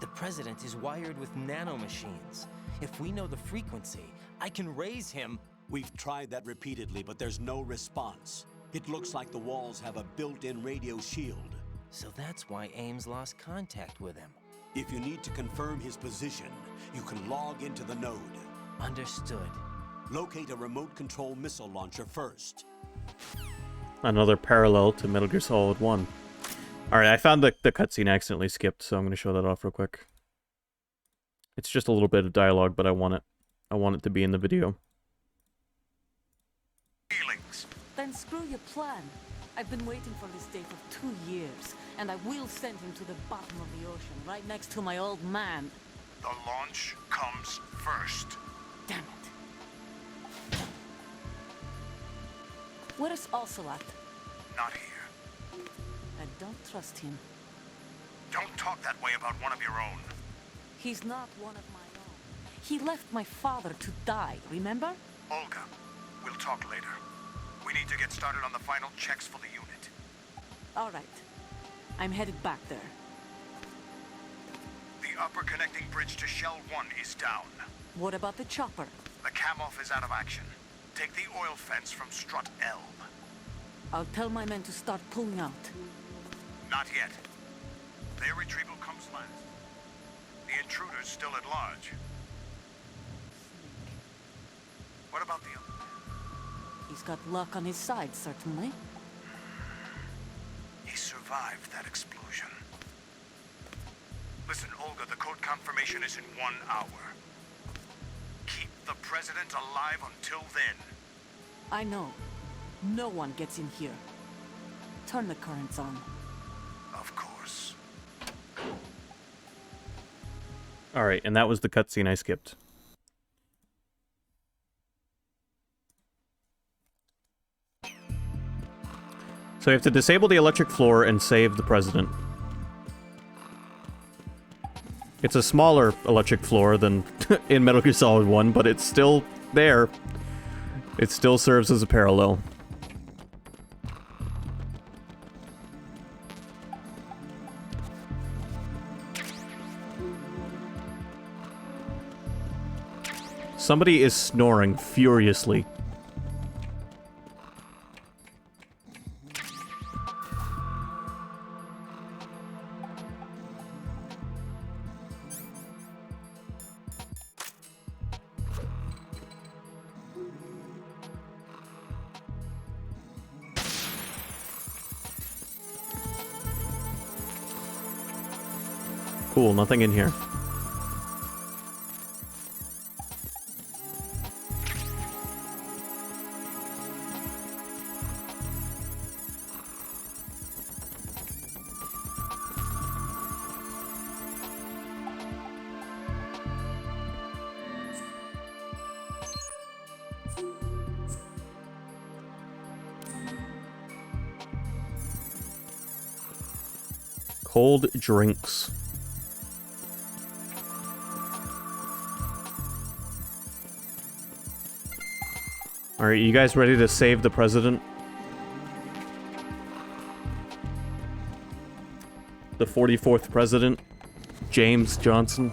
The president is wired with nanomachines. If we know the frequency, I can raise him. We've tried that repeatedly, but there's no response. It looks like the walls have a built-in radio shield. So that's why Ames lost contact with him. If you need to confirm his position, you can log into the node. Understood. Locate a remote control missile launcher first. Another parallel to Metal Gear Solid 1. Alright, I found the cutscene I accidentally skipped, so I'm going to show that off real quick. It's just a little bit of dialogue, but I want it. I want it to be in the video. Then screw your plan. I've been waiting for this day for 2 years, and I will send him to the bottom of the ocean, right next to my old man. The launch comes first. Damn it. Where's Ocelot? Not here. I don't trust him. Don't talk that way about one of your own. He's not one of my own. He left my father to die, remember? Olga, we'll talk later. We need to get started on the final checks for the unit. All right. I'm headed back there. The upper connecting bridge to Shell 1 is down. What about the chopper? The cam-off is out of action. Take the oil fence from strut L. I'll tell my men to start pulling out. Not yet. Their retrieval comes last. The intruder's still at large. What about the other? He's got luck on his side, certainly. He survived that explosion. Listen, Olga, the code confirmation is in 1 hour. Keep the president alive until then. I know. No one gets in here. Turn the currents on. Of course. Alright, and that was the cutscene I skipped. So you have to disable the electric floor and save the president. It's a smaller electric floor than in Metal Gear Solid 1, but it's still there. It still serves as a parallel. Somebody is snoring furiously. Cool, nothing in here. Cold drinks. Alright, you guys ready to save the president? The 44th president, James Johnson.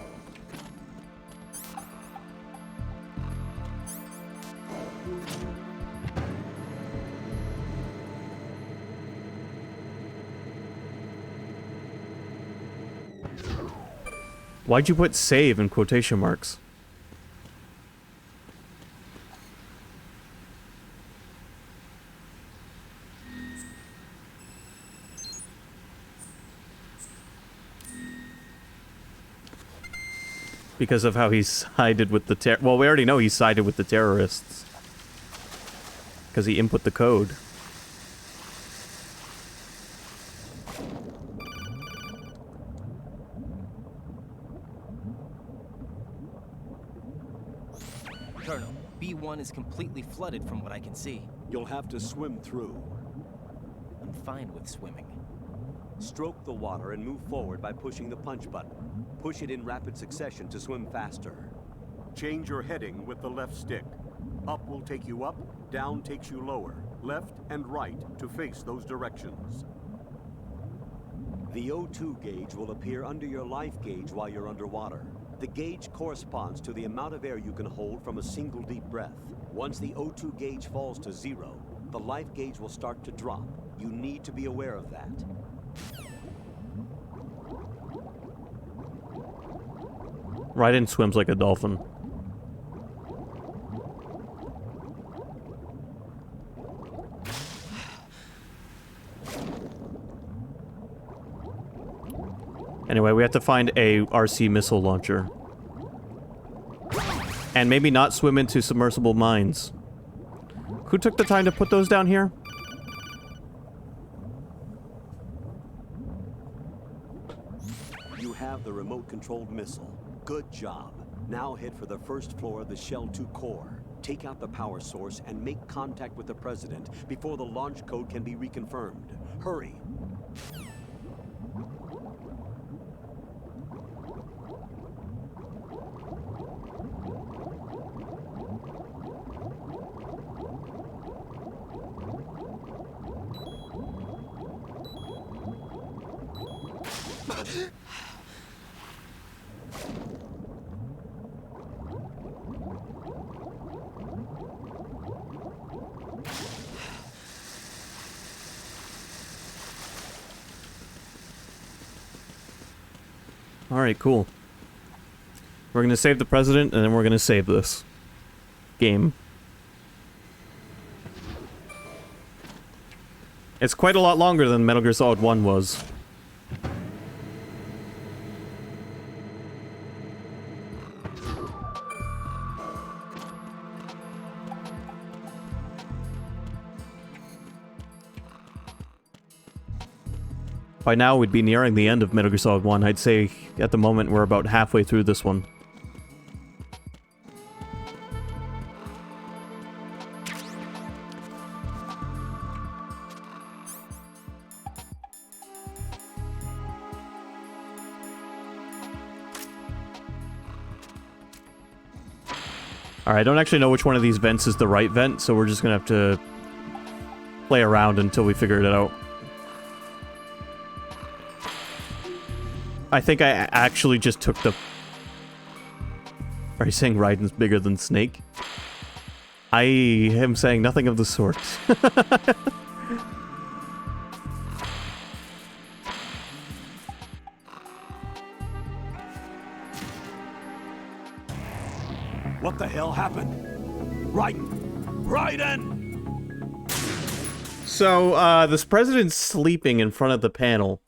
Why'd you put save in quotation marks? Because of how he sided with the well, we already know he sided with the terrorists. Because he input the code. Colonel, B1 is completely flooded from what I can see. You'll have to swim through. I'm fine with swimming. Stroke the water and move forward by pushing the punch button. Push it in rapid succession to swim faster. Change your heading with the left stick. Up will take you up, down takes you lower. Left and right to face those directions. The O2 gauge will appear under your life gauge while you're underwater. The gauge corresponds to the amount of air you can hold from a single deep breath. Once the O2 gauge falls to 0, the life gauge will start to drop. You need to be aware of that. Raiden swims like a dolphin. Anyway, we have to find a RC missile launcher. And maybe not swim into submersible mines. Who took the time to put those down here? You have the remote-controlled missile. Good job. Now head for the first floor of the Shell 2 core. Take out the power source and make contact with the President before the launch code can be reconfirmed. Hurry. Alright, cool. We're gonna save the President, and then we're gonna save this game. It's quite a lot longer than Metal Gear Solid 1 was. By now, we'd be nearing the end of Metal Gear Solid 1. I'd say, at the moment, we're about halfway through this one. Alright, I don't actually know which one of these vents is the right vent, so we're just gonna have to play around until we figure it out. I think I actually just took the... Are you saying Raiden's bigger than Snake? I am saying nothing of the sort. What the hell happened? Raiden! So, this president's sleeping in front of the panel.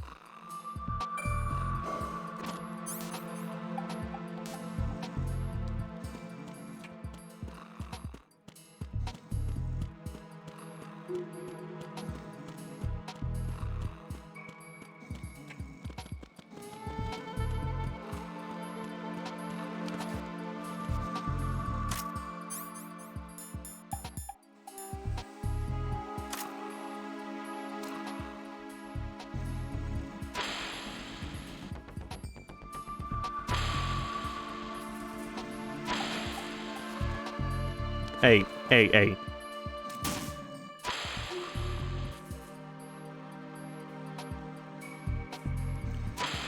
Hey.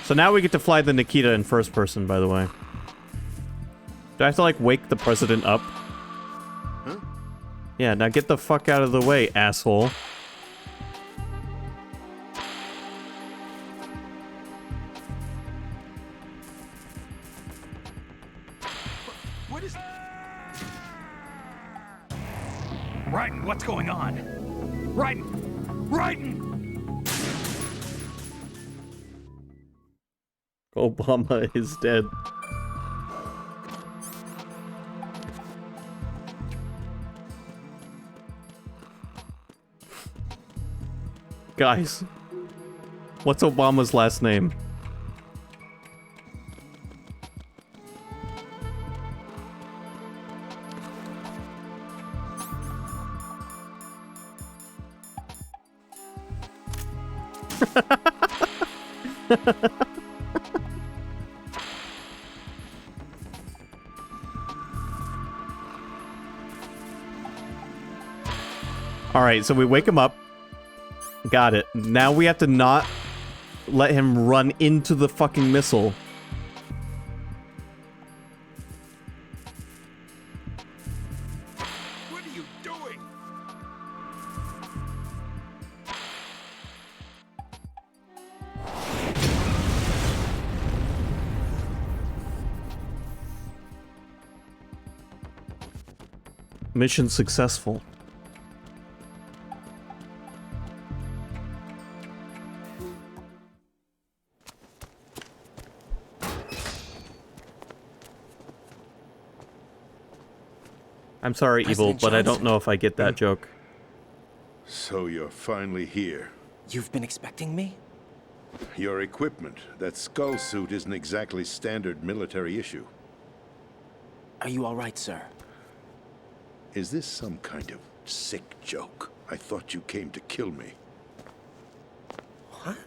So now we get to fly the Nikita in first person, by the way. Do I have to, like, wake the president up? Huh? Yeah, now get the fuck out of the way, asshole. What is... Raiden, what's going on? Raiden! Obama is dead. Guys, what's Obama's last name? Alright, so we wake him up. Got it. Now we have to not let him run into the fucking missile. What are you doing? Mission successful. I'm sorry, Evil, President but I don't Johnson. know if I get that joke. So you're finally here. You've been expecting me? Your equipment, that skull suit, isn't exactly standard military issue. Are you all right, sir? Is this some kind of sick joke? I thought you came to kill me. What?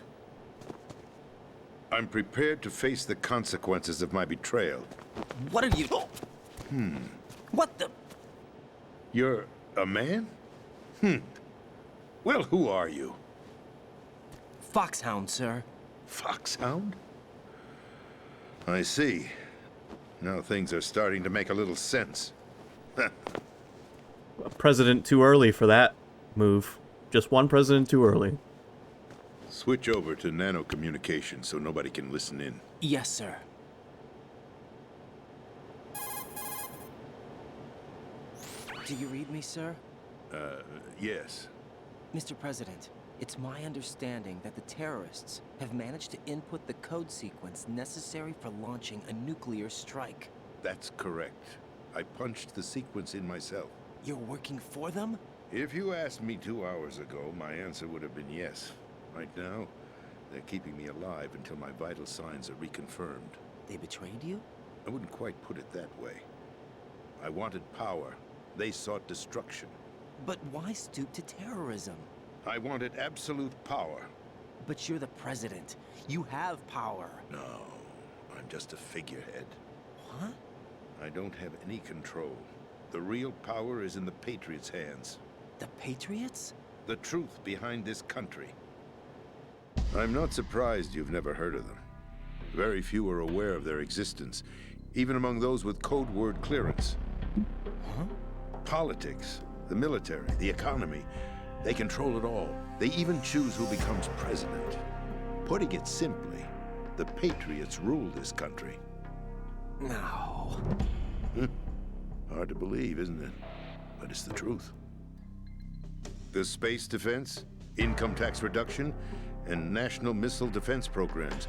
I'm prepared to face the consequences of my betrayal. What are you... What the... You're a man? Well, who are you? Foxhound, sir. Foxhound? I see. Now things are starting to make a little sense. President too early for that move. Just one president too early. Switch over to nano communication so nobody can listen in. Yes, sir. Do you read me, sir? Yes. Mr. President, it's my understanding that the terrorists have managed to input the code sequence necessary for launching a nuclear strike. That's correct. I punched the sequence in myself. You're working for them? If you asked me 2 hours ago, my answer would have been yes. Right now, they're keeping me alive until my vital signs are reconfirmed. They betrayed you? I wouldn't quite put it that way. I wanted power. They sought destruction. But why stoop to terrorism? I wanted absolute power. But you're the president. You have power. No, I'm just a figurehead. What? I don't have any control. The real power is in the Patriots' hands. The Patriots? The truth behind this country. I'm not surprised you've never heard of them. Very few are aware of their existence, even among those with code word clearance. Huh? Politics, the military, the economy, they control it all. They even choose who becomes president. Putting it simply, the Patriots rule this country. No. Hard to believe, isn't it? But it's the truth. The space defense, income tax reduction, and national missile defense programs.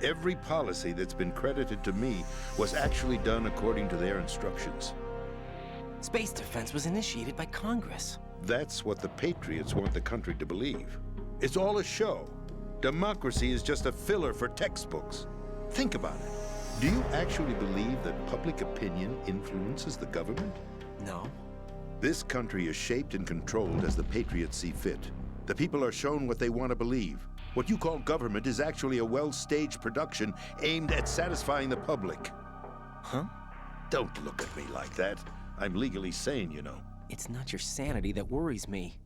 Every policy that's been credited to me was actually done according to their instructions. Space defense was initiated by Congress. That's what the Patriots want the country to believe. It's all a show. Democracy is just a filler for textbooks. Think about it. Do you actually believe that public opinion influences the government? No. This country is shaped and controlled as the Patriots see fit. The people are shown what they want to believe. What you call government is actually a well-staged production aimed at satisfying the public. Huh? Don't look at me like that. I'm legally sane, you know. It's not your sanity that worries me.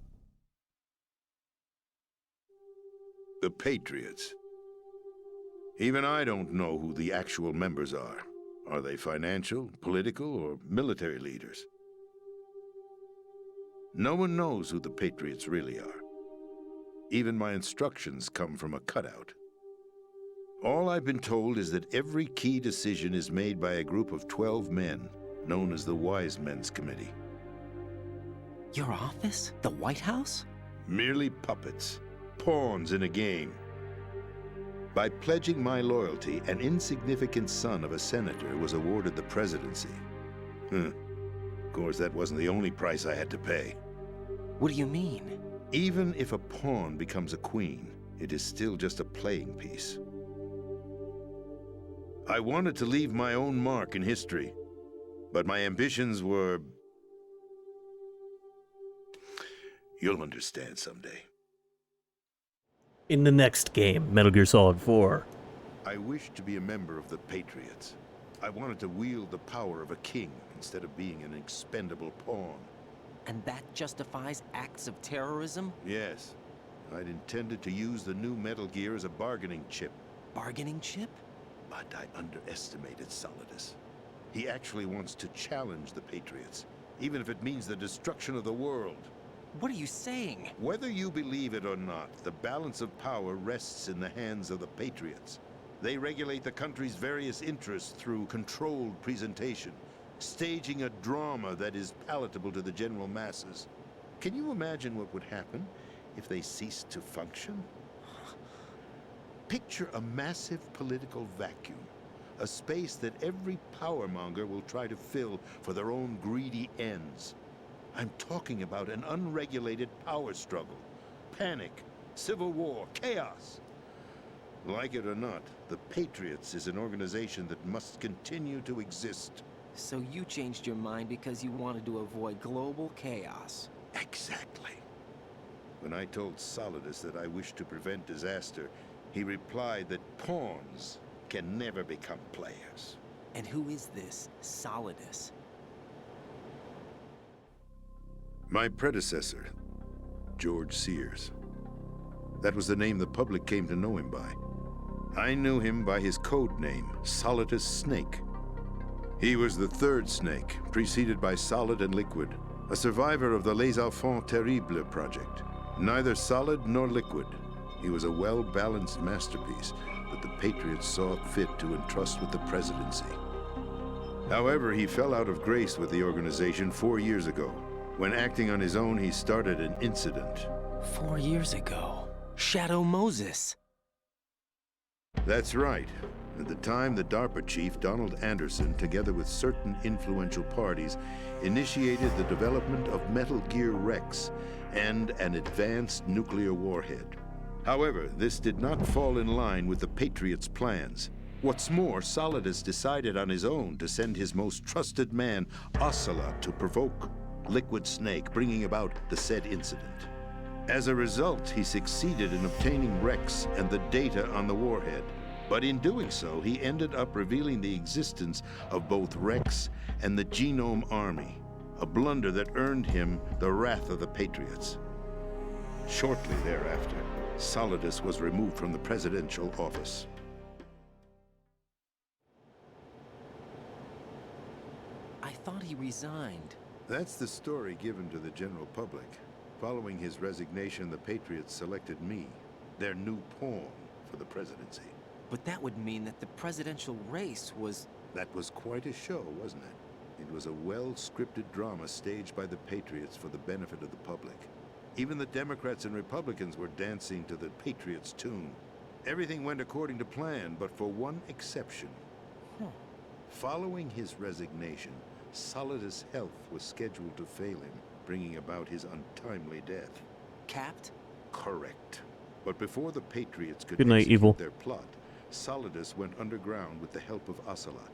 The Patriots. Even I don't know who the actual members are. Are they financial, political, or military leaders? No one knows who the Patriots really are. Even my instructions come from a cutout. All I've been told is that every key decision is made by a group of 12 men, known as the Wise Men's Committee. Your office? The White House? Merely puppets, pawns in a game. By pledging my loyalty, an insignificant son of a senator was awarded the presidency. Of course, that wasn't the only price I had to pay. What do you mean? Even if a pawn becomes a queen, it is still just a playing piece. I wanted to leave my own mark in history, but my ambitions were... You'll understand someday. in the next game, Metal Gear Solid 4. I wished to be a member of the Patriots. I wanted to wield the power of a king instead of being an expendable pawn. And that justifies acts of terrorism? Yes. I'd intended to use the new Metal Gear as a bargaining chip. Bargaining chip? But I underestimated Solidus. He actually wants to challenge the Patriots, even if it means the destruction of the world. What are you saying? Whether you believe it or not, the balance of power rests in the hands of the Patriots. They regulate the country's various interests through controlled presentation, staging a drama that is palatable to the general masses. Can you imagine what would happen if they ceased to function? Picture a massive political vacuum, a space that every powermonger will try to fill for their own greedy ends. I'm talking about an unregulated power struggle, panic, civil war, chaos. Like it or not, the Patriots is an organization that must continue to exist. So you changed your mind because you wanted to avoid global chaos. Exactly. When I told Solidus that I wished to prevent disaster, he replied that pawns can never become players. And who is this Solidus? My predecessor, George Sears. That was the name the public came to know him by. I knew him by his code name, Solidus Snake. He was the third Snake, preceded by Solid and Liquid, a survivor of the Les Enfants Terribles project. Neither solid nor liquid, he was a well-balanced masterpiece that the Patriots saw fit to entrust with the presidency. However, he fell out of grace with the organization 4 years ago. When acting on his own, he started an incident. 4 years ago? Shadow Moses! That's right. At the time, the DARPA chief, Donald Anderson, together with certain influential parties, initiated the development of Metal Gear Rex and an advanced nuclear warhead. However, this did not fall in line with the Patriots' plans. What's more, Solidus decided on his own to send his most trusted man, Ocelot, to provoke Liquid Snake, bringing about the said incident. As a result, he succeeded in obtaining Rex and the data on the warhead. But in doing so, he ended up revealing the existence of both Rex and the Genome Army, a blunder that earned him the wrath of the Patriots. Shortly thereafter, Solidus was removed from the presidential office. I thought he resigned. That's the story given to the general public. Following his resignation, the Patriots selected me, their new pawn, for the presidency. But that would mean that the presidential race was... That was quite a show, wasn't it? It was a well-scripted drama staged by the Patriots for the benefit of the public. Even the Democrats and Republicans were dancing to the Patriots' tune. Everything went according to plan, but for one exception. Following his resignation, Solidus' health was scheduled to fail him, bringing about his untimely death. Capped? Correct. But before the Patriots could Good night, execute Evil. their plot, Solidus went underground with the help of Ocelot.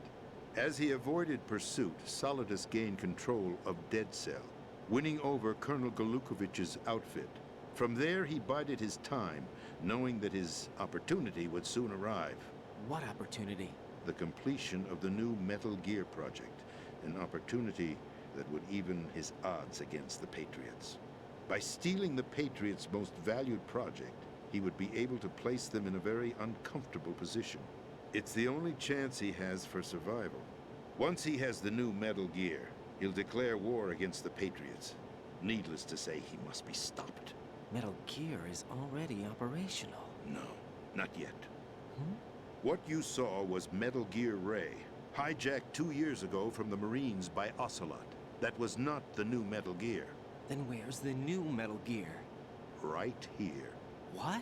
As he avoided pursuit, Solidus gained control of Dead Cell, winning over Colonel Golukovich's outfit. From there, he bided his time, knowing that his opportunity would soon arrive. What opportunity? The completion of the new Metal Gear project, an opportunity that would even his odds against the Patriots. By stealing the Patriots' most valued project, he would be able to place them in a very uncomfortable position. It's the only chance he has for survival. Once he has the new Metal Gear, he'll declare war against the Patriots. Needless to say, he must be stopped. Metal Gear is already operational. No, not yet. What you saw was Metal Gear Ray, hijacked 2 years ago from the Marines by Ocelot. That was not the new Metal Gear. Then where's the new Metal Gear? Right here. What?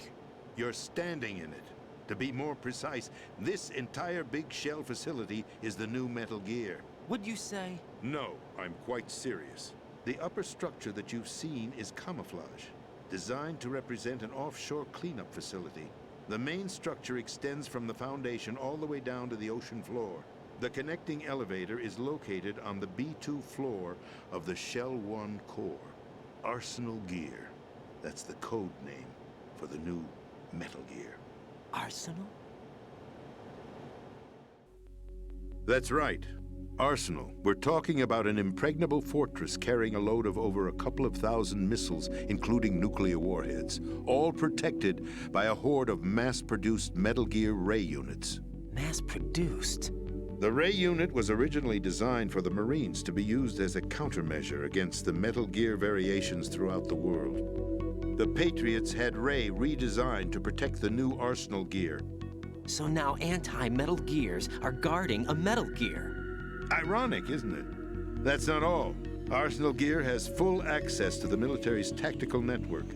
You're standing in it. To be more precise, this entire big shell facility is the new Metal Gear. What'd you say? No, I'm quite serious. The upper structure that you've seen is camouflage, designed to represent an offshore cleanup facility. The main structure extends from the foundation all the way down to the ocean floor. The connecting elevator is located on the B2 floor of the Shell 1 core. Arsenal Gear. That's the code name for the new Metal Gear. Arsenal? That's right. Arsenal. We're talking about an impregnable fortress carrying a load of over a couple of thousand missiles, including nuclear warheads, all protected by a horde of mass-produced Metal Gear Ray units. Mass-produced? The Ray unit was originally designed for the Marines to be used as a countermeasure against the Metal Gear variations throughout the world. The Patriots had Ray redesigned to protect the new Arsenal gear. So now anti-Metal Gears are guarding a Metal Gear. Ironic, isn't it? That's not all. Arsenal Gear has full access to the military's tactical network,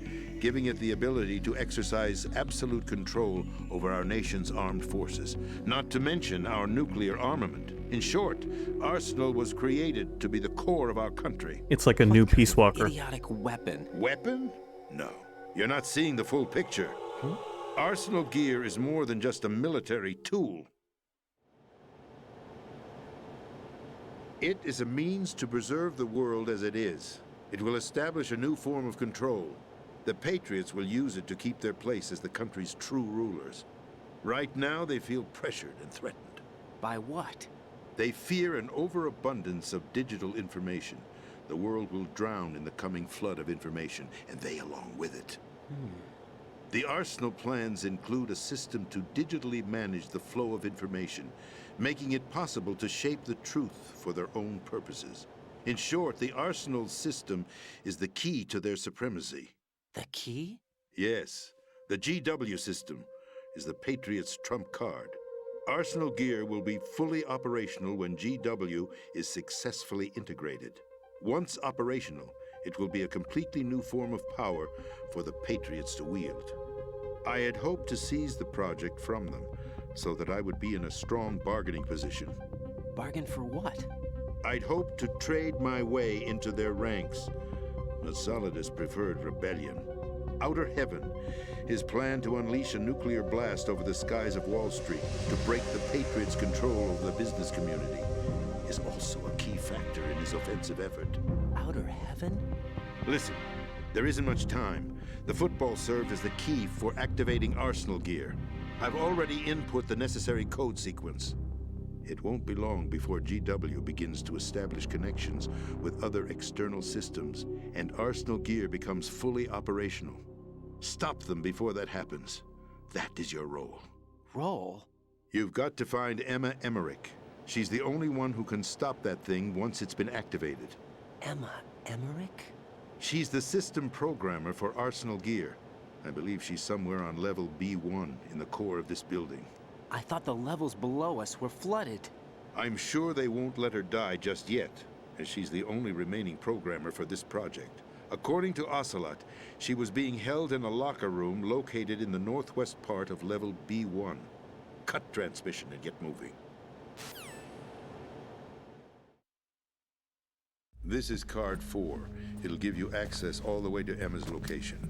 giving it the ability to exercise absolute control over our nation's armed forces, not to mention our nuclear armament. In short, Arsenal was created to be the core of our country. It's like a new Peace Walker. Idiotic weapon. Weapon? No. You're not seeing the full picture. Arsenal Gear is more than just a military tool. It is a means to preserve the world as it is. It will establish a new form of control. The Patriots will use it to keep their place as the country's true rulers. Right now, they feel pressured and threatened. By what? They fear an overabundance of digital information. The world will drown in the coming flood of information, and they along with it. The Arsenal plans include a system to digitally manage the flow of information, making it possible to shape the truth for their own purposes. In short, the Arsenal system is the key to their supremacy. The key? Yes. The GW system is the Patriots' trump card. Arsenal Gear will be fully operational when GW is successfully integrated. Once operational, it will be a completely new form of power for the Patriots to wield. I had hoped to seize the project from them, so that I would be in a strong bargaining position. Bargain for what? I'd hoped to trade my way into their ranks. But Solidus preferred rebellion. Outer Heaven, his plan to unleash a nuclear blast over the skies of Wall Street to break the Patriots' control over the business community, is also a key factor in his offensive effort. Outer Heaven? Listen, there isn't much time. The football served as the key for activating Arsenal Gear. I've already input the necessary code sequence. It won't be long before GW begins to establish connections with other external systems, and Arsenal Gear becomes fully operational. Stop them before that happens. That is your role. Role? You've got to find Emma Emmerich. She's the only one who can stop that thing once it's been activated. Emma Emmerich? She's the system programmer for Arsenal Gear. I believe she's somewhere on level B1 in the core of this building. I thought the levels below us were flooded. I'm sure they won't let her die just yet, as she's the only remaining programmer for this project. According to Ocelot, she was being held in a locker room located in the northwest part of level B1. Cut transmission and get moving. This is card 4. It'll give you access all the way to Emma's location.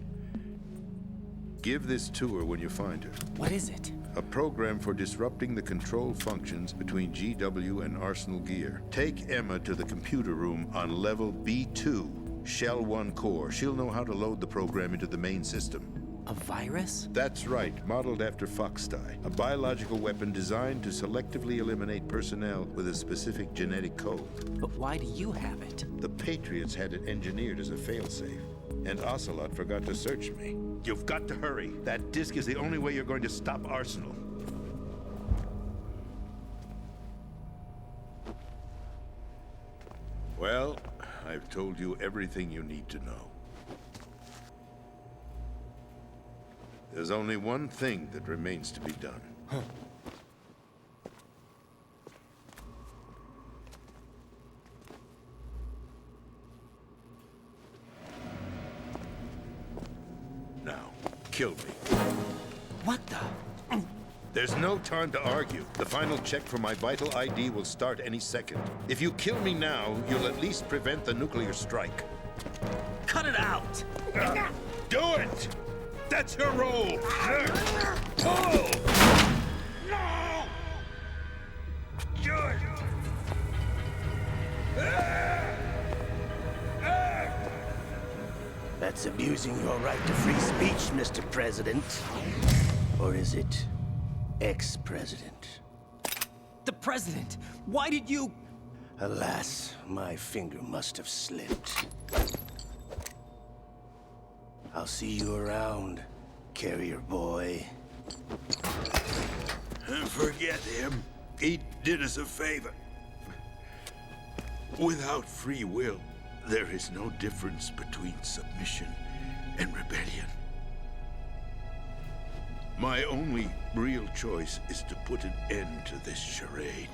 Give this to her when you find her. What is it? A program for disrupting the control functions between GW and Arsenal Gear. Take Emma to the computer room on level B2, Shell 1 core. She'll know how to load the program into the main system. A virus? That's right, modeled after Foxdie. A biological weapon designed to selectively eliminate personnel with a specific genetic code. But why do you have it? The Patriots had it engineered as a failsafe, and Ocelot forgot to search me. You've got to hurry. That disk is the only way you're going to stop Arsenal. Well, I've told you everything you need to know. There's only one thing that remains to be done. Now, kill me. What the? There's no time to argue. The final check for my vital ID will start any second. If you kill me now, you'll at least prevent the nuclear strike. Cut it out! Do it! That's your role! Pull! No! Good! That's abusing your right to free speech, Mr. President. Or is it ex-president? The president! Why did you... Alas, my finger must have slipped. I'll see you around, carrier boy. Forget him. He did us a favor. Without free will, there is no difference between submission and rebellion. My only real choice is to put an end to this charade.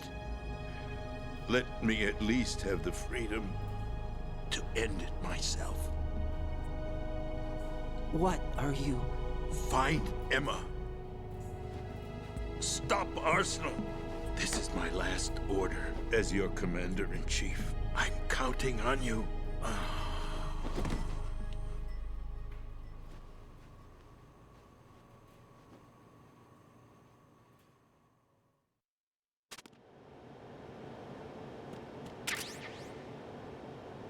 Let me at least have the freedom to end it myself. What are you... Find Emma. Stop Arsenal. This is my last order as your commander-in-chief. I'm counting on you.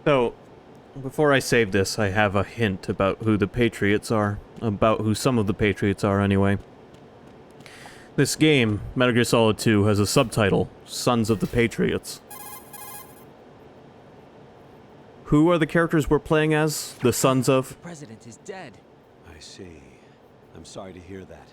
So, before I save this, I have a hint about who the Patriots are. About who some of the Patriots are, anyway. This game, Metal Gear Solid 2, has a subtitle, Sons of the Patriots. Who are the characters we're playing as? The sons of? The president is dead. I see. I'm sorry to hear that.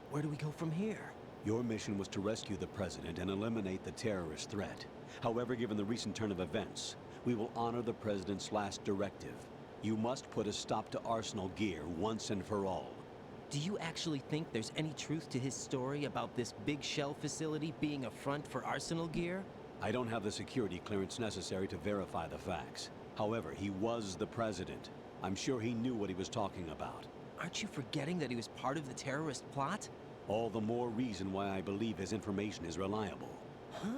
Where do we go from here? Your mission was to rescue the president and eliminate the terrorist threat. However, given the recent turn of events, we will honor the president's last directive. You must put a stop to Arsenal Gear once and for all. Do you actually think there's any truth to his story about this big shell facility being a front for Arsenal Gear? I don't have the security clearance necessary to verify the facts. However, he was the president. I'm sure he knew what he was talking about. Aren't you forgetting that he was part of the terrorist plot? All the more reason why I believe his information is reliable. Huh?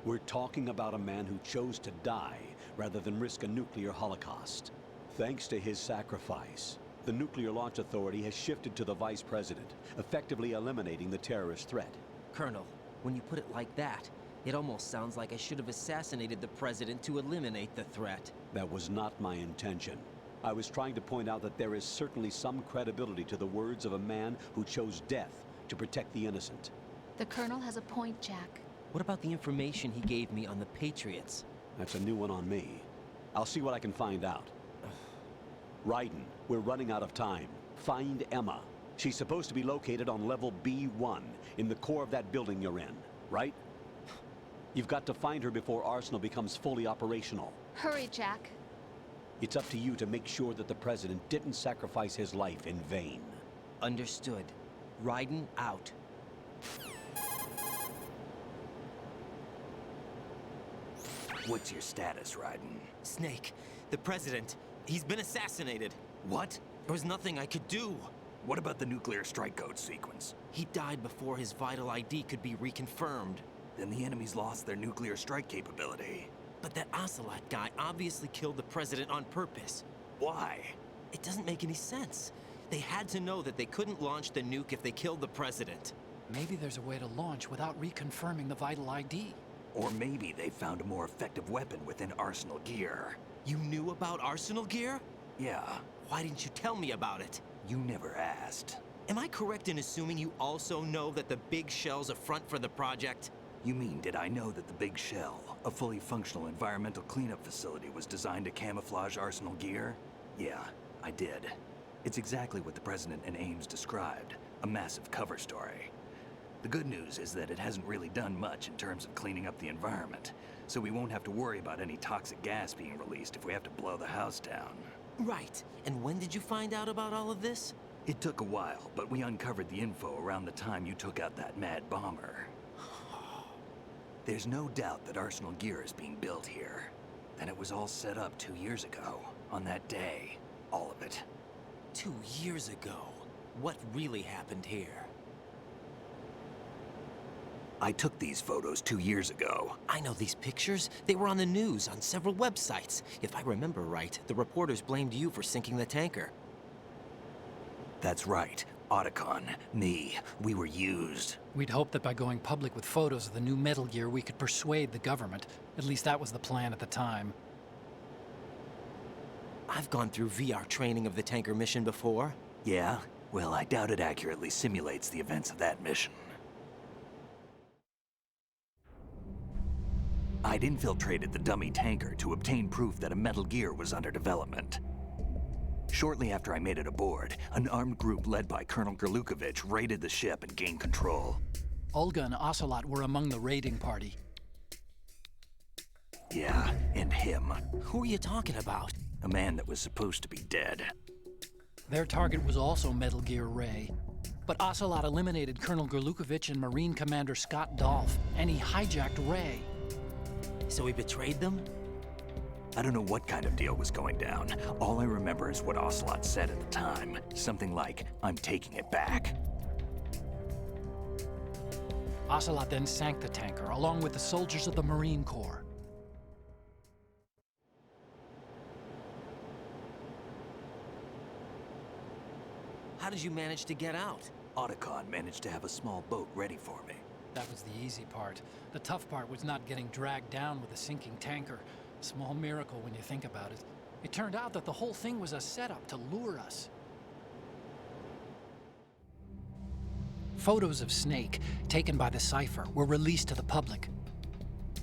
We're talking about a man who chose to die rather than risk a nuclear holocaust. Thanks to his sacrifice, the Nuclear Launch Authority has shifted to the vice president, effectively eliminating the terrorist threat. Colonel, when you put it like that, it almost sounds like I should have assassinated the president to eliminate the threat. That was not my intention. I was trying to point out that there is certainly some credibility to the words of a man who chose death to protect the innocent. The Colonel has a point, Jack. What about the information he gave me on the Patriots? That's a new one on me. I'll see what I can find out. Raiden, we're running out of time. Find Emma. She's supposed to be located on level B1, in the core of that building you're in, right? You've got to find her before Arsenal becomes fully operational. Hurry, Jack. It's up to you to make sure that the president didn't sacrifice his life in vain. Understood. Raiden out. What's your status, Raiden? Snake, the president, he's been assassinated. What? There was nothing I could do. What about the nuclear strike code sequence? He died before his vital ID could be reconfirmed. Then the enemy's lost their nuclear strike capability. But that Ocelot guy obviously killed the president on purpose. Why? It doesn't make any sense. They had to know that they couldn't launch the nuke if they killed the president. Maybe there's a way to launch without reconfirming the vital ID. Or maybe they found a more effective weapon within Arsenal Gear. You knew about Arsenal Gear? Yeah. Why didn't you tell me about it? You never asked. Am I correct in assuming you also know that the Big Shell's a front for the project? You mean, did I know that the Big Shell, a fully functional environmental cleanup facility, was designed to camouflage Arsenal Gear? Yeah, I did. It's exactly what the President and Ames described, a massive cover story. The good news is that it hasn't really done much in terms of cleaning up the environment, so we won't have to worry about any toxic gas being released if we have to blow the house down. Right. And when did you find out about all of this? It took a while, but we uncovered the info around the time you took out that mad bomber. There's no doubt that Arsenal Gear is being built here. And it was all set up 2 years ago, on that day. All of it. 2 years ago? What really happened here? I took these photos 2 years ago. I know these pictures. They were on the news on several websites. If I remember right, the reporters blamed you for sinking the tanker. That's right. Otacon, me, we were used. We'd hoped that by going public with photos of the new Metal Gear, we could persuade the government. At least that was the plan at the time. I've gone through VR training of the tanker mission before. Yeah? Well, I doubt it accurately simulates the events of that mission. I'd infiltrated the dummy tanker to obtain proof that a Metal Gear was under development. Shortly after I made it aboard, an armed group led by Colonel Gerlukovich raided the ship and gained control. Olga and Ocelot were among the raiding party. Yeah, and him. Who are you talking about? A man that was supposed to be dead. Their target was also Metal Gear Ray. But Ocelot eliminated Colonel Gerlukovich and Marine Commander Scott Dolph, and he hijacked Ray. So he betrayed them? I don't know what kind of deal was going down. All I remember is what Ocelot said at the time. Something like, "I'm taking it back." Ocelot then sank the tanker, along with the soldiers of the Marine Corps. How did you manage to get out? Otacon managed to have a small boat ready for me. That was the easy part. The tough part was not getting dragged down with a sinking tanker. Small miracle when you think about it. It turned out that the whole thing was a setup to lure us. Photos of Snake, taken by the Cypher, were released to the public.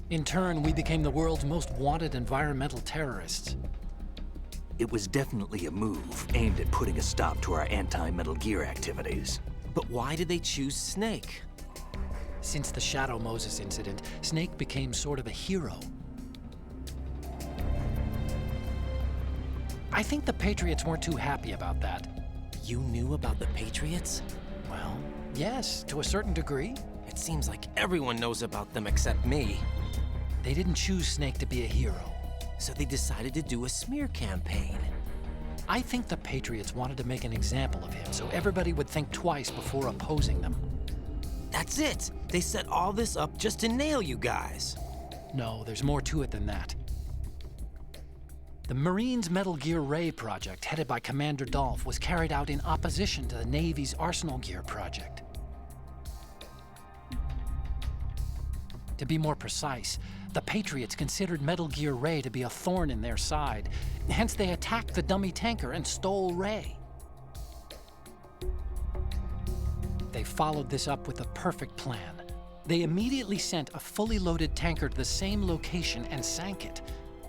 In turn, we became the world's most wanted environmental terrorists. It was definitely a move aimed at putting a stop to our anti-Metal Gear activities. But why did they choose Snake? Since the Shadow Moses incident, Snake became sort of a hero. I think the Patriots weren't too happy about that. You knew about the Patriots? Well, yes, to a certain degree. It seems like everyone knows about them except me. They didn't choose Snake to be a hero. So they decided to do a smear campaign. I think the Patriots wanted to make an example of him so everybody would think twice before opposing them. That's it! They set all this up just to nail you guys. No, there's more to it than that. The Marines' Metal Gear Ray project, headed by Commander Dolph, was carried out in opposition to the Navy's Arsenal Gear project. To be more precise, the Patriots considered Metal Gear Ray to be a thorn in their side. Hence, they attacked the dummy tanker and stole Ray. They followed this up with a perfect plan. They immediately sent a fully loaded tanker to the same location and sank it,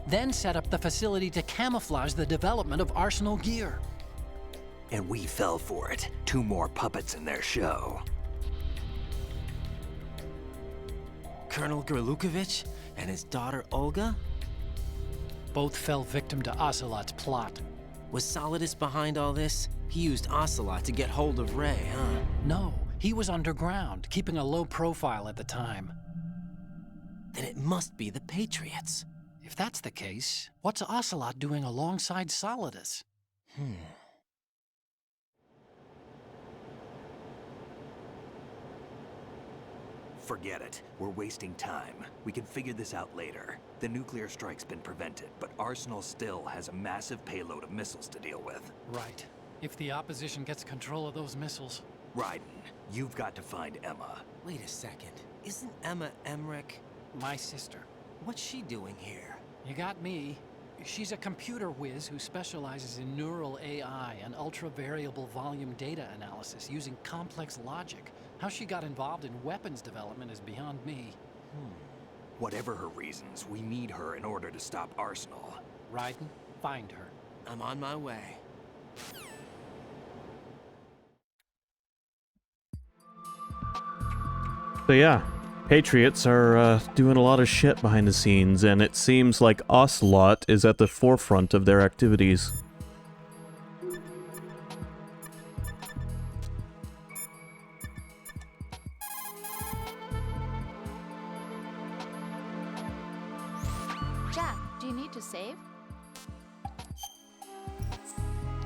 then set up the facility to camouflage the development of Arsenal Gear. And we fell for it. 2 more puppets in their show. Colonel Gerlukovich and his daughter Olga? Both fell victim to Ocelot's plot. Was Solidus behind all this? He used Ocelot to get hold of Ray, huh? No, he was underground, keeping a low profile at the time. Then it must be the Patriots. If that's the case, what's Ocelot doing alongside Solidus? Forget it. We're wasting time. We can figure this out later. The nuclear strike's been prevented, but Arsenal still has a massive payload of missiles to deal with. Right. If the opposition gets control of those missiles. Raiden, you've got to find Emma. Wait a second. Isn't Emma Emmerich my sister? What's she doing here? You got me. She's a computer whiz who specializes in neural AI and ultra-variable volume data analysis using complex logic. How she got involved in weapons development is beyond me. Whatever her reasons, we need her in order to stop Arsenal. Raiden, find her. I'm on my way. So yeah, Patriots are doing a lot of shit behind the scenes, and it seems like Ocelot is at the forefront of their activities. Jack, do you need to save?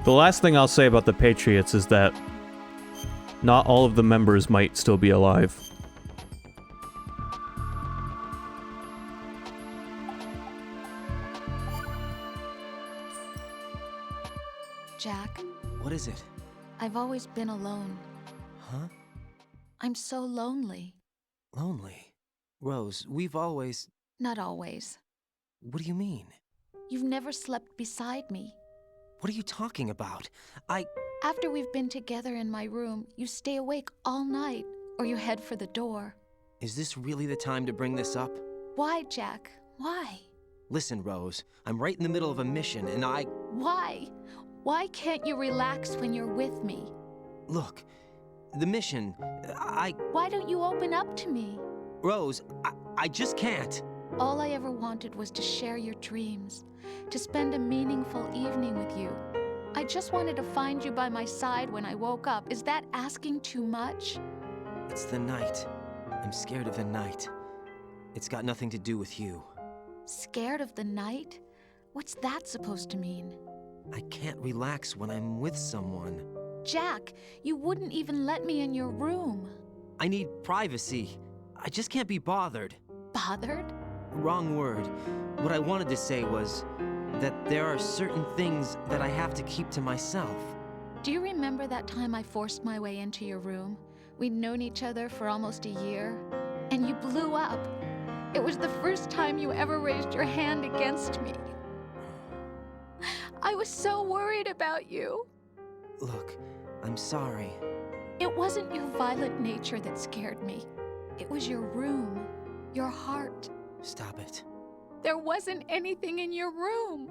The last thing I'll say about the Patriots is that not all of the members might still be alive. Jack, What is it? I've always been alone. Huh? I'm so lonely. Lonely? Rose, we've always... Not always. What do you mean? You've never slept beside me. What are you talking about? After we've been together in my room, you stay awake all night, or you head for the door. Is this really the time to bring this up? Why, Jack? Why? Listen, Rose, I'm right in the middle of a mission, and Why? Why can't you relax when you're with me? Look, the mission, Why don't you open up to me? Rose, I just can't. All I ever wanted was to share your dreams, to spend a meaningful evening with you. I just wanted to find you by my side when I woke up. Is that asking too much? It's the night. I'm scared of the night. It's got nothing to do with you. Scared of the night? What's that supposed to mean? I can't relax when I'm with someone. Jack, you wouldn't even let me in your room. I need privacy. I just can't be bothered. Bothered? Wrong word. What I wanted to say was that there are certain things that I have to keep to myself. Do you remember that time I forced my way into your room? We'd known each other for almost a year, and you blew up. It was the first time you ever raised your hand against me. I was so worried about you. Look, I'm sorry. It wasn't your violent nature that scared me. It was your room, your heart. Stop it. There wasn't anything in your room.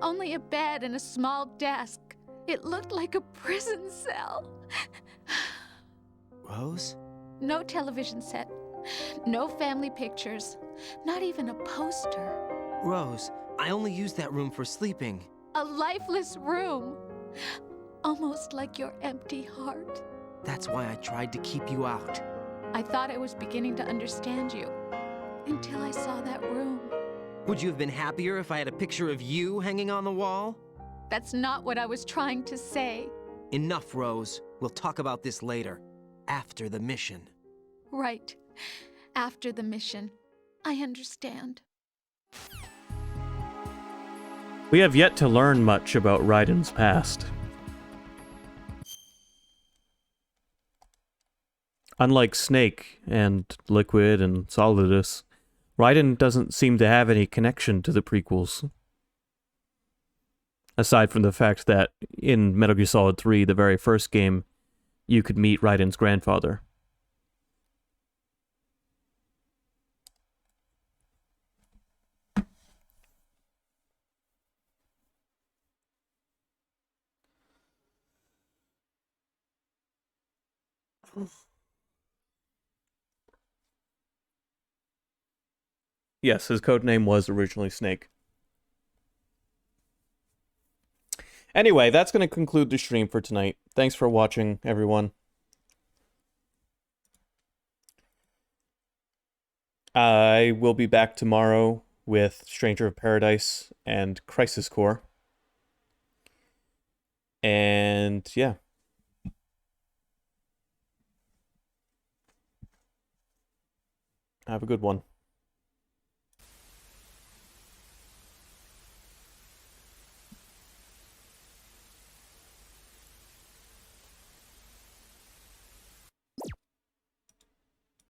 Only a bed and a small desk. It looked like a prison cell. Rose? No television set. No family pictures. Not even a poster. Rose, I only use that room for sleeping. A lifeless room. Almost like your empty heart. That's why I tried to keep you out. I thought I was beginning to understand you. Until I saw that room. Would you have been happier if I had a picture of you hanging on the wall? That's not what I was trying to say. Enough, Rose. We'll talk about this later. After the mission. Right. After the mission. I understand. We have yet to learn much about Raiden's past. Unlike Snake and Liquid and Solidus, Raiden doesn't seem to have any connection to the prequels. Aside from the fact that in Metal Gear Solid 3, the very first game, you could meet Raiden's grandfather. Yes, his codename was originally Snake. Anyway, that's going to conclude the stream for tonight. Thanks for watching, everyone. I will be back tomorrow with Stranger of Paradise and Crisis Core. And yeah. Have a good one.